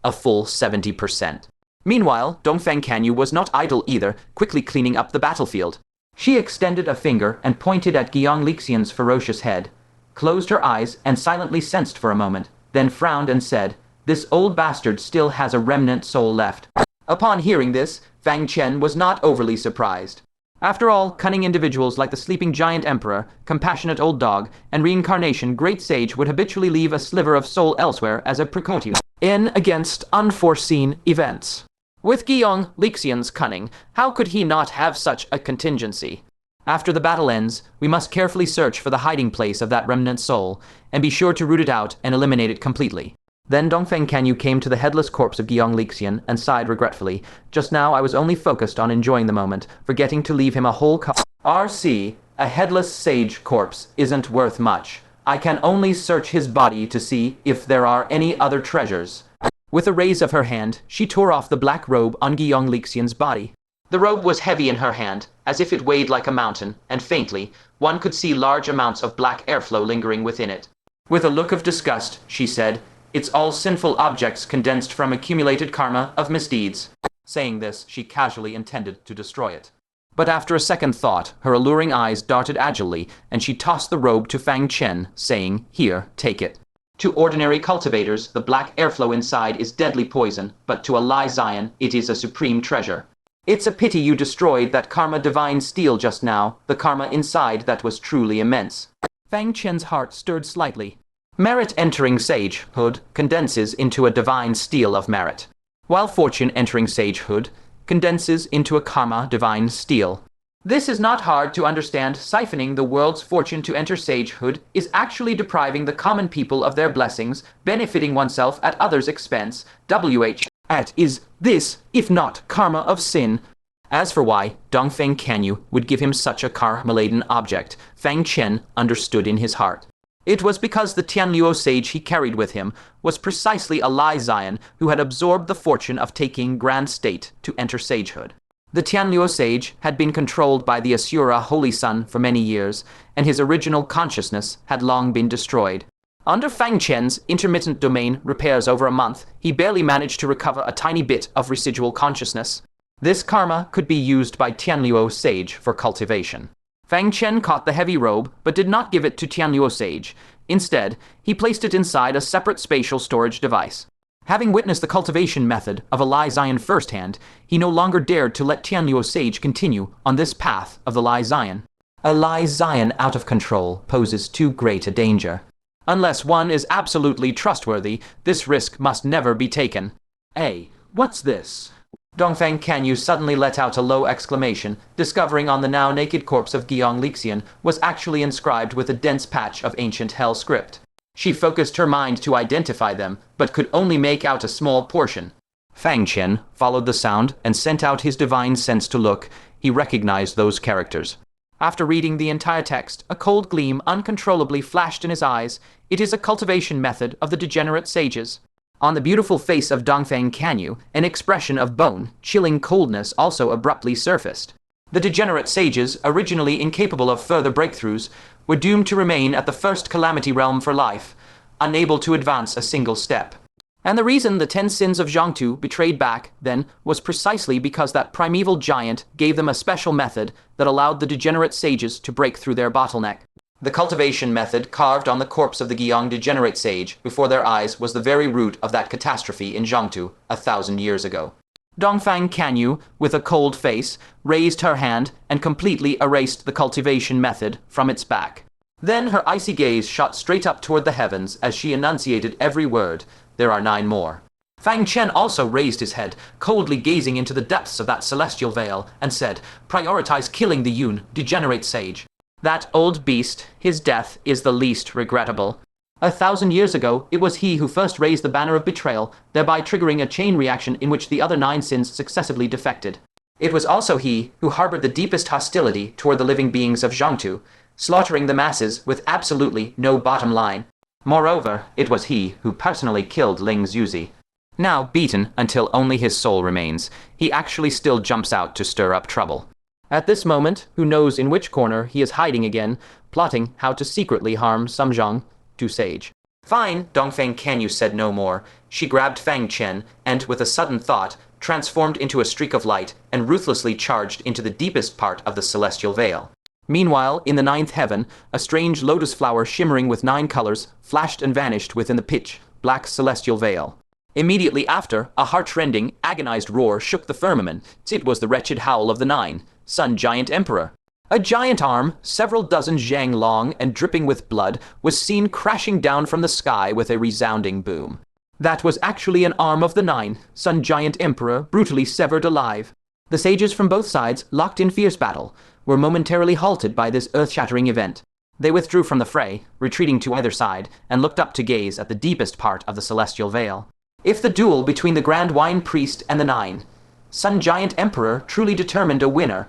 a full 70%. Meanwhile, Dongfeng Canyu was not idle either, quickly cleaning up the battlefield. She extended a finger and pointed at Guiyang Lixian's ferocious head, closed her eyes and silently sensed for a moment, then frowned and said, This old bastard still has a remnant soul left. Upon hearing this, Fang Chen was not overly surprised. After all, cunning individuals like the sleeping giant emperor, compassionate old dog, and reincarnation great sage would habitually leave a sliver of soul elsewhere as a precaution against unforeseen events. With Guiyang Lixian's cunning, how could he not have such a contingency? After the battle ends, we must carefully search for the hiding place of that remnant soul, and be sure to root it out and eliminate it completely. Then Dongfeng Canyu came to the headless corpse of Guiyang Lixian and sighed regretfully. Just now I was only focused on enjoying the moment, forgetting to leave him a whole RC, a headless sage corpse isn't worth much. I can only search his body to see if there are any other treasures. With a raise of her hand, she tore off the black robe on Guiyang Lixian's body. The robe was heavy in her hand, as if it weighed like a mountain, and faintly, one could see large amounts of black airflow lingering within it. With a look of disgust, she said, It's all sinful objects condensed from accumulated karma of misdeeds. Saying this, she casually intended to destroy it. But after a second thought, her alluring eyes darted agilely, and she tossed the robe to Fang Chen, saying, Here, take it. To ordinary cultivators, the black airflow inside is deadly poison, but to a Lai Zion, it is a supreme treasure. It's a pity you destroyed that karma divine steel just now, the karma inside that was truly immense. Fang Chen's heart stirred slightly. Merit entering sagehood condenses into a divine steel of merit, while fortune entering sagehood condenses into a karma divine steel. This is not hard to understand. Siphoning the world's fortune to enter sagehood is actually depriving the common people of their blessings, benefiting oneself at others' expense. Is this, if not karma of sin? As for why Dongfeng Canyu would give him such a karma-laden object, Fang Chen understood in his heart. It was because the Tianluo sage he carried with him was precisely a Lai Zion who had absorbed the fortune of taking grand state to enter sagehood. The Tianluo sage had been controlled by the Asura Holy Sun for many years, and his original consciousness had long been destroyed. Under Fang Chen's intermittent domain repairs over a month, he barely managed to recover a tiny bit of residual consciousness. This karma could be used by Tianluo sage for cultivation. Fang Chen caught the heavy robe, but did not give it to Tianluo sage. Instead, he placed it inside a separate spatial storage device. Having witnessed the cultivation method of a Lai Zion firsthand, he no longer dared to let Tianluo sage continue on this path of the Lai Zion. A Lai Zion out of control poses too great a danger. Unless one is absolutely trustworthy, this risk must never be taken. Hey, what's this? Dongfang Canyu suddenly let out a low exclamation, discovering on the now naked corpse of Guiyang Lixian was actually inscribed with a dense patch of ancient Hell script. She focused her mind to identify them, but could only make out a small portion. Fang Chen followed the sound and sent out his divine sense to look. He recognized those characters. After reading the entire text, a cold gleam uncontrollably flashed in his eyes. It is a cultivation method of the degenerate sages. On the beautiful face of Dongfang Canyu, an expression of bone, chilling coldness also abruptly surfaced. The degenerate sages, originally incapable of further breakthroughs, were doomed to remain at the first calamity realm for life, unable to advance a single step. And the reason the 10 sins of Zhangtu betrayed back, then, was precisely because that primeval giant gave them a special method that allowed the degenerate sages to break through their bottleneck. The cultivation method carved on the corpse of the Guiyang degenerate sage before their eyes was the very root of that catastrophe in Zhangtu 1,000 years ago. Dongfang Canyu, with a cold face, raised her hand and completely erased the cultivation method from its back. Then her icy gaze shot straight up toward the heavens as she enunciated every word. There are 9 more. Fang Chen also raised his head, coldly gazing into the depths of that celestial veil, and said, "Prioritize killing the Yun, degenerate sage. That old beast, his death is the least regrettable. 1,000 years ago, it was he who first raised the banner of betrayal, thereby triggering a chain reaction in which the other 9 sins successively defected. It was also he who harbored the deepest hostility toward the living beings of Zhangtu, slaughtering the masses with absolutely no bottom line. Moreover, it was he who personally killed Ling Zuzi. Now beaten until only his soul remains, he actually still jumps out to stir up trouble. At this moment, who knows in which corner he is hiding again, plotting how to secretly harm Samzhong to sage." "Fine," Dongfang Canyu said no more. She grabbed Fang Chen and, with a sudden thought, transformed into a streak of light and ruthlessly charged into the deepest part of the celestial veil. Meanwhile, in the 9th heaven, a strange lotus flower shimmering with 9 colors flashed and vanished within the pitch-black celestial veil. Immediately after, a heart-rending, agonized roar shook the firmament. It was the wretched howl of the 9, Sun Giant Emperor. A giant arm, several dozen zhang long and dripping with blood, was seen crashing down from the sky with a resounding boom. That was actually an arm of the 9, Sun Giant Emperor, brutally severed alive. The sages from both sides, locked in fierce battle, were momentarily halted by this earth-shattering event. They withdrew from the fray, retreating to either side, and looked up to gaze at the deepest part of the celestial veil. If the duel between the Grand Wine Priest and the 9, Sun Giant Emperor, truly determined a winner,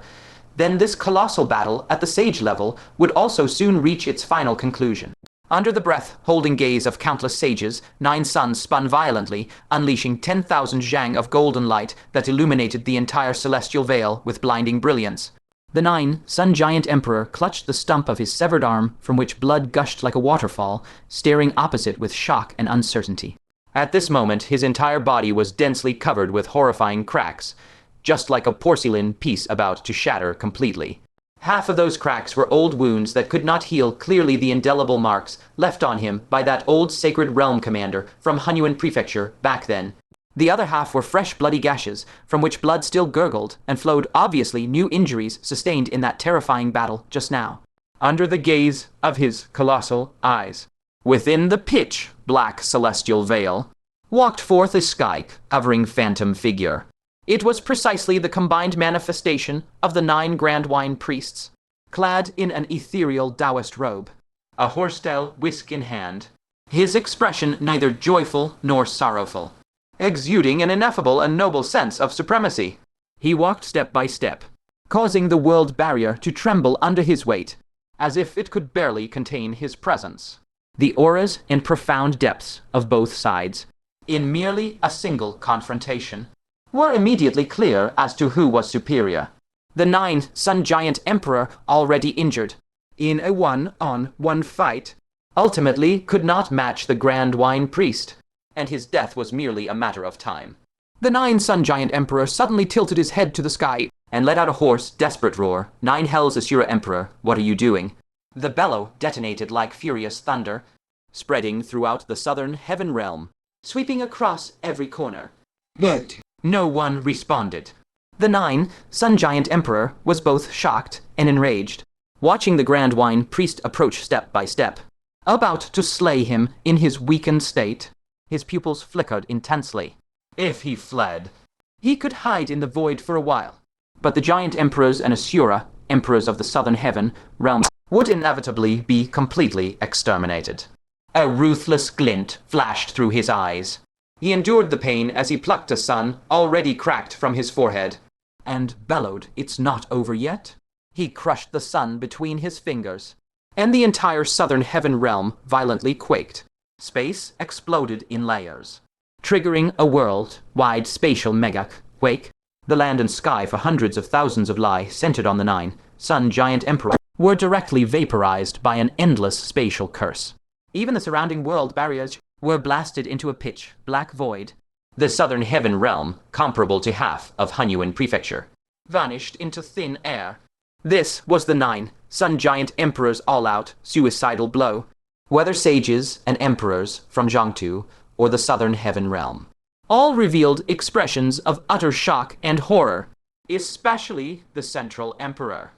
then this colossal battle at the sage level would also soon reach its final conclusion. Under the breath-holding gaze of countless sages, 9 suns spun violently, unleashing 10,000 zhang of golden light that illuminated the entire celestial veil with blinding brilliance. The 9, Sun Giant Emperor clutched the stump of his severed arm, from which blood gushed like a waterfall, staring opposite with shock and uncertainty. At this moment, his entire body was densely covered with horrifying cracks, just like a porcelain piece about to shatter completely. Half of those cracks were old wounds that could not heal clearly the indelible marks left on him by that old sacred realm commander from Hunyuan Prefecture back then. The other half were fresh bloody gashes, from which blood still gurgled and flowed, obviously new injuries sustained in that terrifying battle just now. Under the gaze of his colossal eyes, within the pitch-black celestial veil, walked forth a sky-covering phantom figure. It was precisely the combined manifestation of the 9 Grand Wine Priests, clad in an ethereal Taoist robe, a horsetail whisk in hand, his expression neither joyful nor sorrowful, exuding an ineffable and noble sense of supremacy. He walked step by step, causing the world barrier to tremble under his weight, as if it could barely contain his presence. The auras and profound depths of both sides, in merely a single confrontation, were immediately clear as to who was superior. The 9 Sun Giant Emperor, already injured in a one-on-one fight, ultimately could not match the Grand Wine Priest, and his death was merely a matter of time. The 9 Sun Giant Emperor suddenly tilted his head to the sky and let out a hoarse, desperate roar. 9 Hells Asura Emperor, what are you doing? The bellow detonated like furious thunder, spreading throughout the southern heaven realm, sweeping across every corner. But no one responded. The 9 Sun Giant Emperor was both shocked and enraged, watching the Grand Wine Priest approach step by step, about to slay him in his weakened state. His pupils flickered intensely. If he fled, he could hide in the void for a while. But the giant emperors and Asura, emperors of the southern heaven realm, would inevitably be completely exterminated. A ruthless glint flashed through his eyes. He endured the pain as he plucked a sun already cracked from his forehead, and bellowed, "It's not over yet." He crushed the sun between his fingers, and the entire southern heaven realm violently quaked. Space exploded in layers, triggering a world-wide spatial mega-quake. The land and sky for hundreds of thousands of Li centered on the 9 Sun Giant Emperor were directly vaporized by an endless spatial curse. Even the surrounding world barriers were blasted into a pitch-black void. The southern heaven realm, comparable to half of Hunyuan Prefecture, vanished into thin air. This was the 9 Sun Giant Emperor's all-out, suicidal blow. Whether sages and emperors from Jiangtu or the southern heaven realm, all revealed expressions of utter shock and horror, especially the central emperor,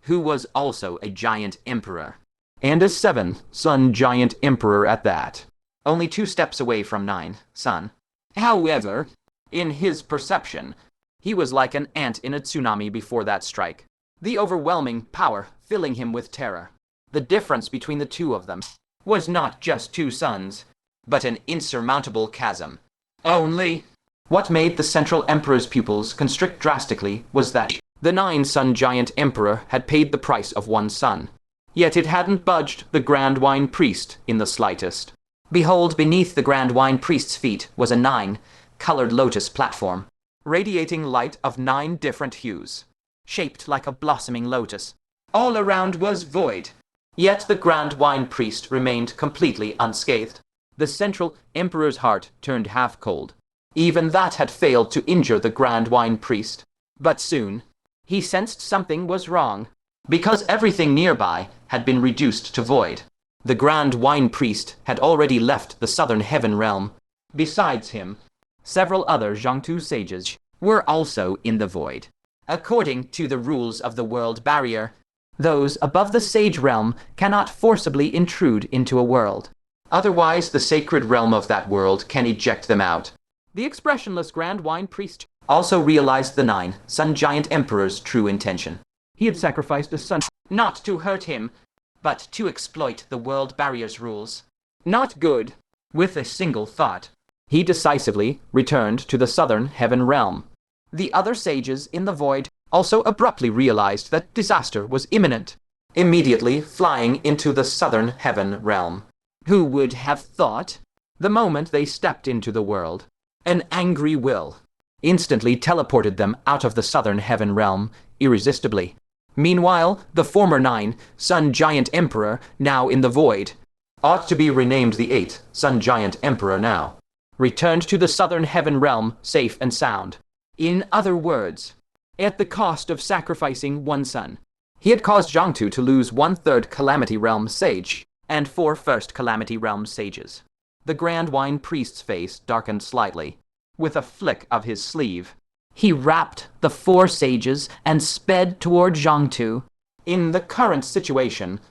who was also a giant emperor, and a 7 Sun Giant Emperor at that, only 2 steps away from 9 Sun. However, in his perception, he was like an ant in a tsunami before that strike, the overwhelming power filling him with terror. The difference between the two of them was not just 2 suns, but an insurmountable chasm. Only what made the central emperor's pupils constrict drastically was that the 9 Sun Giant Emperor had paid the price of 1 sun, yet it hadn't budged the Grand Wine Priest in the slightest. Behold, beneath the Grand Wine Priest's feet was a 9-colored lotus platform, radiating light of 9 different hues, shaped like a blossoming lotus. All around was void, yet the Grand Wine Priest remained completely unscathed. The central emperor's heart turned half cold. Even that had failed to injure the Grand Wine Priest. But soon, he sensed something was wrong, because everything nearby had been reduced to void. The Grand Wine Priest had already left the southern heaven realm. Besides him, several other Jiangtu sages were also in the void. According to the rules of the world barrier, those above the sage realm cannot forcibly intrude into a world. Otherwise, the sacred realm of that world can eject them out. The expressionless Grand Wine Priest also realized the 9 Sun Giant Emperor's true intention. He had sacrificed a son not to hurt him, but to exploit the world barrier's rules. Not good. With a single thought, he decisively returned to the southern heaven realm. The other sages in the void also abruptly realized that disaster was imminent, immediately flying into the southern heaven realm. Who would have thought? The moment they stepped into the world, an angry will instantly teleported them out of the southern heaven realm irresistibly. Meanwhile, the former 9 Sun Giant Emperor, now in the void, ought to be renamed the 8 Sun Giant Emperor now, returned to the southern heaven realm safe and sound. In other words, at the cost of sacrificing 1 sun, he had caused Jiangtu to lose 1/3 Calamity Realm Sage and 4 First Calamity Realm Sages. The Grand Wine Priest's face darkened slightly. With a flick of his sleeve, he wrapped the 4 sages and sped toward Jiangtu. In the current situation,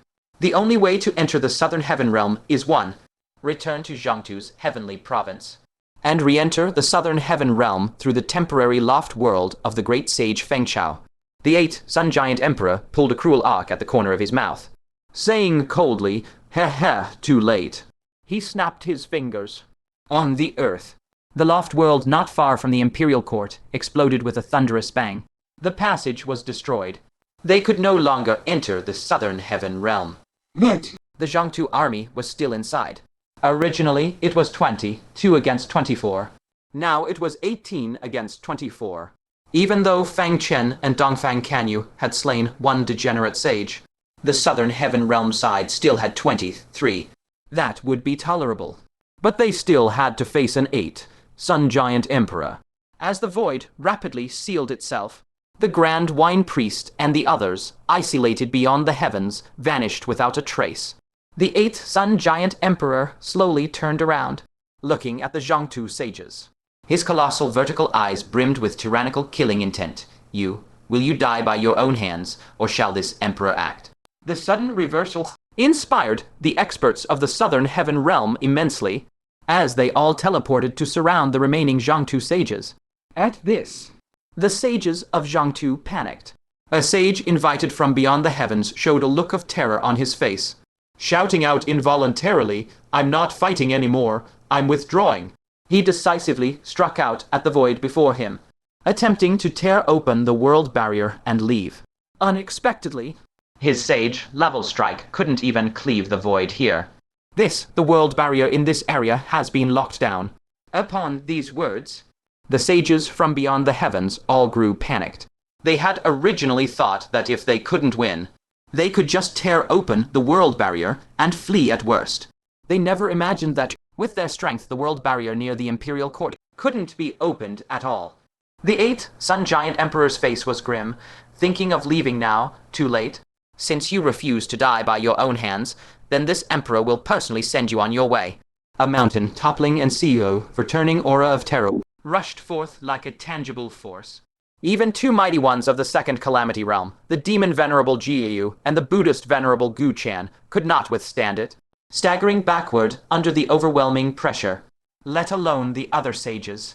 the only way to enter the southern heaven realm is 1. Return to Jiangtu's heavenly province, and re-enter the southern heaven realm through the temporary loft world of the great sage Fang Chen. The 8 Sun Giant Emperor pulled a cruel arc at the corner of his mouth, saying coldly, "Heh, too late." He snapped his fingers. On the earth, the loft world not far from the imperial court exploded with a thunderous bang. The passage was destroyed. They could no longer enter the southern heaven realm. But the Jiangtu army was still inside. Originally, it was 22 against 24. Now it was 18 against 24. Even though Fang Chen and Dongfang Canyu had slain one degenerate sage, the Southern Heaven Realm side still had 23. That would be tolerable. But they still had to face an 8, Sun Giant Emperor. As the void rapidly sealed itself, the Grand Wine Priest and the others, isolated beyond the heavens, vanished without a trace. The 8th Sun Giant Emperor slowly turned around, looking at the Zhangtu sages. His colossal vertical eyes brimmed with tyrannical killing intent. Will you die by your own hands, or shall this emperor act? The sudden reversal inspired the experts of the Southern Heaven Realm immensely, as they all teleported to surround the remaining Zhangtu sages. At this, the sages of Zhangtu panicked. A sage invited from beyond the heavens showed a look of terror on his face, shouting out involuntarily, "I'm not fighting anymore, I'm withdrawing." He decisively struck out at the void before him, attempting to tear open the world barrier and leave. Unexpectedly, his sage level strike couldn't even cleave the void here. The world barrier in this area has been locked down. Upon these words, the sages from beyond the heavens all grew panicked. They had originally thought that if they couldn't win, they could just tear open the world barrier and flee at worst. They never imagined that, with their strength, the world barrier near the Imperial Court couldn't be opened at all. The 8th Sun Giant Emperor's face was grim, thinking of leaving now, too late. Since you refuse to die by your own hands, then this emperor will personally send you on your way. A mountain toppling and CEO, returning aura of terror, rushed forth like a tangible force. Even two mighty ones of the Second Calamity Realm, the demon venerable Jiyu and the Buddhist venerable Gu Chan, could not withstand it, staggering backward under the overwhelming pressure, let alone the other sages,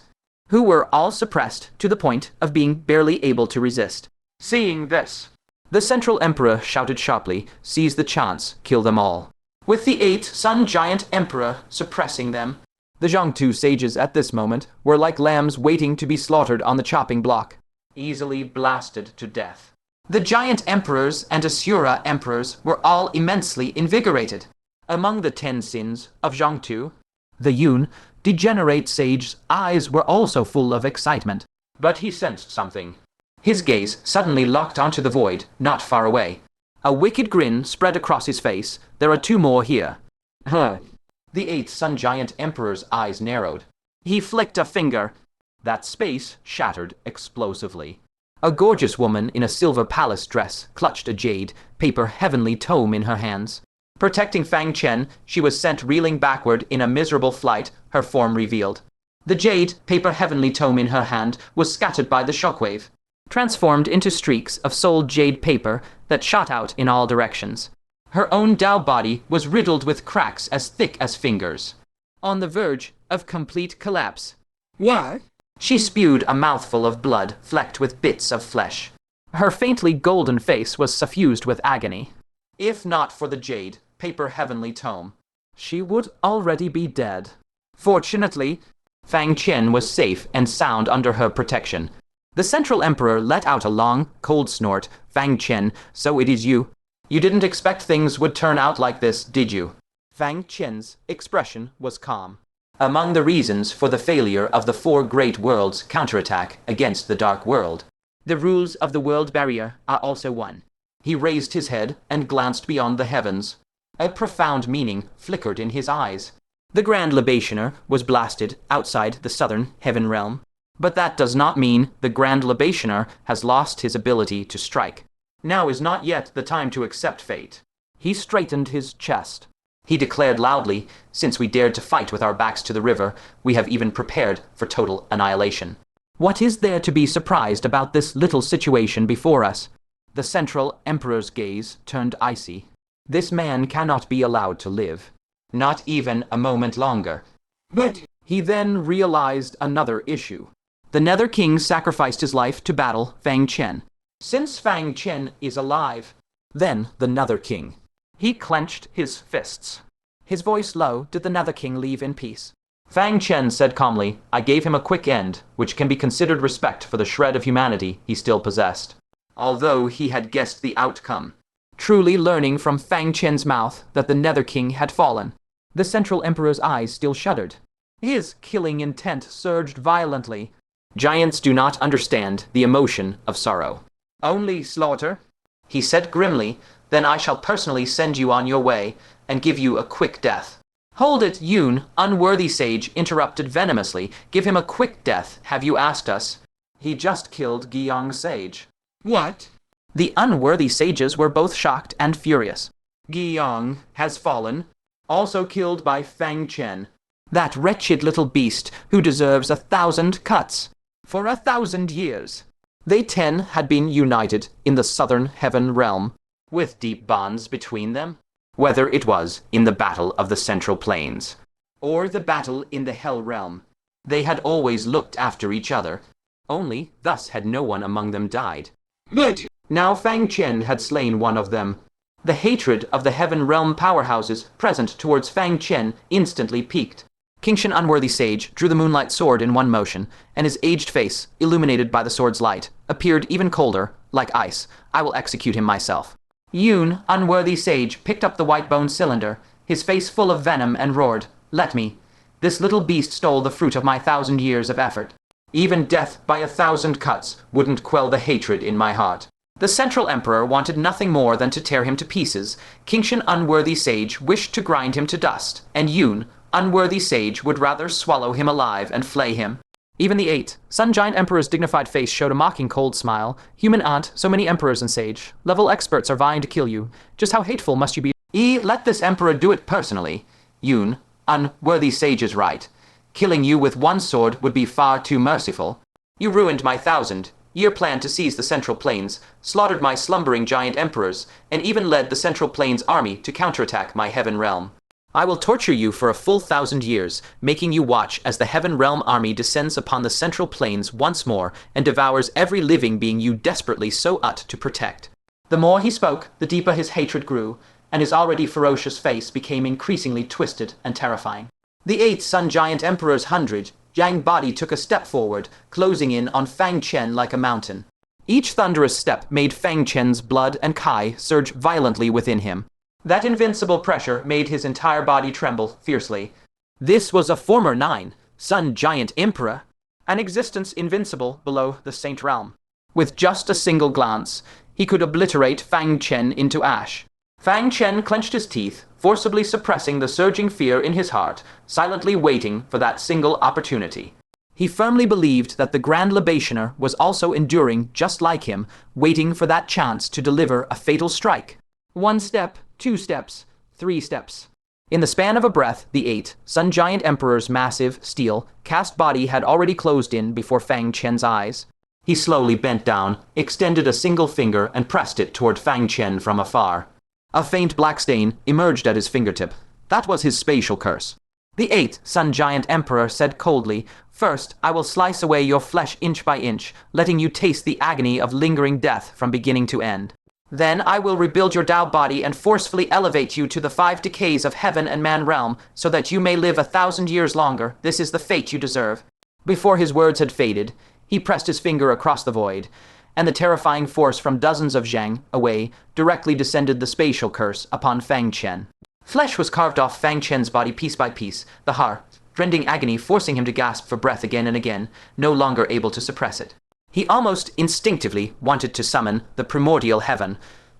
who were all suppressed to the point of being barely able to resist. Seeing this, the Central Emperor shouted sharply, "Seize the chance, kill them all." With the 8th Sun Giant Emperor suppressing them, the Zhangtu sages at this moment were like lambs waiting to be slaughtered on the chopping block, easily blasted to death. The Giant Emperors and Asura Emperors were all immensely invigorated. Among the 10 sins of Zhangtu, the Yun, degenerate sage's eyes were also full of excitement. But he sensed something. His gaze suddenly locked onto the void, not far away. A wicked grin spread across his face. There are 2 more here. The 8th Sun Giant Emperor's eyes narrowed. He flicked a finger. That space shattered explosively. A gorgeous woman in a silver palace dress clutched a jade, paper heavenly tome in her hands. Protecting Fang Chen, she was sent reeling backward in a miserable flight, her form revealed. The jade, paper heavenly tome in her hand, was scattered by the shockwave, transformed into streaks of soul jade paper that shot out in all directions. Her own Dao body was riddled with cracks as thick as fingers, on the verge of complete collapse. What? She spewed a mouthful of blood flecked with bits of flesh. Her faintly golden face was suffused with agony. If not for the jade, paper heavenly tome, she would already be dead. Fortunately, Fang Chen was safe and sound under her protection. The Central Emperor let out a long, cold snort. "Fang Chen, so it is you. You didn't expect things would turn out like this, did you?" Fang Chen's expression was calm. Among the reasons for the failure of the 4 great worlds' counterattack against the Dark World, the rules of the world barrier are also one. He raised his head and glanced beyond the heavens. A profound meaning flickered in his eyes. The Grand Libationer was blasted outside the Southern Heaven Realm, but that does not mean the Grand Libationer has lost his ability to strike. Now is not yet the time to accept fate. He straightened his chest. He declared loudly, "Since we dared to fight with our backs to the river, we have even prepared for total annihilation. What is there to be surprised about this little situation before us?" The Central Emperor's gaze turned icy. This man cannot be allowed to live. Not even a moment longer. But he then realized another issue. The Nether King sacrificed his life to battle Fang Chen. Since Fang Chen is alive, then the Nether King. He clenched his fists. His voice low, did the Nether King leave in peace? Fang Chen said calmly, "I gave him a quick end, which can be considered respect for the shred of humanity he still possessed." Although he had guessed the outcome, truly learning from Fang Chen's mouth that the Nether King had fallen, the Central Emperor's eyes still shuddered. His killing intent surged violently. Giants do not understand the emotion of sorrow. Only slaughter, he said grimly. Then I shall personally send you on your way and give you a quick death. Hold it, Yoon, unworthy sage interrupted venomously. Give him a quick death, have you asked us? He just killed Gyeong Sage. What? The unworthy sages were both shocked and furious. Gyeong has fallen, also killed by Fang Chen. That wretched little beast who deserves 1,000 cuts. For 1,000 years. They 10 had been united in the southern heaven realm, with deep bonds between them. Whether it was in the battle of the Central Plains, or the battle in the Hell Realm, they had always looked after each other. Only thus had no one among them died. But now Fang Chen had slain one of them. The hatred of the Heaven Realm powerhouses present towards Fang Chen instantly peaked. King Shen, unworthy sage, drew the moonlight sword in one motion, and his aged face, illuminated by the sword's light, appeared even colder, like ice. I will execute him myself. Yoon, unworthy sage, picked up the white bone cylinder, his face full of venom, and roared, "Let me. This little beast stole the fruit of my 1,000 years of effort. Even death by 1,000 cuts wouldn't quell the hatred in my heart." The Central Emperor wanted nothing more than to tear him to pieces. King Shen, unworthy sage, wished to grind him to dust, and Yoon, unworthy sage, would rather swallow him alive and flay him. Even the 8, Sun Giant Emperor's dignified face showed a mocking cold smile. Human aunt, so many emperors and sage. Level experts are vying to kill you. Just how hateful must you be? Let this emperor do it personally. Yoon, unworthy sage is right. Killing you with one sword would be far too merciful. You ruined my 1,000-year plan to seize the Central Plains, slaughtered my slumbering giant emperors, and even led the Central Plains army to counterattack my Heaven Realm. I will torture you for a full 1,000 years, making you watch as the Heaven Realm army descends upon the Central Plains once more and devours every living being you desperately so ought to protect. The more he spoke, the deeper his hatred grew, and his already ferocious face became increasingly twisted and terrifying. The 8th Sun Giant Emperor's 100, Yang body took a step forward, closing in on Fang Chen like a mountain. Each thunderous step made Fang Chen's blood and Kai surge violently within him. That invincible pressure made his entire body tremble fiercely. This was a former 9, Sun Giant Emperor, an existence invincible below the Saint Realm. With just a single glance, he could obliterate Fang Chen into ash. Fang Chen clenched his teeth, forcibly suppressing the surging fear in his heart, silently waiting for that single opportunity. He firmly believed that the Grand Libationer was also enduring just like him, waiting for that chance to deliver a fatal strike. 1 step, 2 steps, 3 steps. In the span of a breath, the 8, Sun Giant Emperor's massive, steel, cast body had already closed in before Fang Chen's eyes. He slowly bent down, extended a single finger, and pressed it toward Fang Chen from afar. A faint black stain emerged at his fingertip. That was his spatial curse. The 8th Sun Giant Emperor said coldly, "First, I will slice away your flesh inch by inch, letting you taste the agony of lingering death from beginning to end. Then I will rebuild your Tao body and forcefully elevate you to the 5 decays of heaven and man realm, so that you may live 1,000 years longer. This is the fate you deserve." Before his words had faded, he pressed his finger across the void, and the terrifying force from dozens of zhang away directly descended the spatial curse upon Fang Chen. Flesh was carved off Fang Chen's body piece by piece, the heart-rending agony forcing him to gasp for breath again and again, no longer able to suppress it. He almost instinctively wanted to summon the primordial heaven,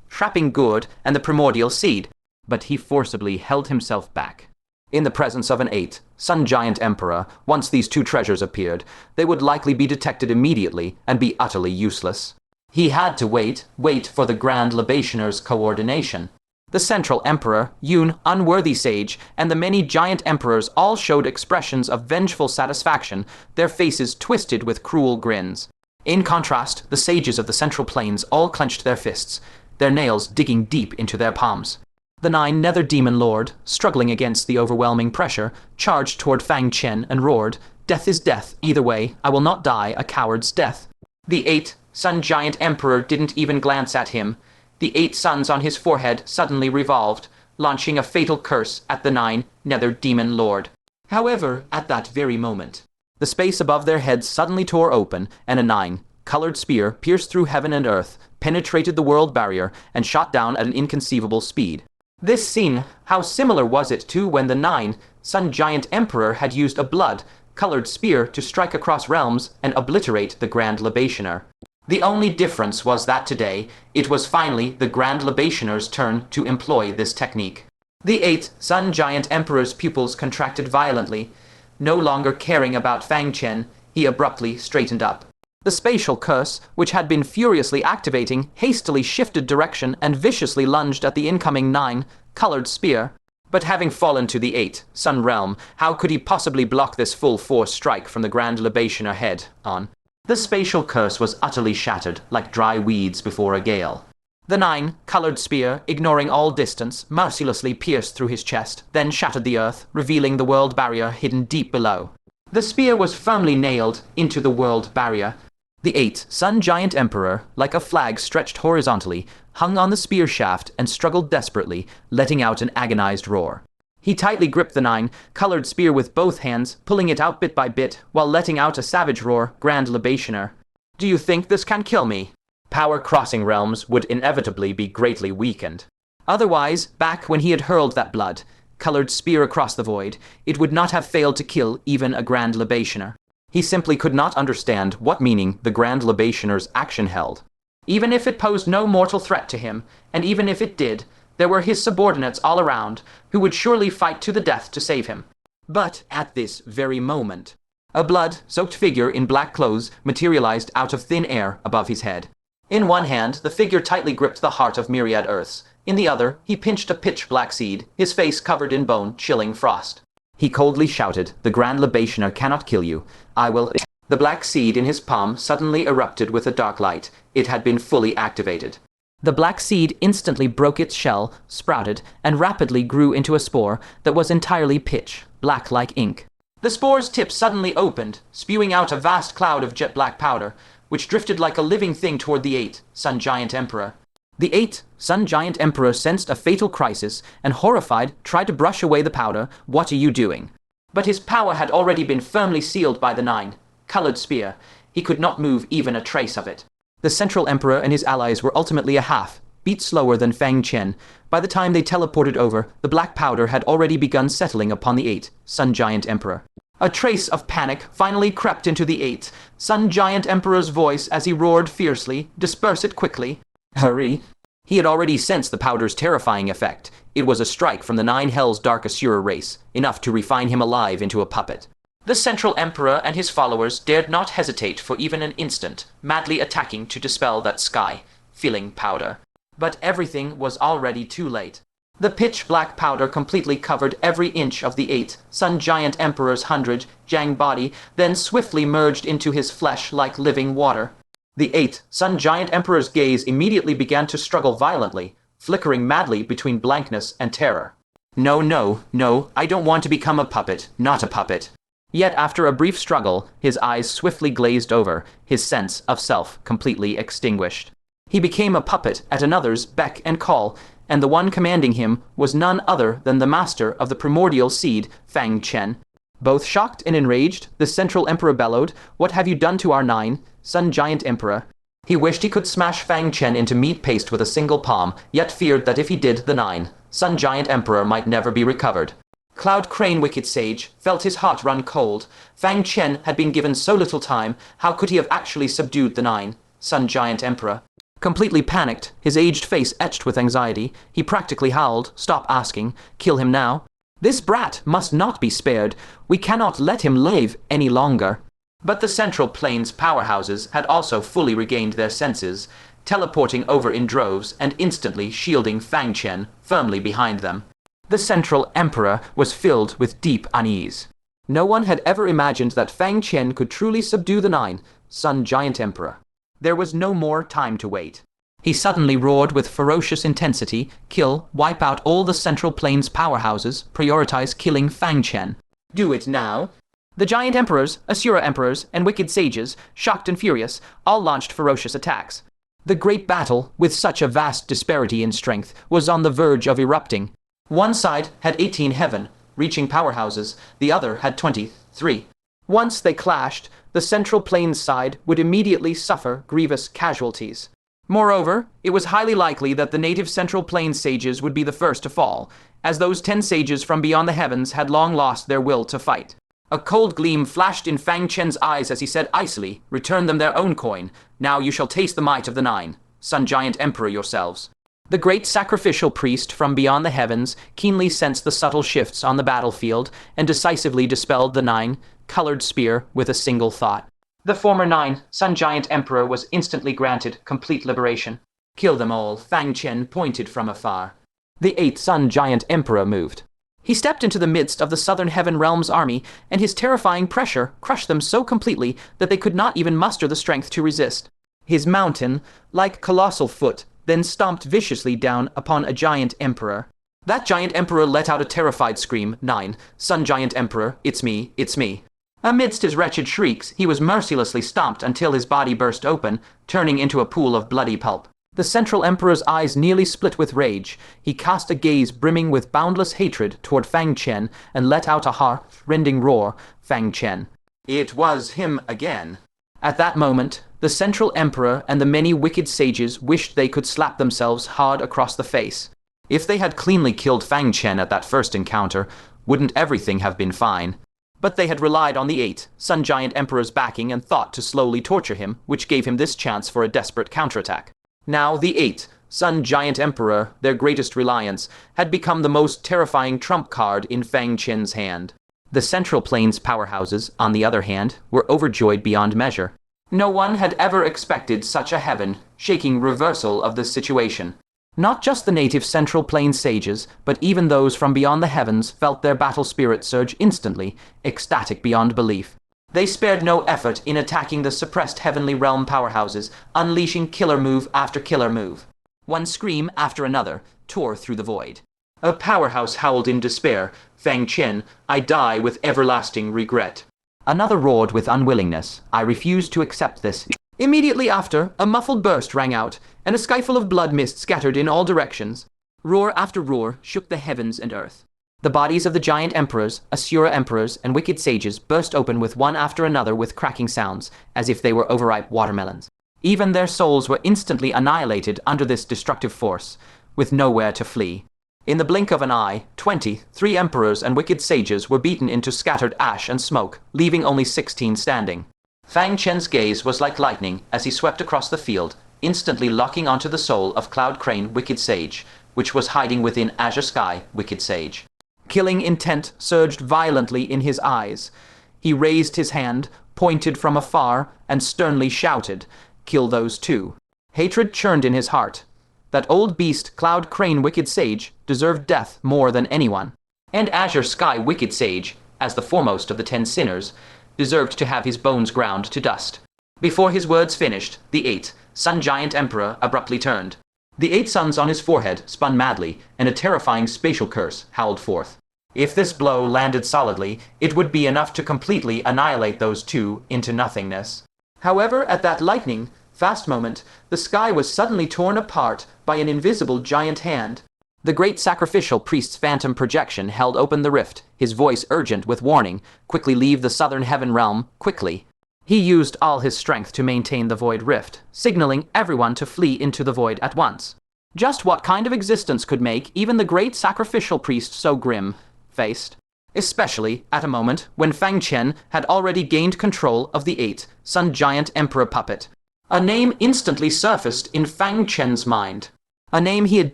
trapping Gourd and the primordial seed, but he forcibly held himself back. In the presence of an 8, Sun Giant Emperor, once these 2 treasures appeared, they would likely be detected immediately and be utterly useless. He had to wait for the Grand Libationer's coordination. The Central Emperor, Yoon, unworthy sage, and the many giant emperors all showed expressions of vengeful satisfaction, their faces twisted with cruel grins. In contrast, the sages of the Central Plains all clenched their fists, their nails digging deep into their palms. The 9 Nether Demon Lord, struggling against the overwhelming pressure, charged toward Fang Chen and roared, "Death is death, either way, I will not die a coward's death." The 8 Sun Giant Emperor didn't even glance at him. The 8 suns on his forehead suddenly revolved, launching a fatal curse at the 9 Nether Demon Lord. However, at that very moment, the space above their heads suddenly tore open, and a 9-colored spear pierced through heaven and earth, penetrated the world barrier, and shot down at an inconceivable speed. This scene, how similar was it to when the 9 Sun Giant Emperor had used a blood-colored spear to strike across realms and obliterate the Grand Libationer. The only difference was that today, it was finally the Grand Libationer's turn to employ this technique. The 8th Sun Giant Emperor's pupils contracted violently. No longer caring about Fang Chen, he abruptly straightened up. The spatial curse, which had been furiously activating, hastily shifted direction and viciously lunged at the incoming 9-colored spear. But having fallen to the 8th Sun Realm, how could he possibly block this full-force strike from the Grand Libationer head on? The spatial curse was utterly shattered, like dry weeds before a gale. The 9-colored spear, ignoring all distance, mercilessly pierced through his chest, then shattered the earth, revealing the world barrier hidden deep below. The spear was firmly nailed into the world barrier. The 8th Sun Giant Emperor, like a flag stretched horizontally, hung on the spear shaft and struggled desperately, letting out an agonized roar. He tightly gripped the 9-colored spear with both hands, pulling it out bit by bit, while letting out a savage roar. Grand Libationer. Do you think this can kill me? Power crossing realms would inevitably be greatly weakened. Otherwise, back when he had hurled that blood-colored spear across the void, it would not have failed to kill even a Grand Libationer. He simply could not understand what meaning the Grand Libationer's action held. Even if it posed no mortal threat to him, and even if it did, there were his subordinates all around, who would surely fight to the death to save him. But at this very moment, a blood-soaked figure in black clothes materialized out of thin air above his head. In one hand, the figure tightly gripped the heart of myriad Earths. In the other, he pinched a pitch-black seed, his face covered in bone-chilling frost. He coldly shouted, "The Grand Libationer cannot kill you. I will—" The black seed in his palm suddenly erupted with a dark light. It had been fully activated. The black seed instantly broke its shell, sprouted, and rapidly grew into a spore that was entirely pitch, black like ink. The spore's tip suddenly opened, spewing out a vast cloud of jet-black powder, which drifted like a living thing toward the 8th Sun Giant Emperor. The 8th Sun Giant Emperor sensed a fatal crisis and, horrified, tried to brush away the powder. "What are you doing?" But his power had already been firmly sealed by the 9-colored spear. He could not move even a trace of it. The Central Emperor and his allies were ultimately a half-beat slower than Fang Chen. By the time they teleported over, the black powder had already begun settling upon the 8th Sun Giant Emperor. A trace of panic finally crept into the 8th Sun Giant Emperor's voice as he roared fiercely, "Disperse it quickly. Hurry." He had already sensed the powder's terrifying effect. It was a strike from the 9 Hell's Dark Asura race, enough to refine him alive into a puppet. The Central Emperor and his followers dared not hesitate for even an instant, madly attacking to dispel that sky-filling powder. But everything was already too late. The pitch-black powder completely covered every inch of the 8th Sun Giant Emperor's 100-Jang body, then swiftly merged into his flesh like living water. The 8th Sun Giant Emperor's gaze immediately began to struggle violently, flickering madly between blankness and terror. "No, no, no, I don't want to become a puppet, not a puppet." Yet after a brief struggle, his eyes swiftly glazed over, his sense of self completely extinguished. He became a puppet at another's beck and call, and the one commanding him was none other than the master of the primordial seed, Fang Chen. Both shocked and enraged, the Central Emperor bellowed, "What have you done to our 9 Sun Giant Emperor?" He wished he could smash Fang Chen into meat paste with a single palm, yet feared that if he did, the 9 Sun Giant Emperor might never be recovered. Cloud Crane, Wicked Sage, felt his heart run cold. Fang Chen had been given so little time, how could he have actually subdued the 9 Sun Giant Emperor? Completely panicked, his aged face etched with anxiety, he practically howled, "Stop asking, kill him now. This brat must not be spared. We cannot let him live any longer." But the Central Plains powerhouses had also fully regained their senses, teleporting over in droves and instantly shielding Fang Chen firmly behind them. The Central Emperor was filled with deep unease. No one had ever imagined that Fang Chen could truly subdue the 9 Sun Giant Emperor. There was no more time to wait. He suddenly roared with ferocious intensity, "Kill, wipe out all the Central Plains powerhouses, prioritize killing Fang Chen. Do it now." The Giant Emperors, Asura Emperors, and Wicked Sages, shocked and furious, all launched ferocious attacks. The great battle, with such a vast disparity in strength, was on the verge of erupting. One side had 18 heaven-reaching powerhouses, the other had 23. Once they clashed, the Central Plains side would immediately suffer grievous casualties. Moreover, it was highly likely that the native Central Plains sages would be the first to fall, as those 10 sages from beyond the heavens had long lost their will to fight. A cold gleam flashed in Fang Chen's eyes as he said icily, "Return them their own coin. Now you shall taste the might of the 9. Sun Giant Emperor yourselves." The great sacrificial priest from beyond the heavens keenly sensed the subtle shifts on the battlefield and decisively dispelled the 9-colored spear with a single thought. The former 9, Sun Giant Emperor, was instantly granted complete liberation. "Kill them all," Fang Chen pointed from afar. The 8th Sun Giant Emperor moved. He stepped into the midst of the Southern Heaven Realm's army, and his terrifying pressure crushed them so completely that they could not even muster the strength to resist. His mountain-like colossal foot then stomped viciously down upon a giant emperor. That giant emperor let out a terrified scream. 9, Sun Giant Emperor, it's me, it's me. Amidst his wretched shrieks, he was mercilessly stomped until his body burst open, turning into a pool of bloody pulp. The Central Emperor's eyes nearly split with rage. He cast a gaze brimming with boundless hatred toward Fang Chen and let out a heart-rending roar. Fang Chen. It was him again. At that moment, the Central Emperor and the many wicked sages wished they could slap themselves hard across the face. If they had cleanly killed Fang Chen at that first encounter, wouldn't everything have been fine? But they had relied on the 8th Sun Giant Emperor's backing and thought to slowly torture him, which gave him this chance for a desperate counterattack. Now the 8th Sun Giant Emperor, their greatest reliance, had become the most terrifying trump card in Fang Chen's hand. The Central Plains powerhouses, on the other hand, were overjoyed beyond measure. No one had ever expected such a heaven-shaking reversal of the situation. Not just the native Central Plains sages, but even those from beyond the heavens felt their battle spirit surge instantly, ecstatic beyond belief. They spared no effort in attacking the suppressed Heavenly Realm powerhouses, unleashing killer move after killer move. One scream after another tore through the void. A powerhouse howled in despair. "Fang Chen, I die with everlasting regret." Another roared with unwillingness. "I refuse to accept this." Immediately after, a muffled burst rang out, and a skyful of blood mist scattered in all directions. Roar after roar shook the heavens and earth. The bodies of the giant emperors, Asura emperors, and wicked sages burst open with one after another with cracking sounds, as if they were overripe watermelons. Even their souls were instantly annihilated under this destructive force, with nowhere to flee. In the blink of an eye, 23 emperors and wicked sages were beaten into scattered ash and smoke, leaving only 16 standing. Fang Chen's gaze was like lightning as he swept across the field, instantly locking onto the soul of Cloud Crane Wicked Sage, which was hiding within Azure Sky Wicked Sage. Killing intent surged violently in his eyes. He raised his hand, pointed from afar, and sternly shouted, "Kill those too." Hatred churned in his heart. That old beast, Cloud Crane Wicked Sage, deserved death more than anyone. And Azure Sky Wicked Sage, as the foremost of the 10 sinners, deserved to have his bones ground to dust. Before his words finished, the 8th Sun Giant Emperor abruptly turned. The 8 suns on his forehead spun madly, and a terrifying spatial curse howled forth. If this blow landed solidly, it would be enough to completely annihilate those 2 into nothingness. However, at that lightning-fast moment, the sky was suddenly torn apart by an invisible giant hand. The great sacrificial priest's phantom projection held open the rift, his voice urgent with warning, "Quickly leave the southern heaven realm, quickly." He used all his strength to maintain the void rift, signaling everyone to flee into the void at once. Just what kind of existence could make even the great sacrificial priest so grim-faced? Especially at a moment when Fang Chen had already gained control of the 8 Sun Giant Emperor puppet. A name instantly surfaced in Fang Chen's mind. A name he had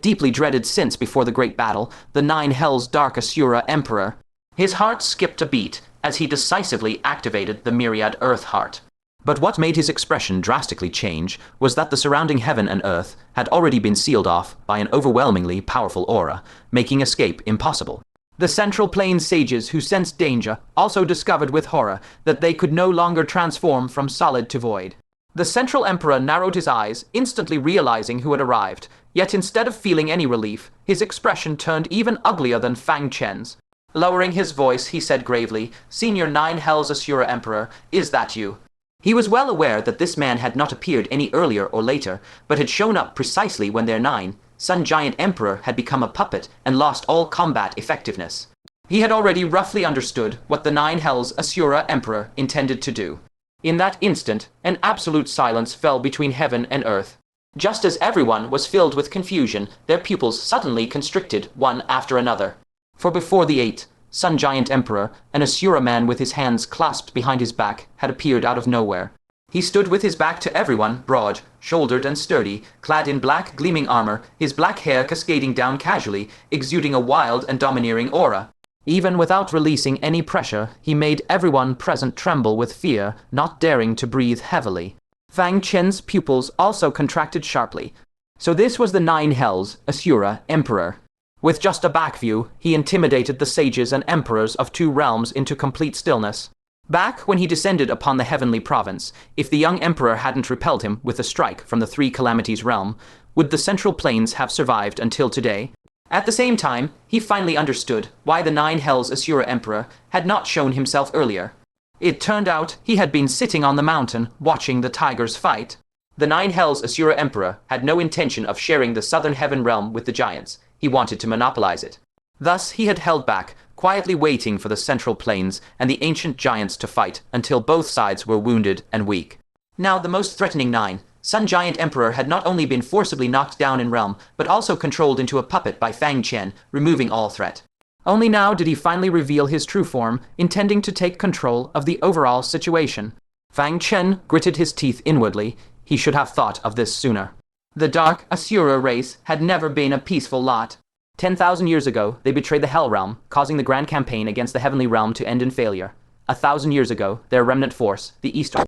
deeply dreaded since before the great battle, the 9 Hells Dark Asura Emperor. His heart skipped a beat as he decisively activated the Myriad Earth Heart. But what made his expression drastically change was that the surrounding heaven and earth had already been sealed off by an overwhelmingly powerful aura, making escape impossible. The Central Plains sages who sensed danger also discovered with horror that they could no longer transform from solid to void. The Central Emperor narrowed his eyes, instantly realizing who had arrived, yet instead of feeling any relief, his expression turned even uglier than Fang Chen's. Lowering his voice, he said gravely, "Senior 9 Hells Asura Emperor, is that you?" He was well aware that this man had not appeared any earlier or later, but had shown up precisely when their 9 Sun Giant Emperor had become a puppet and lost all combat effectiveness. He had already roughly understood what the 9 Hells Asura Emperor intended to do. In that instant, an absolute silence fell between heaven and earth. Just as everyone was filled with confusion, their pupils suddenly constricted one after another. For before the eighth Sun Giant Emperor, an Asura man with his hands clasped behind his back, had appeared out of nowhere. He stood with his back to everyone, broad, shouldered and sturdy, clad in black gleaming armor, his black hair cascading down casually, exuding a wild and domineering aura. Even without releasing any pressure, he made everyone present tremble with fear, not daring to breathe heavily. Fang Chen's pupils also contracted sharply. So this was the Nine Hells, Asura, Emperor. With just a back view, he intimidated the sages and emperors of two realms into complete stillness. Back when he descended upon the heavenly province, if the young emperor hadn't repelled him with a strike from the Three Calamities realm, would the Central Plains have survived until today? At the same time, he finally understood why the Nine Hells Asura Emperor had not shown himself earlier. It turned out he had been sitting on the mountain watching the tigers fight. The Nine Hells Asura Emperor had no intention of sharing the Southern Heaven realm with the giants. He wanted to monopolize it. Thus he had held back, quietly waiting for the Central Plains and the ancient giants to fight until both sides were wounded and weak. Now the most threatening nine, Sun Giant Emperor, had not only been forcibly knocked down in realm, but also controlled into a puppet by Fang Chen, removing all threat. Only now did he finally reveal his true form, intending to take control of the overall situation. Fang Chen gritted his teeth inwardly. He should have thought of this sooner. The dark Asura race had never been a peaceful lot. 10,000 years ago, they betrayed the Hell Realm, causing the grand campaign against the Heavenly Realm to end in failure. 1,000 years ago, their remnant force, the Eastern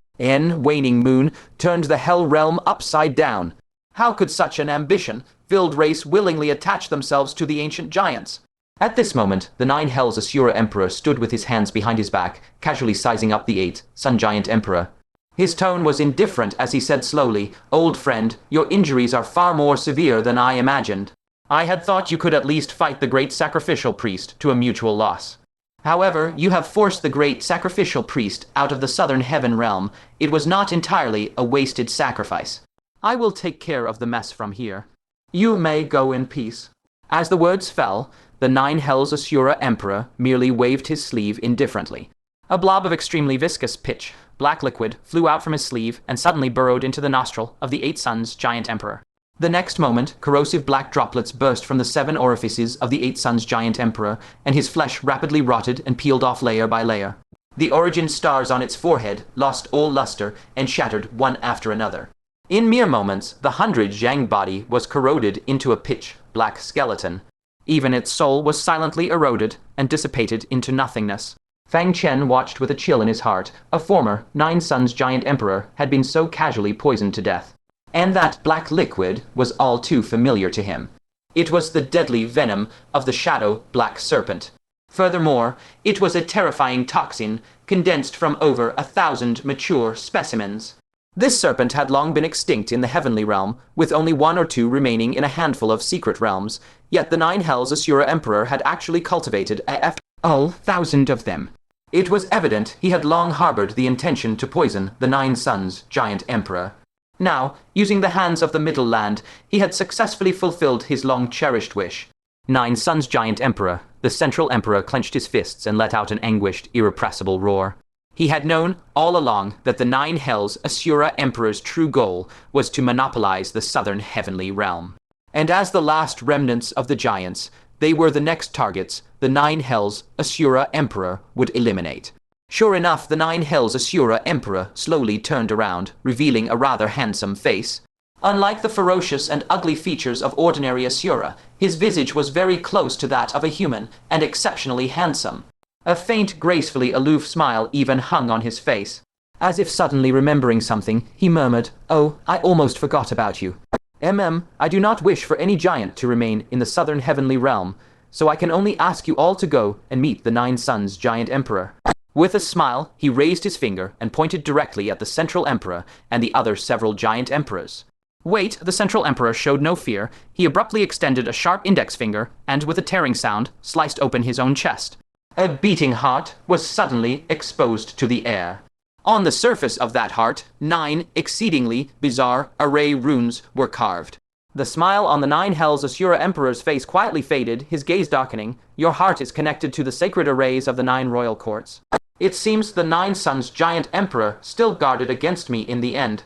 waning moon, turned the Hell Realm upside down. How could such an ambition-filled race willingly attach themselves to the ancient giants? At this moment, the Nine Hells Asura Emperor stood with his hands behind his back, casually sizing up the eighth Sun Giant Emperor. His tone was indifferent as he said slowly, "Old friend, your injuries are far more severe than I imagined. I had thought you could at least fight the great sacrificial priest to a mutual loss. However, you have forced the great sacrificial priest out of the Southern Heaven realm. It was not entirely a wasted sacrifice. I will take care of the mess from here. You may go in peace." As the words fell, the Nine Hells Asura Emperor merely waved his sleeve indifferently. A blob of extremely viscous pitch, black liquid, flew out from his sleeve and suddenly burrowed into the nostril of the Eight Suns Giant Emperor. The next moment, corrosive black droplets burst from the 7 orifices of the Eight Suns Giant Emperor, and his flesh rapidly rotted and peeled off layer by layer. The origin stars on its forehead lost all luster and shattered one after another. In mere moments, the 100 Zhang body was corroded into a pitch-black skeleton. Even its soul was silently eroded and dissipated into nothingness. Fang Chen watched with a chill in his heart. A former Nine Suns Giant Emperor had been so casually poisoned to death. And that black liquid was all too familiar to him. It was the deadly venom of the shadow black serpent. Furthermore, it was a terrifying toxin condensed from over 1,000 mature specimens. This serpent had long been extinct in the heavenly realm, with only 1 or 2 remaining in a handful of secret realms, yet the Nine Hells Asura Emperor had actually cultivated a thousand of them. It was evident he had long harbored the intention to poison the Nine Suns Giant Emperor. Now, using the hands of the Middle Land, he had successfully fulfilled his long-cherished wish. Nine Suns Giant Emperor, the Central Emperor, clenched his fists and let out an anguished, irrepressible roar. He had known all along that the Nine Hells Asura Emperor's true goal was to monopolize the Southern Heavenly Realm. And as the last remnants of the giants, they were the next targets the Nine Hells Asura Emperor would eliminate. Sure enough, the Nine Hells Asura Emperor slowly turned around, revealing a rather handsome face. Unlike the ferocious and ugly features of ordinary Asura, his visage was very close to that of a human, and exceptionally handsome. A faint, gracefully aloof smile even hung on his face. As if suddenly remembering something, he murmured, "Oh, I almost forgot about you. I do not wish for any giant to remain in the Southern Heavenly Realm, so I can only ask you all to go and meet the Nine Suns Giant Emperor." With a smile, he raised his finger and pointed directly at the Central Emperor and the other several Giant Emperors. Wait, the Central Emperor showed no fear. He abruptly extended a sharp index finger and, with a tearing sound, sliced open his own chest. A beating heart was suddenly exposed to the air. On the surface of that heart, 9 exceedingly bizarre array runes were carved. The smile on the Nine Hells Asura Emperor's face quietly faded, his gaze darkening. "Your heart is connected to the sacred arrays of the 9 royal courts. It seems the Nine Suns Giant Emperor still guarded against me in the end."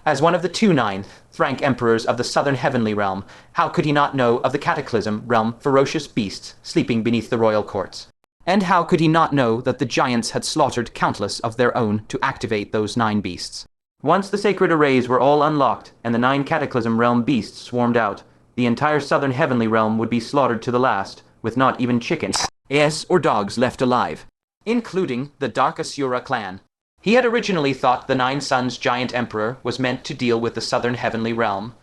As one of the two ninth rank emperors of the southern heavenly realm, how could he not know of the cataclysm realm ferocious beasts sleeping beneath the royal courts? And how could he not know that the giants had slaughtered countless of their own to activate those 9 beasts? Once the sacred arrays were all unlocked and the 9 cataclysm realm beasts swarmed out, the entire southern heavenly realm would be slaughtered to the last, with not even chickens, yes, or dogs left alive, including the Dark Asura clan. He had originally thought the 9 Suns giant emperor was meant to deal with the southern heavenly realm.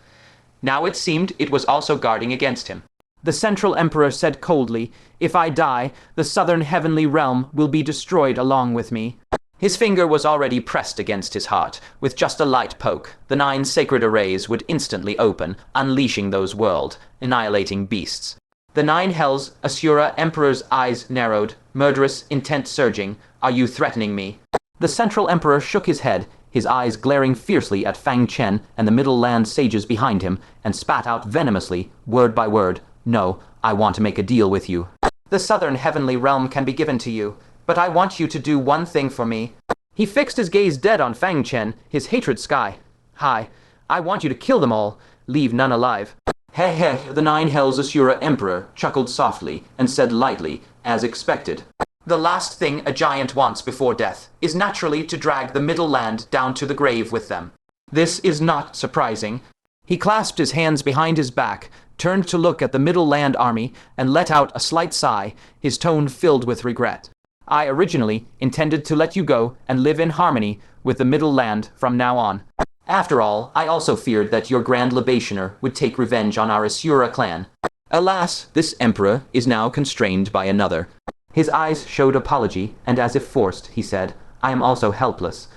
Now it seemed it was also guarding against him. The central emperor said coldly, "If I die, the southern heavenly realm will be destroyed along with me." His finger was already pressed against his heart. With just a light poke, the 9 sacred arrays would instantly open, unleashing those world-annihilating beasts. The 9 hells, Asura emperor's eyes narrowed, murderous intent surging. "Are you threatening me?" The central emperor shook his head, his eyes glaring fiercely at Fang Chen and the Middle Land sages behind him, and spat out venomously, word by word, "No, I want to make a deal with you. The southern heavenly realm can be given to you, but I want you to do one thing for me." He fixed his gaze dead on Fang Chen, his hatred sky. "Hi, I want you to kill them all, leave none alive." Heh, the 9 hells Asura emperor chuckled softly and said lightly, as expected, "The last thing a giant wants before death is naturally to drag the Middle Land down to the grave with them. This is not surprising." He clasped his hands behind his back, turned to look at the Middle Land army, and let out a slight sigh, his tone filled with regret. "I originally intended to let you go and live in harmony with the Middle Land from now on. After all, I also feared that your grand libationer would take revenge on our Asura clan. Alas, this emperor is now constrained by another." His eyes showed apology, and as if forced, he said, "I am also helpless.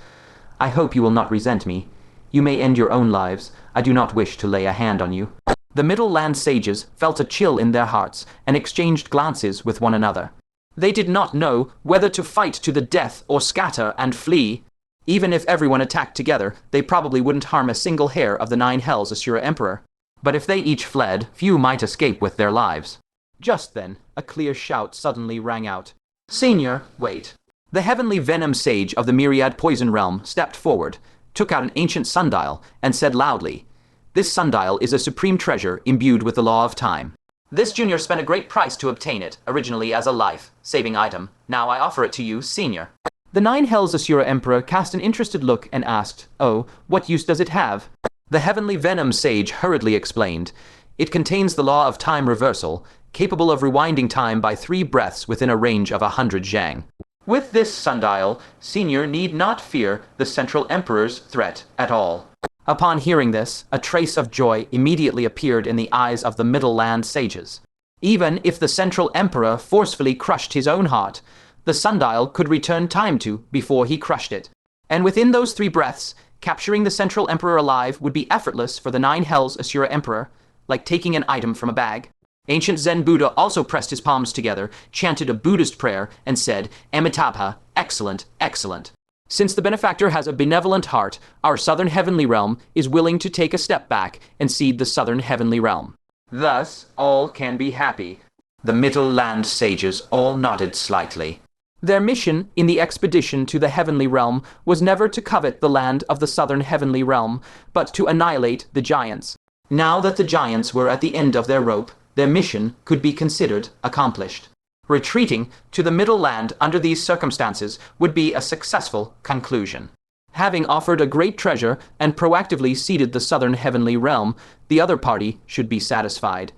I hope you will not resent me. You may end your own lives. I do not wish to lay a hand on you." The Middle Land sages felt a chill in their hearts and exchanged glances with one another. They did not know whether to fight to the death or scatter and flee. Even if everyone attacked together, they probably wouldn't harm a single hair of the 9 hells Asura emperor. But if they each fled, few might escape with their lives. Just then, a clear shout suddenly rang out. "Senior, wait." The heavenly venom sage of the myriad poison realm stepped forward, took out an ancient sundial, and said loudly, "This sundial is a supreme treasure imbued with the law of time. This junior spent a great price to obtain it, originally as a life-saving item. Now I offer it to you, senior." The 9 hells Asura emperor cast an interested look and asked, "Oh, what use does it have?" The heavenly venom sage hurriedly explained, "It contains the law of time reversal, capable of rewinding time by 3 breaths within a range of 100 zhang. With this sundial, senior need not fear the central emperor's threat at all." Upon hearing this, a trace of joy immediately appeared in the eyes of the Middle Land sages. Even if the central emperor forcefully crushed his own heart, the sundial could return time to before he crushed it. And within those 3 breaths, capturing the central emperor alive would be effortless for the 9 hells Asura emperor, like taking an item from a bag. Ancient Zen Buddha also pressed his palms together, chanted a Buddhist prayer, and said, "Amitabha, excellent, excellent. Since the benefactor has a benevolent heart, our southern heavenly realm is willing to take a step back and cede the southern heavenly realm. Thus, all can be happy." The Middle Land sages all nodded slightly. Their mission in the expedition to the heavenly realm was never to covet the land of the southern heavenly realm, but to annihilate the giants. Now that the giants were at the end of their rope, their mission could be considered accomplished. Retreating to the Middle Land under these circumstances would be a successful conclusion. Having offered a great treasure and proactively ceded the southern heavenly realm, the other party should be satisfied.